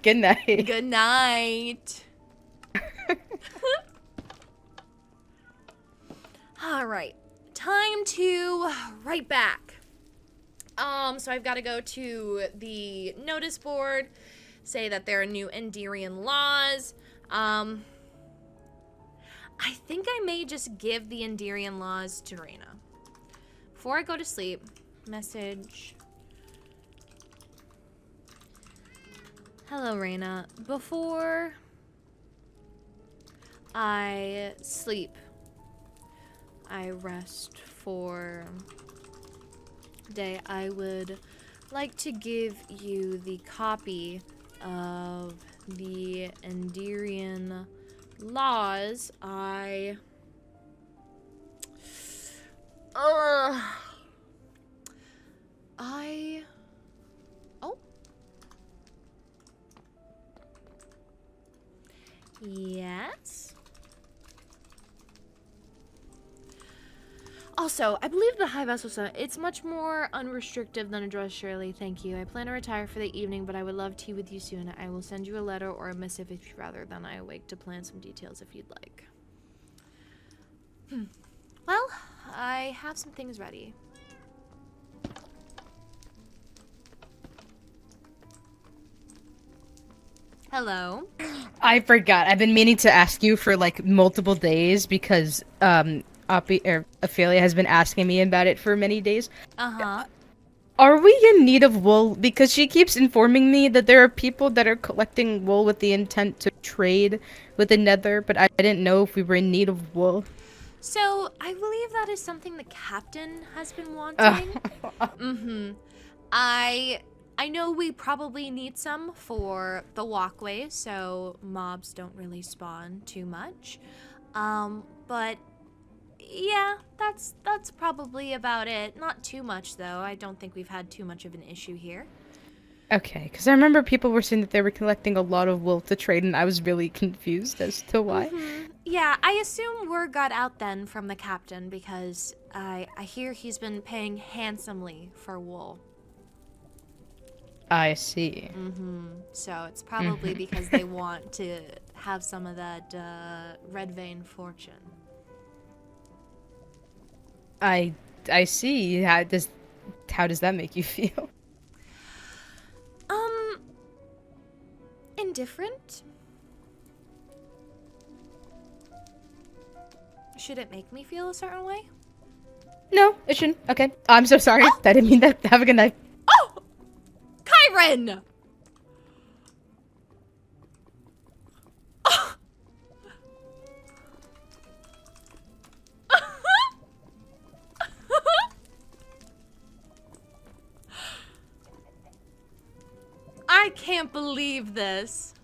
Good night. Good night. All right. Time to write back. So I've got to go to the notice board, say that there are new Enderian laws. I think I may just give the Enderian laws to Reyna. Before I go to sleep, message. Hello, Reyna. Before I sleep, I rest for day, I would like to give you the copy of the Enderian laws. Oh. Yes. Also, I believe the High Vessel Summit, it's much more unrestrictive than a dress, Shirley. Thank you. I plan to retire for the evening, but I would love tea with you soon. I will send you a letter or a missive if you'd rather than I awake to plan some details if you'd like. Well, I have some things ready. Hello. I forgot. I've been meaning to ask you for like multiple days because Ophelia has been asking me about it for many days. Uh-huh. Are we in need of wool? Because she keeps informing me that there are people that are collecting wool with the intent to trade with the Nether, but I didn't know if we were in need of wool. So, I believe that is something the captain has been wanting. I know we probably need some for the walkway, so mobs don't really spawn too much. But yeah, that's probably about it. Not too much though. I don't think we've had too much of an issue here. Okay, because I remember people were saying that they were collecting a lot of wool to trade, and I was really confused as to why. Yeah, I assume word got out then from the captain because I hear he's been paying handsomely for wool. I see. So it's probably because they want to have some of that red vein fortune. I see. how does that make you feel? Indifferent. Should it make me feel a certain way? No, it shouldn't. Okay. I'm so sorry. I didn't mean that. Have a good night. Oh! Kyron! I can't believe this.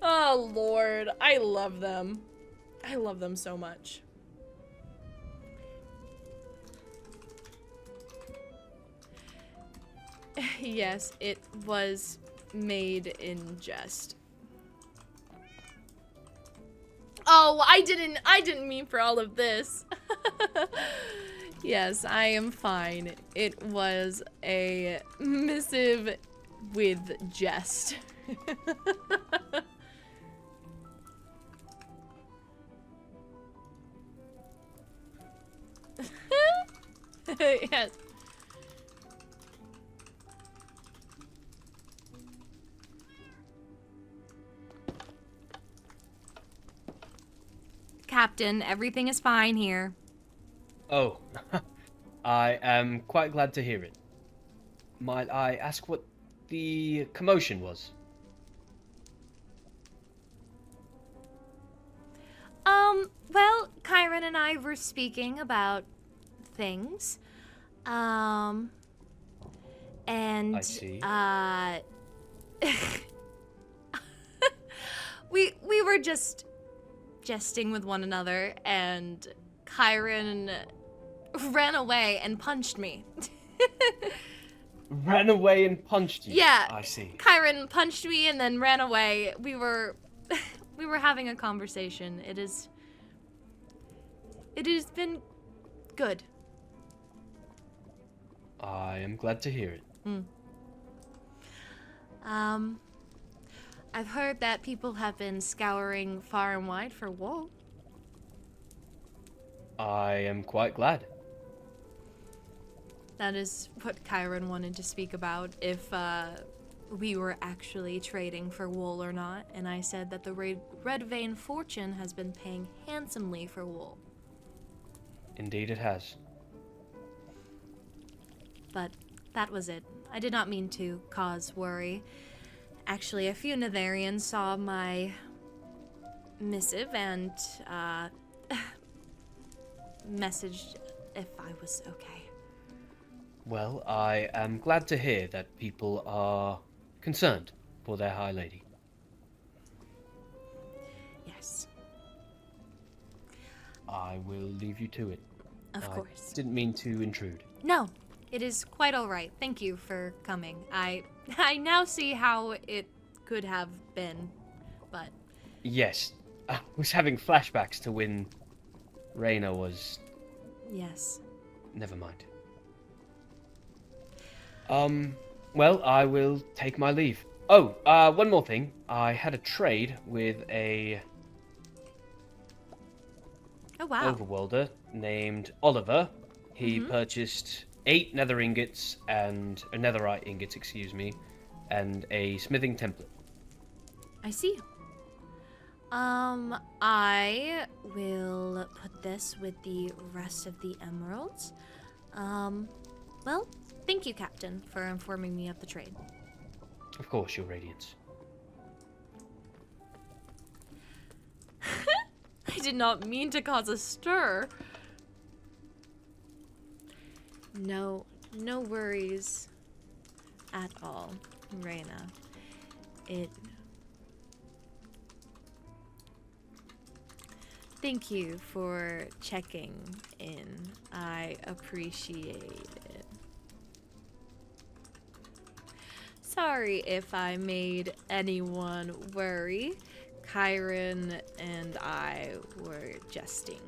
Oh, Lord. I love them. I love them so much. Yes, it was made in jest. Oh, I didn't mean for all of this. Yes, I am fine. It was a missive with jest. Yes. Captain, everything is fine here. Oh, I am quite glad to hear it. Might I ask what the commotion was? Well, Kyron and I were speaking about things. And I see. we were just jesting with one another, and Kyron ran away and punched me. Ran away and punched you? Yeah. I see. Kyron punched me and then ran away. We were having a conversation. It has been good. I am glad to hear it. I've heard that people have been scouring far and wide for wool. I am quite glad. That is what Kyron wanted to speak about, if we were actually trading for wool or not, and I said that the Red Vein Fortune has been paying handsomely for wool. Indeed it has. But that was it. I did not mean to cause worry. Actually, a few Netherians saw my missive and messaged if I was okay. Well, I am glad to hear that people are concerned for their High Lady. Yes. I will leave you to it. Of course. Didn't mean to intrude. No, it is quite all right. Thank you for coming. I now see how it could have been, but... Yes, I was having flashbacks to when Reyna was... Yes. Never mind. Well, I will take my leave. Oh, one more thing. I had a trade with a... Oh, wow. overworlder named Oliver. He purchased 8 nether ingots and netherite ingots, excuse me, and a smithing template. I see. I will put this with the rest of the emeralds. Well, thank you, Captain, for informing me of the trade. Of course, Your Radiance. I did not mean to cause a stir. No worries at all, Reyna. Thank you for checking in. I appreciate it. Sorry if I made anyone worry. Kyron and I were jesting.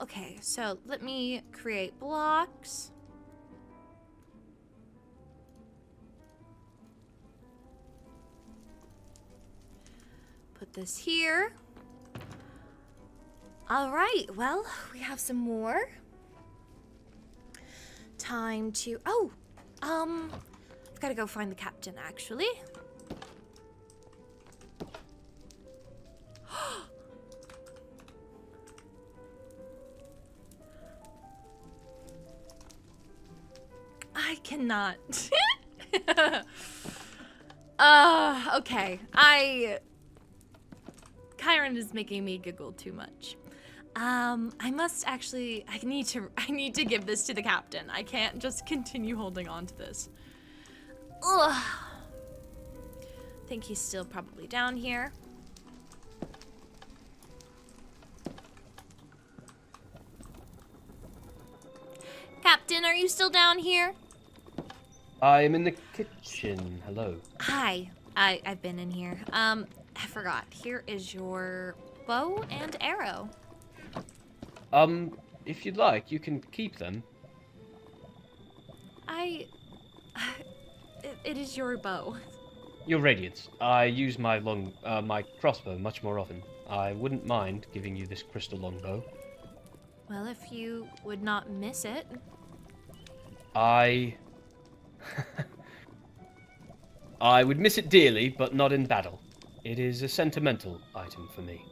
Okay, so let me create blocks. Put this here. All right, well, we have some more. Time to, I've got to go find the captain, actually. I cannot. Okay. Kyron is making me giggle too much. I must actually, I need to give this to the captain. I can't just continue holding on to this. Ugh. I think he's still probably down here. Captain, are you still down here? I'm in the kitchen. Hello. Hi. I've been in here. I forgot. Here is your bow and arrow. If you'd like, you can keep them. It is your bow. Your radiance. I use my my crossbow much more often. I wouldn't mind giving you this crystal longbow. Well, if you would not miss it. I would miss it dearly, but not in battle. It is a sentimental item for me.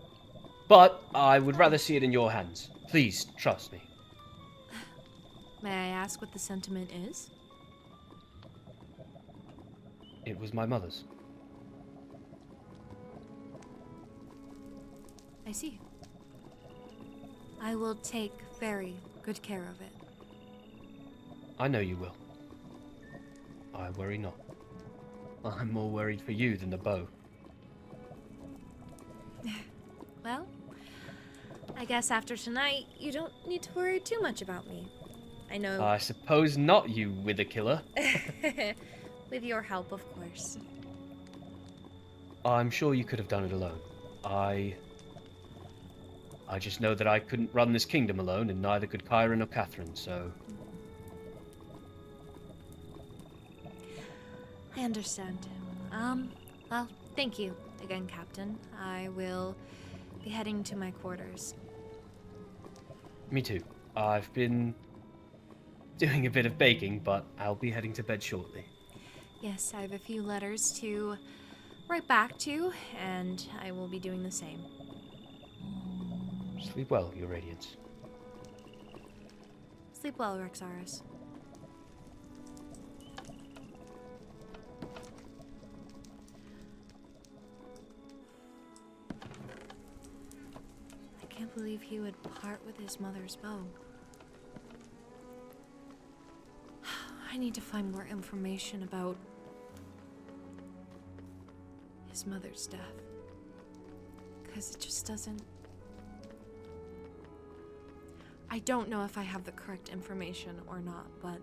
But I would rather see it in your hands. Please, trust me. May I ask what the sentiment is? It was my mother's. I see. I will take very good care of it. I know you will. I worry not. I'm more worried for you than the bow. Well, I guess after tonight, you don't need to worry too much about me. I know. I suppose not, you wither killer. With your help, of course. I'm sure you could have done it alone. I just know that I couldn't run this kingdom alone, and neither could Kyron or Catherine, so... I understand. Well, thank you again, Captain. I will be heading to my quarters. Me too. I've been doing a bit of baking, but I'll be heading to bed shortly. Yes, I have a few letters to write back to, and I will be doing the same. Sleep well, Your Radiance. Sleep well, Rexaris. I can't believe he would part with his mother's bow. I need to find more information about his mother's death. Because it just doesn't... I don't know if I have the correct information or not, but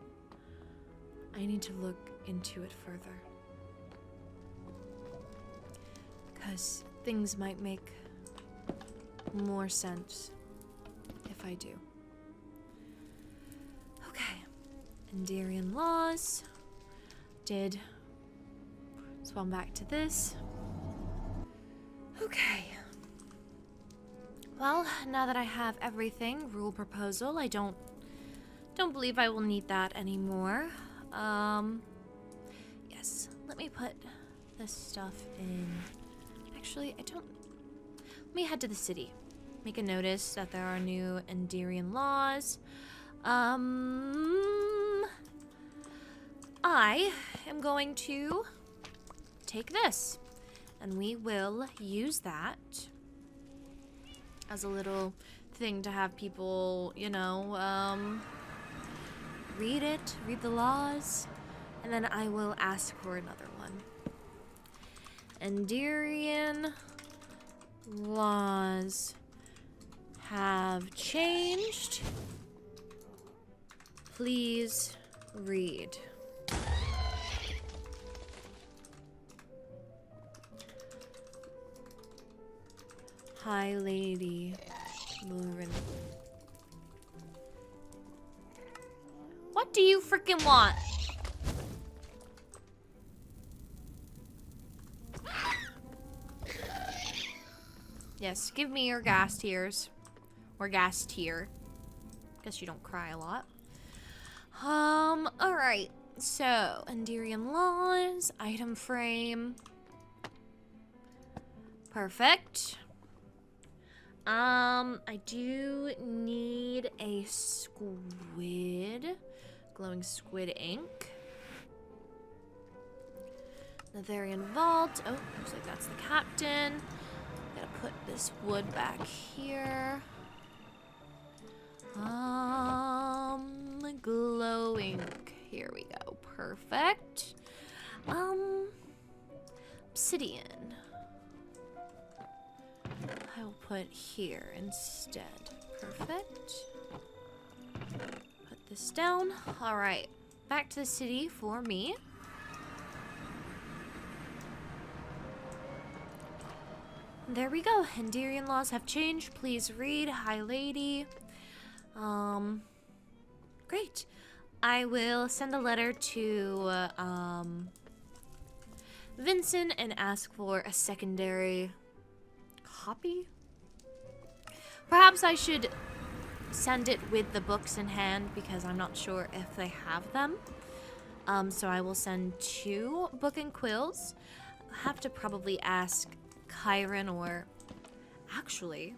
I need to look into it further. Because things might make more sense if I do. Okay. Endarian laws. Did spawn back to this. Okay. Well, now that I have everything, rule proposal, I don't believe I will need that anymore. Yes, let me put this stuff in. Actually, I don't. Let me head to the city. Make a notice that there are new Endarian laws. I am going to take this, and we will use that as a little thing to have people, you know, read it, read the laws, and then I will ask for another one. Endarian laws have changed. Please read. Hi, Lady Lorynthia. do you freaking want? Yes, give me your gas tears. Or gas tear. Guess you don't cry a lot. Alright. So, Enderian laws, item frame. Perfect. I do need a squid. Glowing squid ink. Netherian vault. Oh, looks like that's the captain. Gotta put this wood back here. Glow ink. Here we go. Perfect. Obsidian. I will put here instead. Perfect. Put this down. Alright. Back to the city for me. There we go. Enderian laws have changed. Please read. Hi, lady. Great. I will send a letter to, Vincent and ask for a secondary copy? Perhaps I should send it with the books in hand because I'm not sure if they have them. So I will send 2 book and quills. I'll have to probably ask Kyron or actually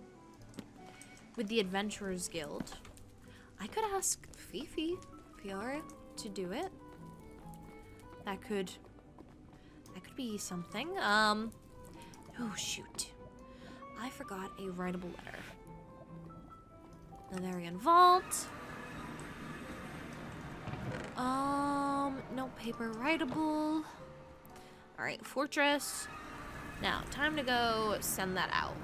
with the Adventurers Guild. I could ask Fiora to do it. That could be something. Oh shoot. I forgot a writable letter. Netherian vault. No paper writable. Alright, fortress. Now, time to go send that out.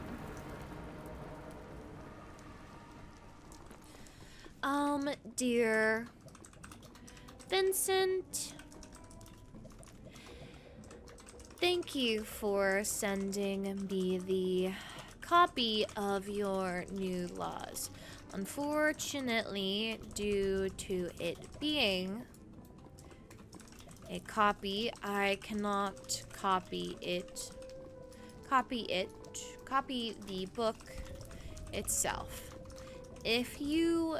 Dear Vincent, thank you for sending me the copy of your new laws. Unfortunately, due to it being a copy, I cannot copy the book itself. If you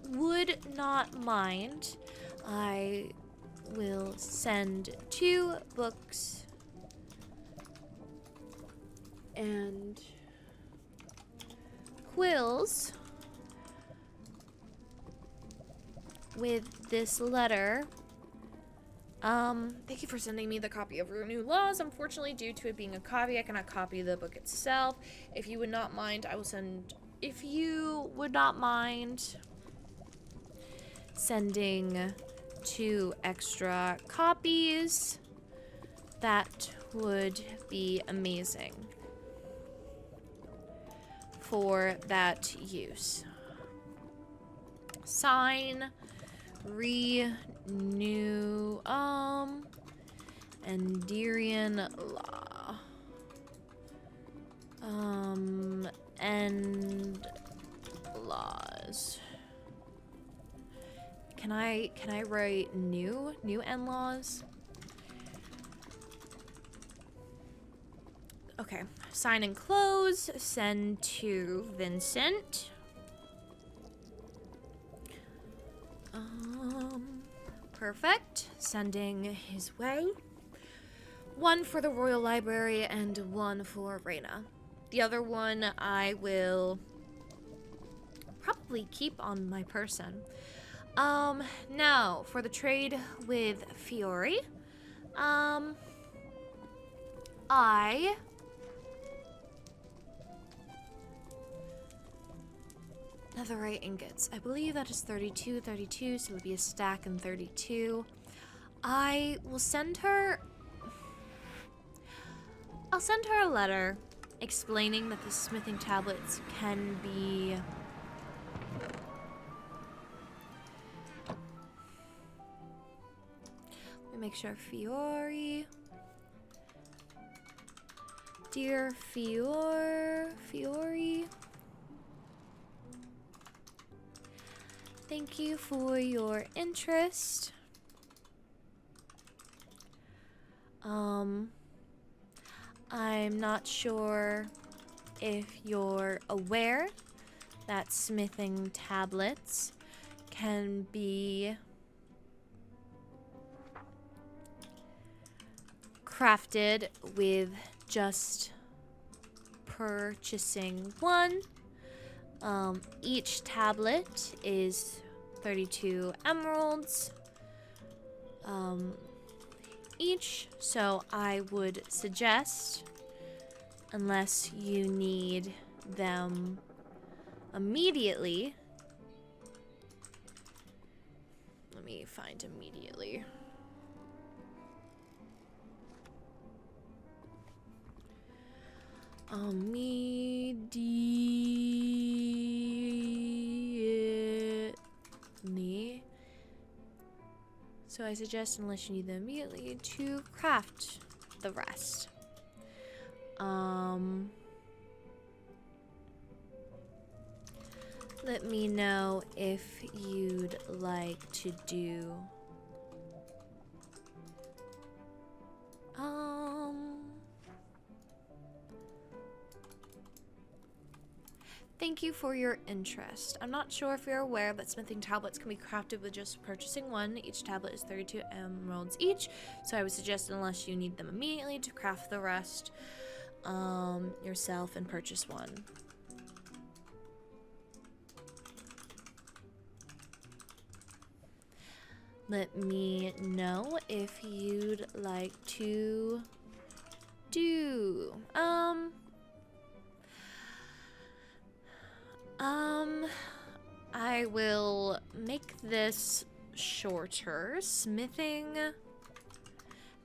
would not mind, I will send 2 books and quills with this letter. Thank you for sending me the copy of your new laws. Unfortunately, due to it being a copy, I cannot copy the book itself. If you would not mind, I will send... If you would not mind sending 2 extra copies, that would be amazing for that use. Sign, renew, Enderian law. End laws. Can I write new end laws? Okay. Sign and close. Send to Vincent. Perfect. Sending his way. 1 for the Royal Library and 1 for Reyna. The other one I will probably keep on my person. Now for the trade with Fiore. Netherite ingots. I believe that is 32, so it would be a stack and 32. I will send her... I'll send her a letter explaining that the smithing tablets can be... Let me make sure. Fiore... Dear Fiore... Thank you for your interest. I'm not sure if you're aware that smithing tablets can be crafted with just purchasing one. Each tablet is 32 emeralds each, so I would suggest, unless you need them immediately, let me find immediately. Immediately. So I suggest, unless you need them immediately, to craft the rest. Let me know if you'd like to do thank you for your interest. I'm not sure if you're aware that smithing tablets can be crafted with just purchasing one. Each tablet is 32 emeralds each, so I would suggest, unless you need them immediately, to craft the rest yourself and purchase one. Let me know if you'd like to do I will make this shorter. Smithing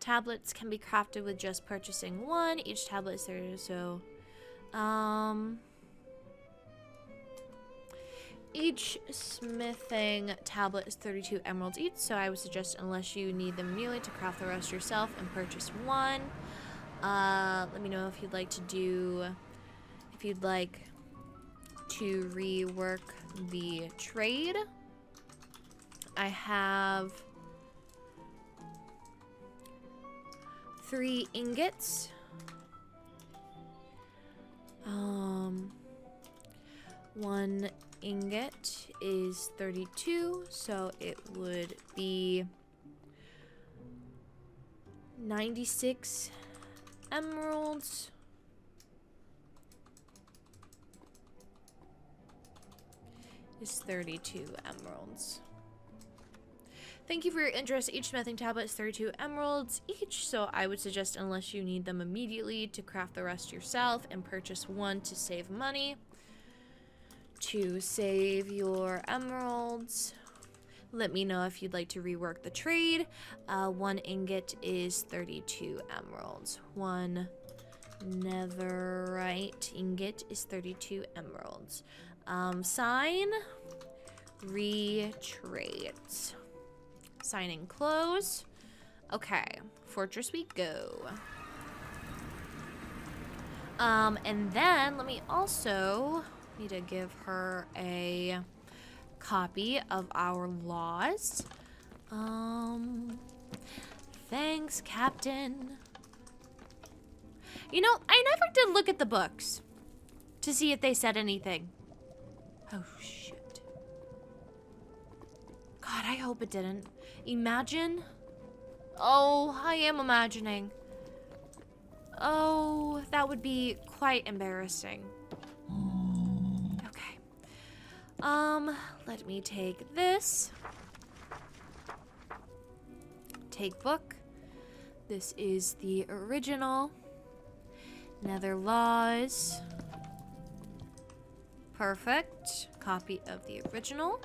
tablets can be crafted with just purchasing one. Each tablet is 30, so each smithing tablet is 32 emeralds each, so I would suggest, unless you need them immediately, to craft the rest yourself and purchase one. Let me know if you'd like to rework the trade. I have 3 ingots. 1 ingot is 32, so it would be 96 emeralds. Is 32 emeralds. Thank you for your interest. Each smithing tablet is 32 emeralds each, so I would suggest, unless you need them immediately, to craft the rest yourself and purchase one to save money. To save your emeralds, let me know if you'd like to rework the trade. 1 ingot is 32 emeralds. 1 netherite ingot is 32 emeralds. Sign, retrade. Sign and close. Okay, fortress we go. And then let me also need to give her a copy of our laws. Thanks, Captain. You know, I never did look at the books to see if they said anything. Oh, shit. God, I hope it didn't. Imagine. Oh, I am imagining. Oh, that would be quite embarrassing. Okay. Let me take this. Take book. This is the original. Nether laws. Perfect. Copy of the original.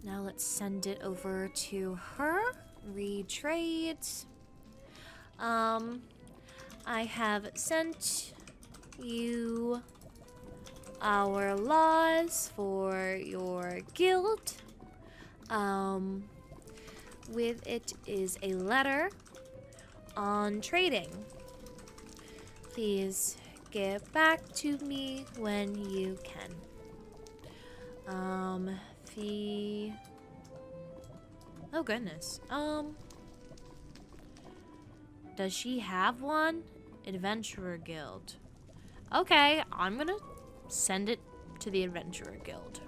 Now let's send it over to her. Retrade. I have sent you our laws for your guild. With it is a letter on trading. Please get back to me when you can. The... Oh goodness. Does she have one? Adventurer Guild. Okay, I'm gonna send it to the Adventurer Guild.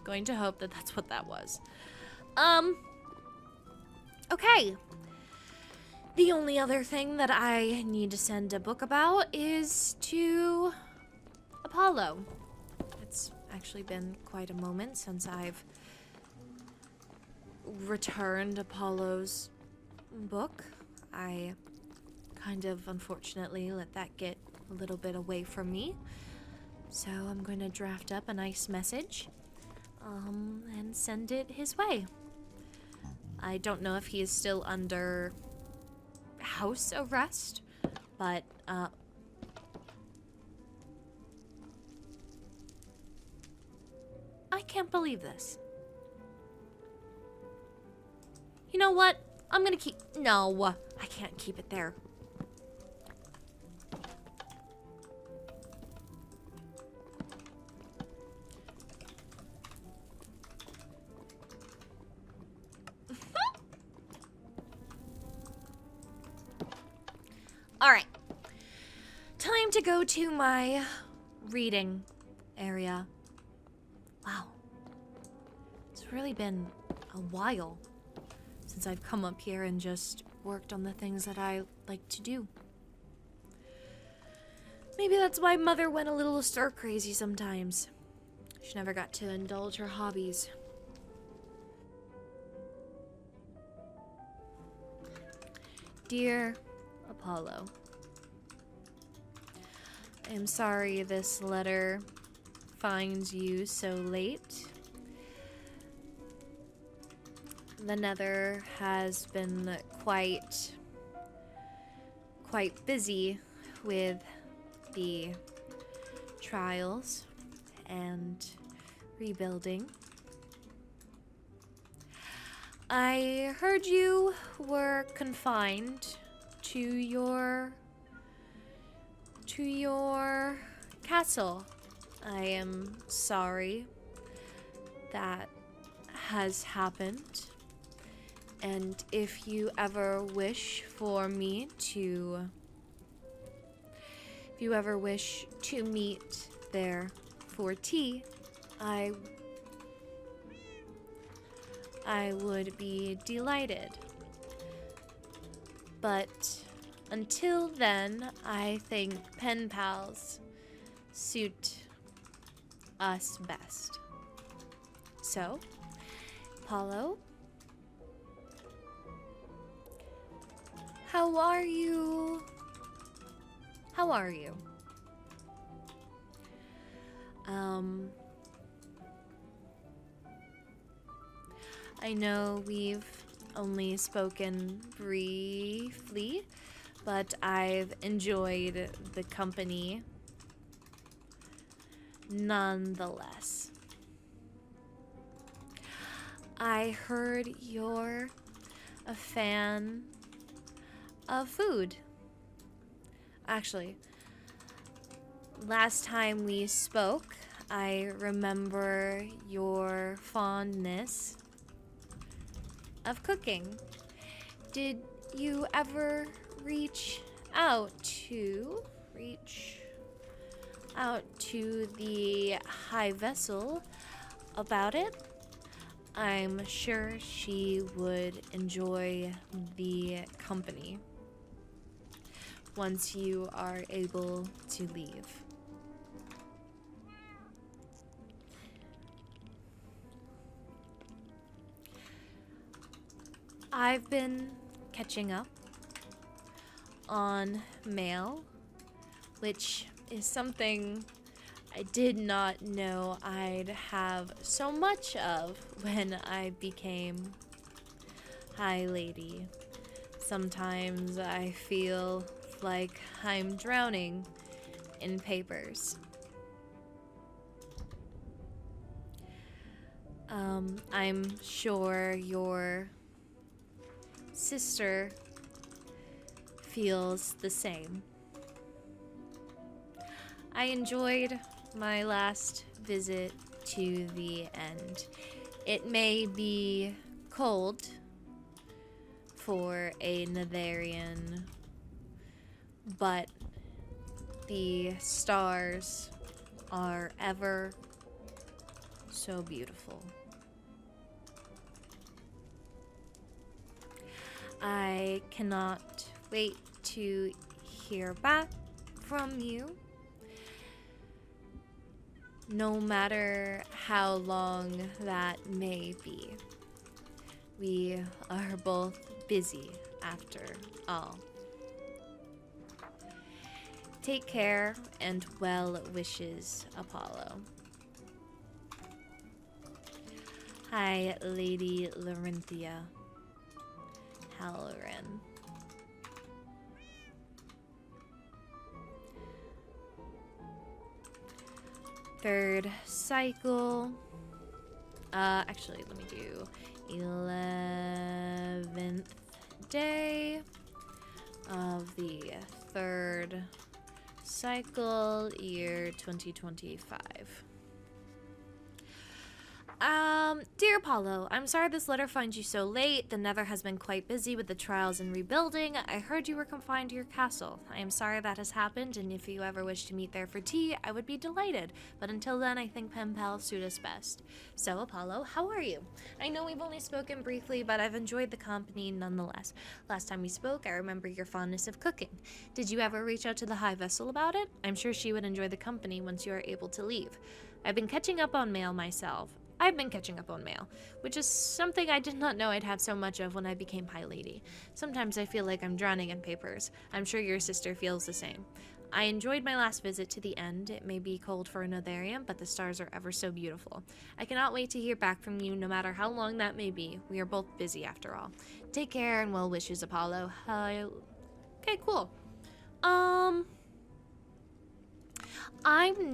Going to hope that that's what that was. Okay. The only other thing that I need to send a book about is to Apollo. It's actually been quite a moment since I've returned Apollo's book. I kind of unfortunately let that get a little bit away from me. So I'm going to draft up a nice message and send it his way. I don't know if he is still under house arrest, but I can't believe this. You know what? I'm gonna keep... No, I can't keep it there. Alright. Time to go to my reading area. Wow. It's really been a while since I've come up here and just worked on the things that I like to do. Maybe that's why Mother went a little stir crazy sometimes. She never got to indulge her hobbies. Dear Apollo, I am sorry this letter finds you so late. The Nether has been quite busy with the trials and rebuilding. I heard you were confined to your castle. I am sorry that has happened. And if you ever wish to meet there for tea, I would be delighted. But until then, I think pen pals suit us best. So, Apollo, how are you? How are you? I know we've only spoken briefly, but I've enjoyed the company nonetheless. I heard you're a fan of food. Actually, last time we spoke, I remember your fondness of cooking. Did you ever reach out to the High Vessel about it? I'm sure she would enjoy the company once you are able to leave. I've been catching up on mail, which is something I did not know I'd have so much of when I became High Lady. Sometimes I feel like I'm drowning in papers. I'm sure your sister feels the same. I enjoyed my last visit to the end. It may be cold for a Netherian, but the stars are ever so beautiful. I cannot wait to hear back from you, no matter how long that may be. We are both busy after all. Take care and well wishes, Apollo. Hi, Lady Lorynthia Hellryn. Third cycle. Actually, let me do 11th day of the third cycle, year 2025. Dear Apollo, I'm sorry this letter finds you so late. The Nether has been quite busy with the trials and rebuilding. I heard you were confined to your castle. I am sorry that has happened, and if you ever wish to meet there for tea, I would be delighted. But until then, I think pen pals suit us best. So, Apollo, how are you? I know we've only spoken briefly, but I've enjoyed the company nonetheless. Last time we spoke, I remember your fondness of cooking. Did you ever reach out to the High Vessel about it? I'm sure she would enjoy the company once you are able to leave. I've been catching up on mail myself. Which is something I did not know I'd have so much of when I became High Lady. Sometimes I feel like I'm drowning in papers. I'm sure your sister feels the same. I enjoyed my last visit to the end. It may be cold for a Netherian, but the stars are ever so beautiful. I cannot wait to hear back from you, no matter how long that may be. We are both busy after all. Take care and well wishes, Apollo. Okay, cool. I'm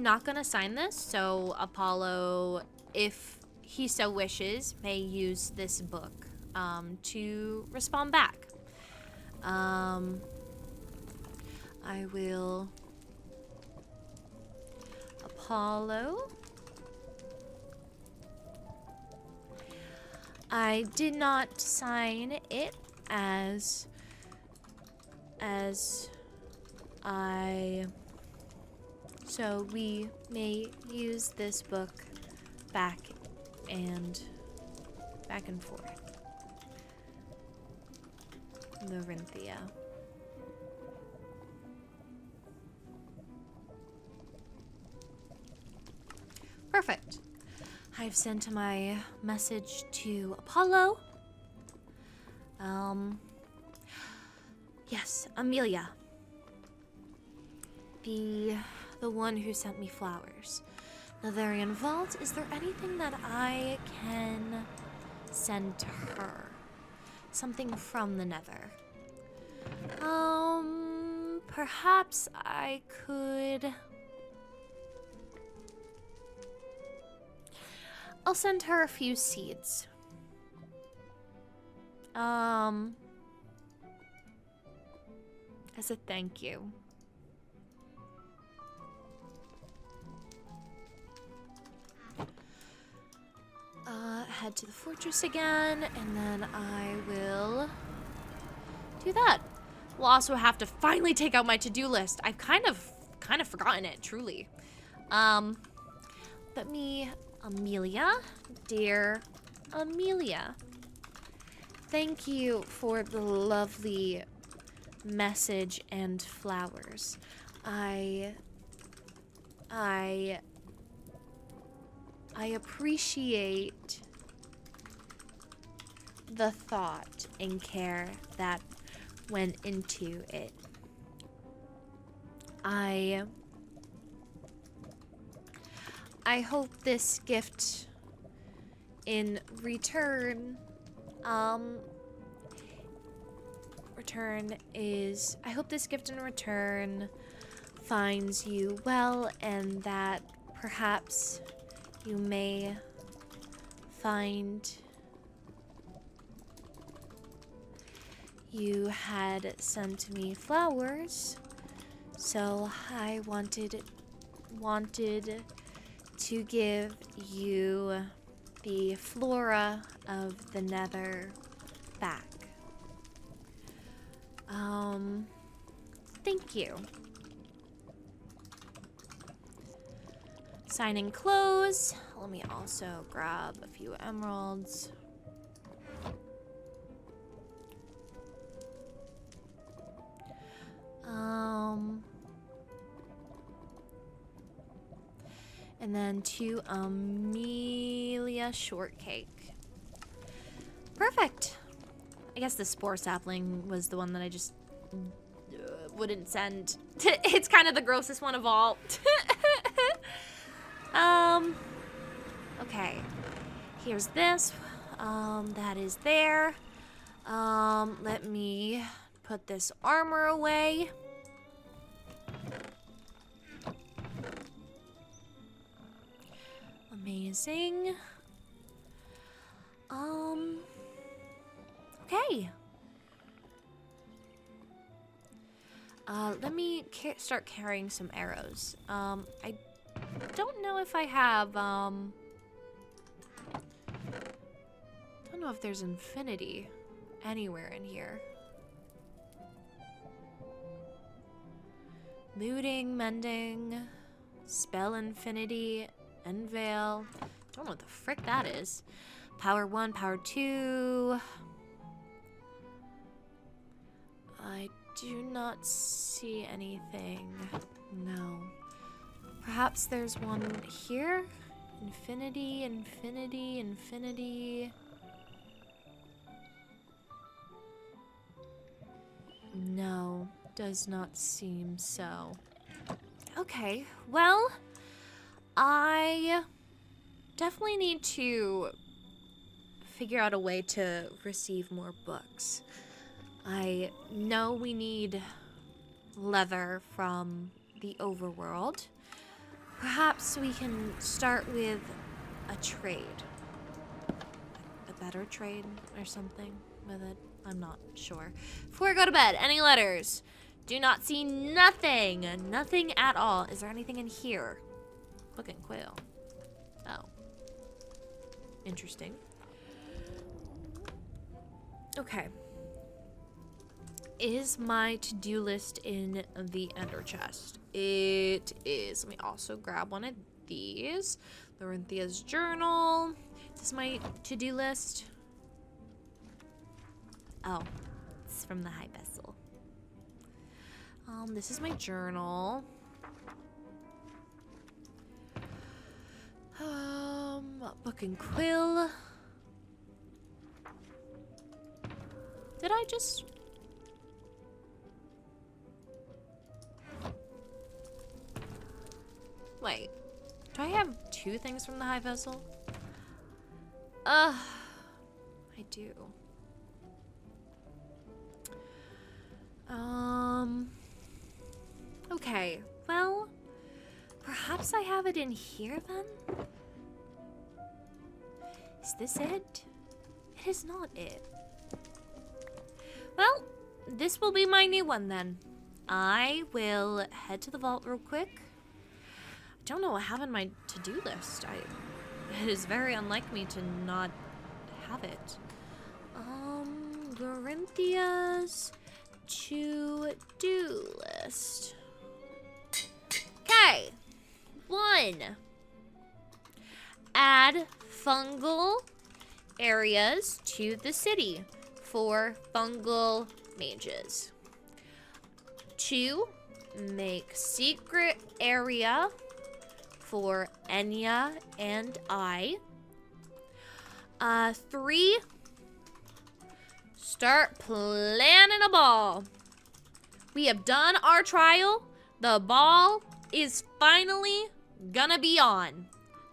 not gonna sign this, so Apollo, if he so wishes, may use this book to respond back. I will... Apollo. I did not sign it as I... So we may use this book back and forth. Lorynthia. Perfect. I've sent my message to Apollo. Yes, Amelia. The one who sent me flowers. Netherian Vault, is there anything that I can send to her? Something from the Nether. Perhaps I could... I'll send her a few seeds. As a thank you. Head to the fortress again, and then I will do that. We'll also have to finally take out my to-do list. I've kind of forgotten it, truly. Let me, Amelia, dear Amelia, thank you for the lovely message and flowers. I appreciate the thought and care that went into it. I hope this gift in return, I hope this gift in return finds you well, and that perhaps you may you had sent me flowers, so I wanted to give you the flora of the Nether back. Thank you. Signing clothes. Let me also grab a few emeralds. And then 2 Amelia shortcake. Perfect. I guess the spore sapling was the one that I just wouldn't send. It's kind of the grossest one of all. Okay. Here's this. That is there. Let me put this armor away. Amazing. Okay. Let me start carrying some arrows. I don't know if I have, don't know if there's infinity anywhere in here. Looting, mending, spell infinity, unveil. Don't know what the frick that is. Power 1, power 2. I do not see anything. No. Perhaps there's one here? Infinity, infinity, infinity. No, does not seem so. Okay, well, I definitely need to figure out a way to receive more books. I know we need leather from the overworld. Perhaps we can start with a trade. A better trade or something with it. I'm not sure. Before I go to bed, any letters? Do not see nothing. Nothing at all. Is there anything in here? Book and quill. Oh. Interesting. Okay. Is my to-do list in the ender chest? It is. Let me also grab one of these. Lorynthia's journal. Is this my to-do list? Oh, it's from the high vessel. This is my journal. Book and quill. Did I just... Wait, do I have 2 things from the high vessel? I do. Okay, well, perhaps I have it in here then? Is this it? It is not it. Well, this will be my new one then. I will head to the vault real quick. I don't know what I have in my to-do list. It is very unlike me to not have it. Lorynthia's to-do list. Okay. 1. Add fungal areas to the city for fungal mages. 2. Make secret area for Enya and I. 3. Start planning a ball. We have done our trial. The ball is finally gonna be on.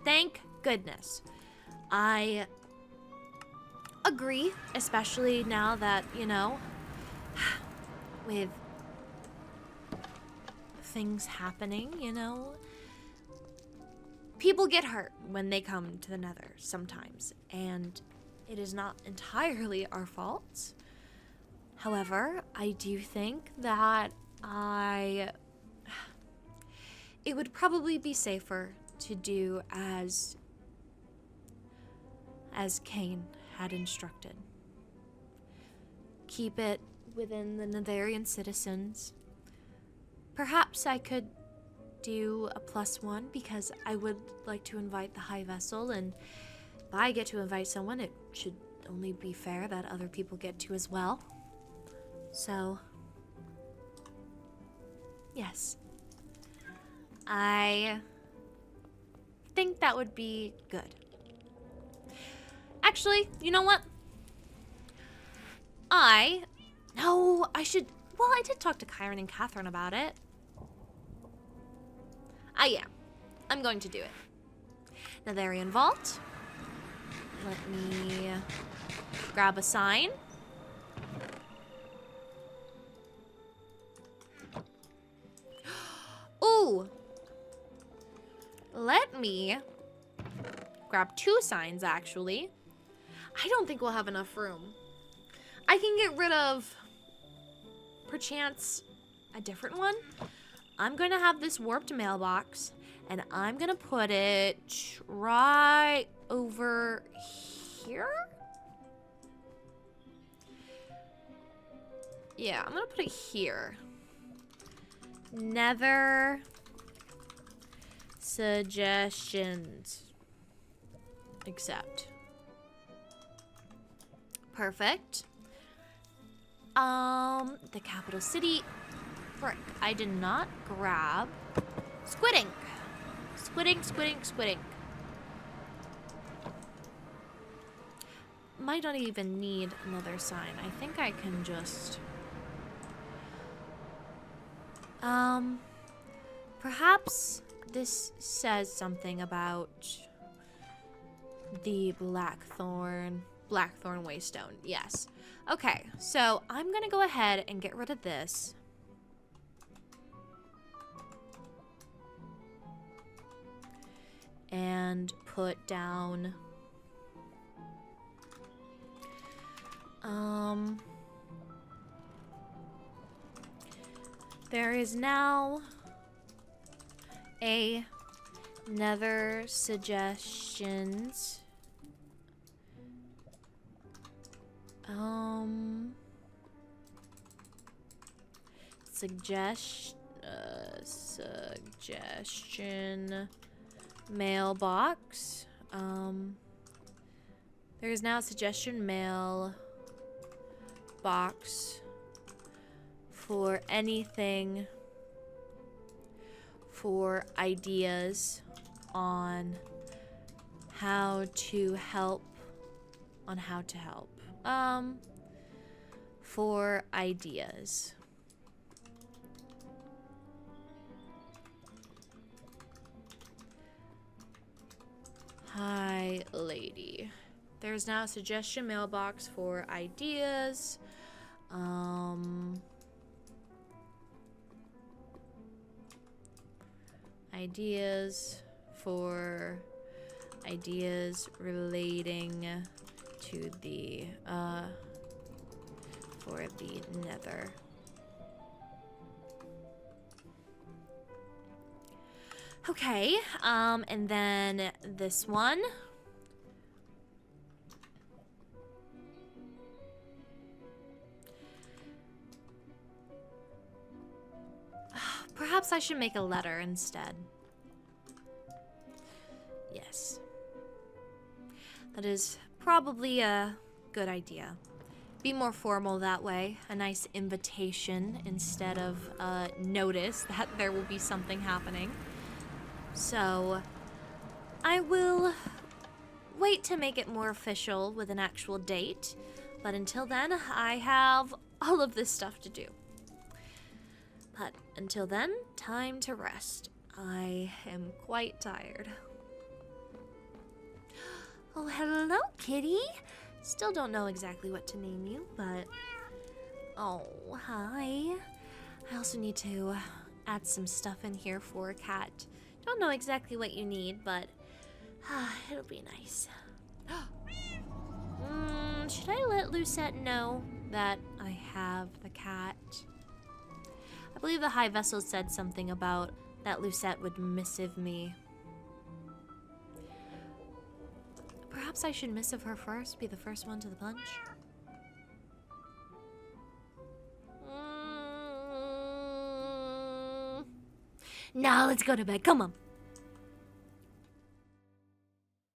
Thank goodness. I agree, especially now that, you know, with things happening, you know, people get hurt when they come to the Nether sometimes, and it is not entirely our fault. However, I do think that it would probably be safer to do as Cain had instructed. Keep it within the Netherian citizens. Perhaps I could do a +1 because I would like to invite the High Vessel, and if I get to invite someone, it should only be fair that other people get to as well. So, yes. I think that would be good. Actually, you know what? I did talk to Kyron and Catherine about it. Yeah. I'm going to do it. Netherian Vault. Let me grab a sign. Ooh! Let me grab 2 signs, actually. I don't think we'll have enough room. I can get rid of, perchance, a different one. I'm going to have this warped mailbox, and I'm going to put it right over here? Yeah, I'm going to put it here. Nether suggestions. Accept. Perfect. The capital city. Frick, I did not grab squid ink. Squid ink. Might not even need another sign. I think I can just... Perhaps this says something about the Blackthorn Waystone. Yes. Okay, so I'm gonna go ahead and get rid of this. And put down... There is now a Nether suggestions. Suggestion mailbox. There is now a suggestion mail box for anything, for ideas on how to help, for ideas. Hi, lady. There's now a suggestion mailbox for ideas. Ideas for ideas relating to the for the Nether. Okay, and then this one. Perhaps I should make a letter instead. Yes. That is probably a good idea. Be more formal that way. A nice invitation instead of a notice that there will be something happening. So, I will wait to make it more official with an actual date. But until then, I have all of this stuff to do. But until then, time to rest. I am quite tired. Oh, hello, kitty. Still don't know exactly what to name you, but... Oh, hi. I also need to add some stuff in here for a cat. Don't know exactly what you need, but it'll be nice. Should I let Lucette know that I have the cat. I believe the High Vessel said something about that Lucette would missive me. Perhaps I should missive her first, be the first one to the punch. Now let's go to bed. Come on.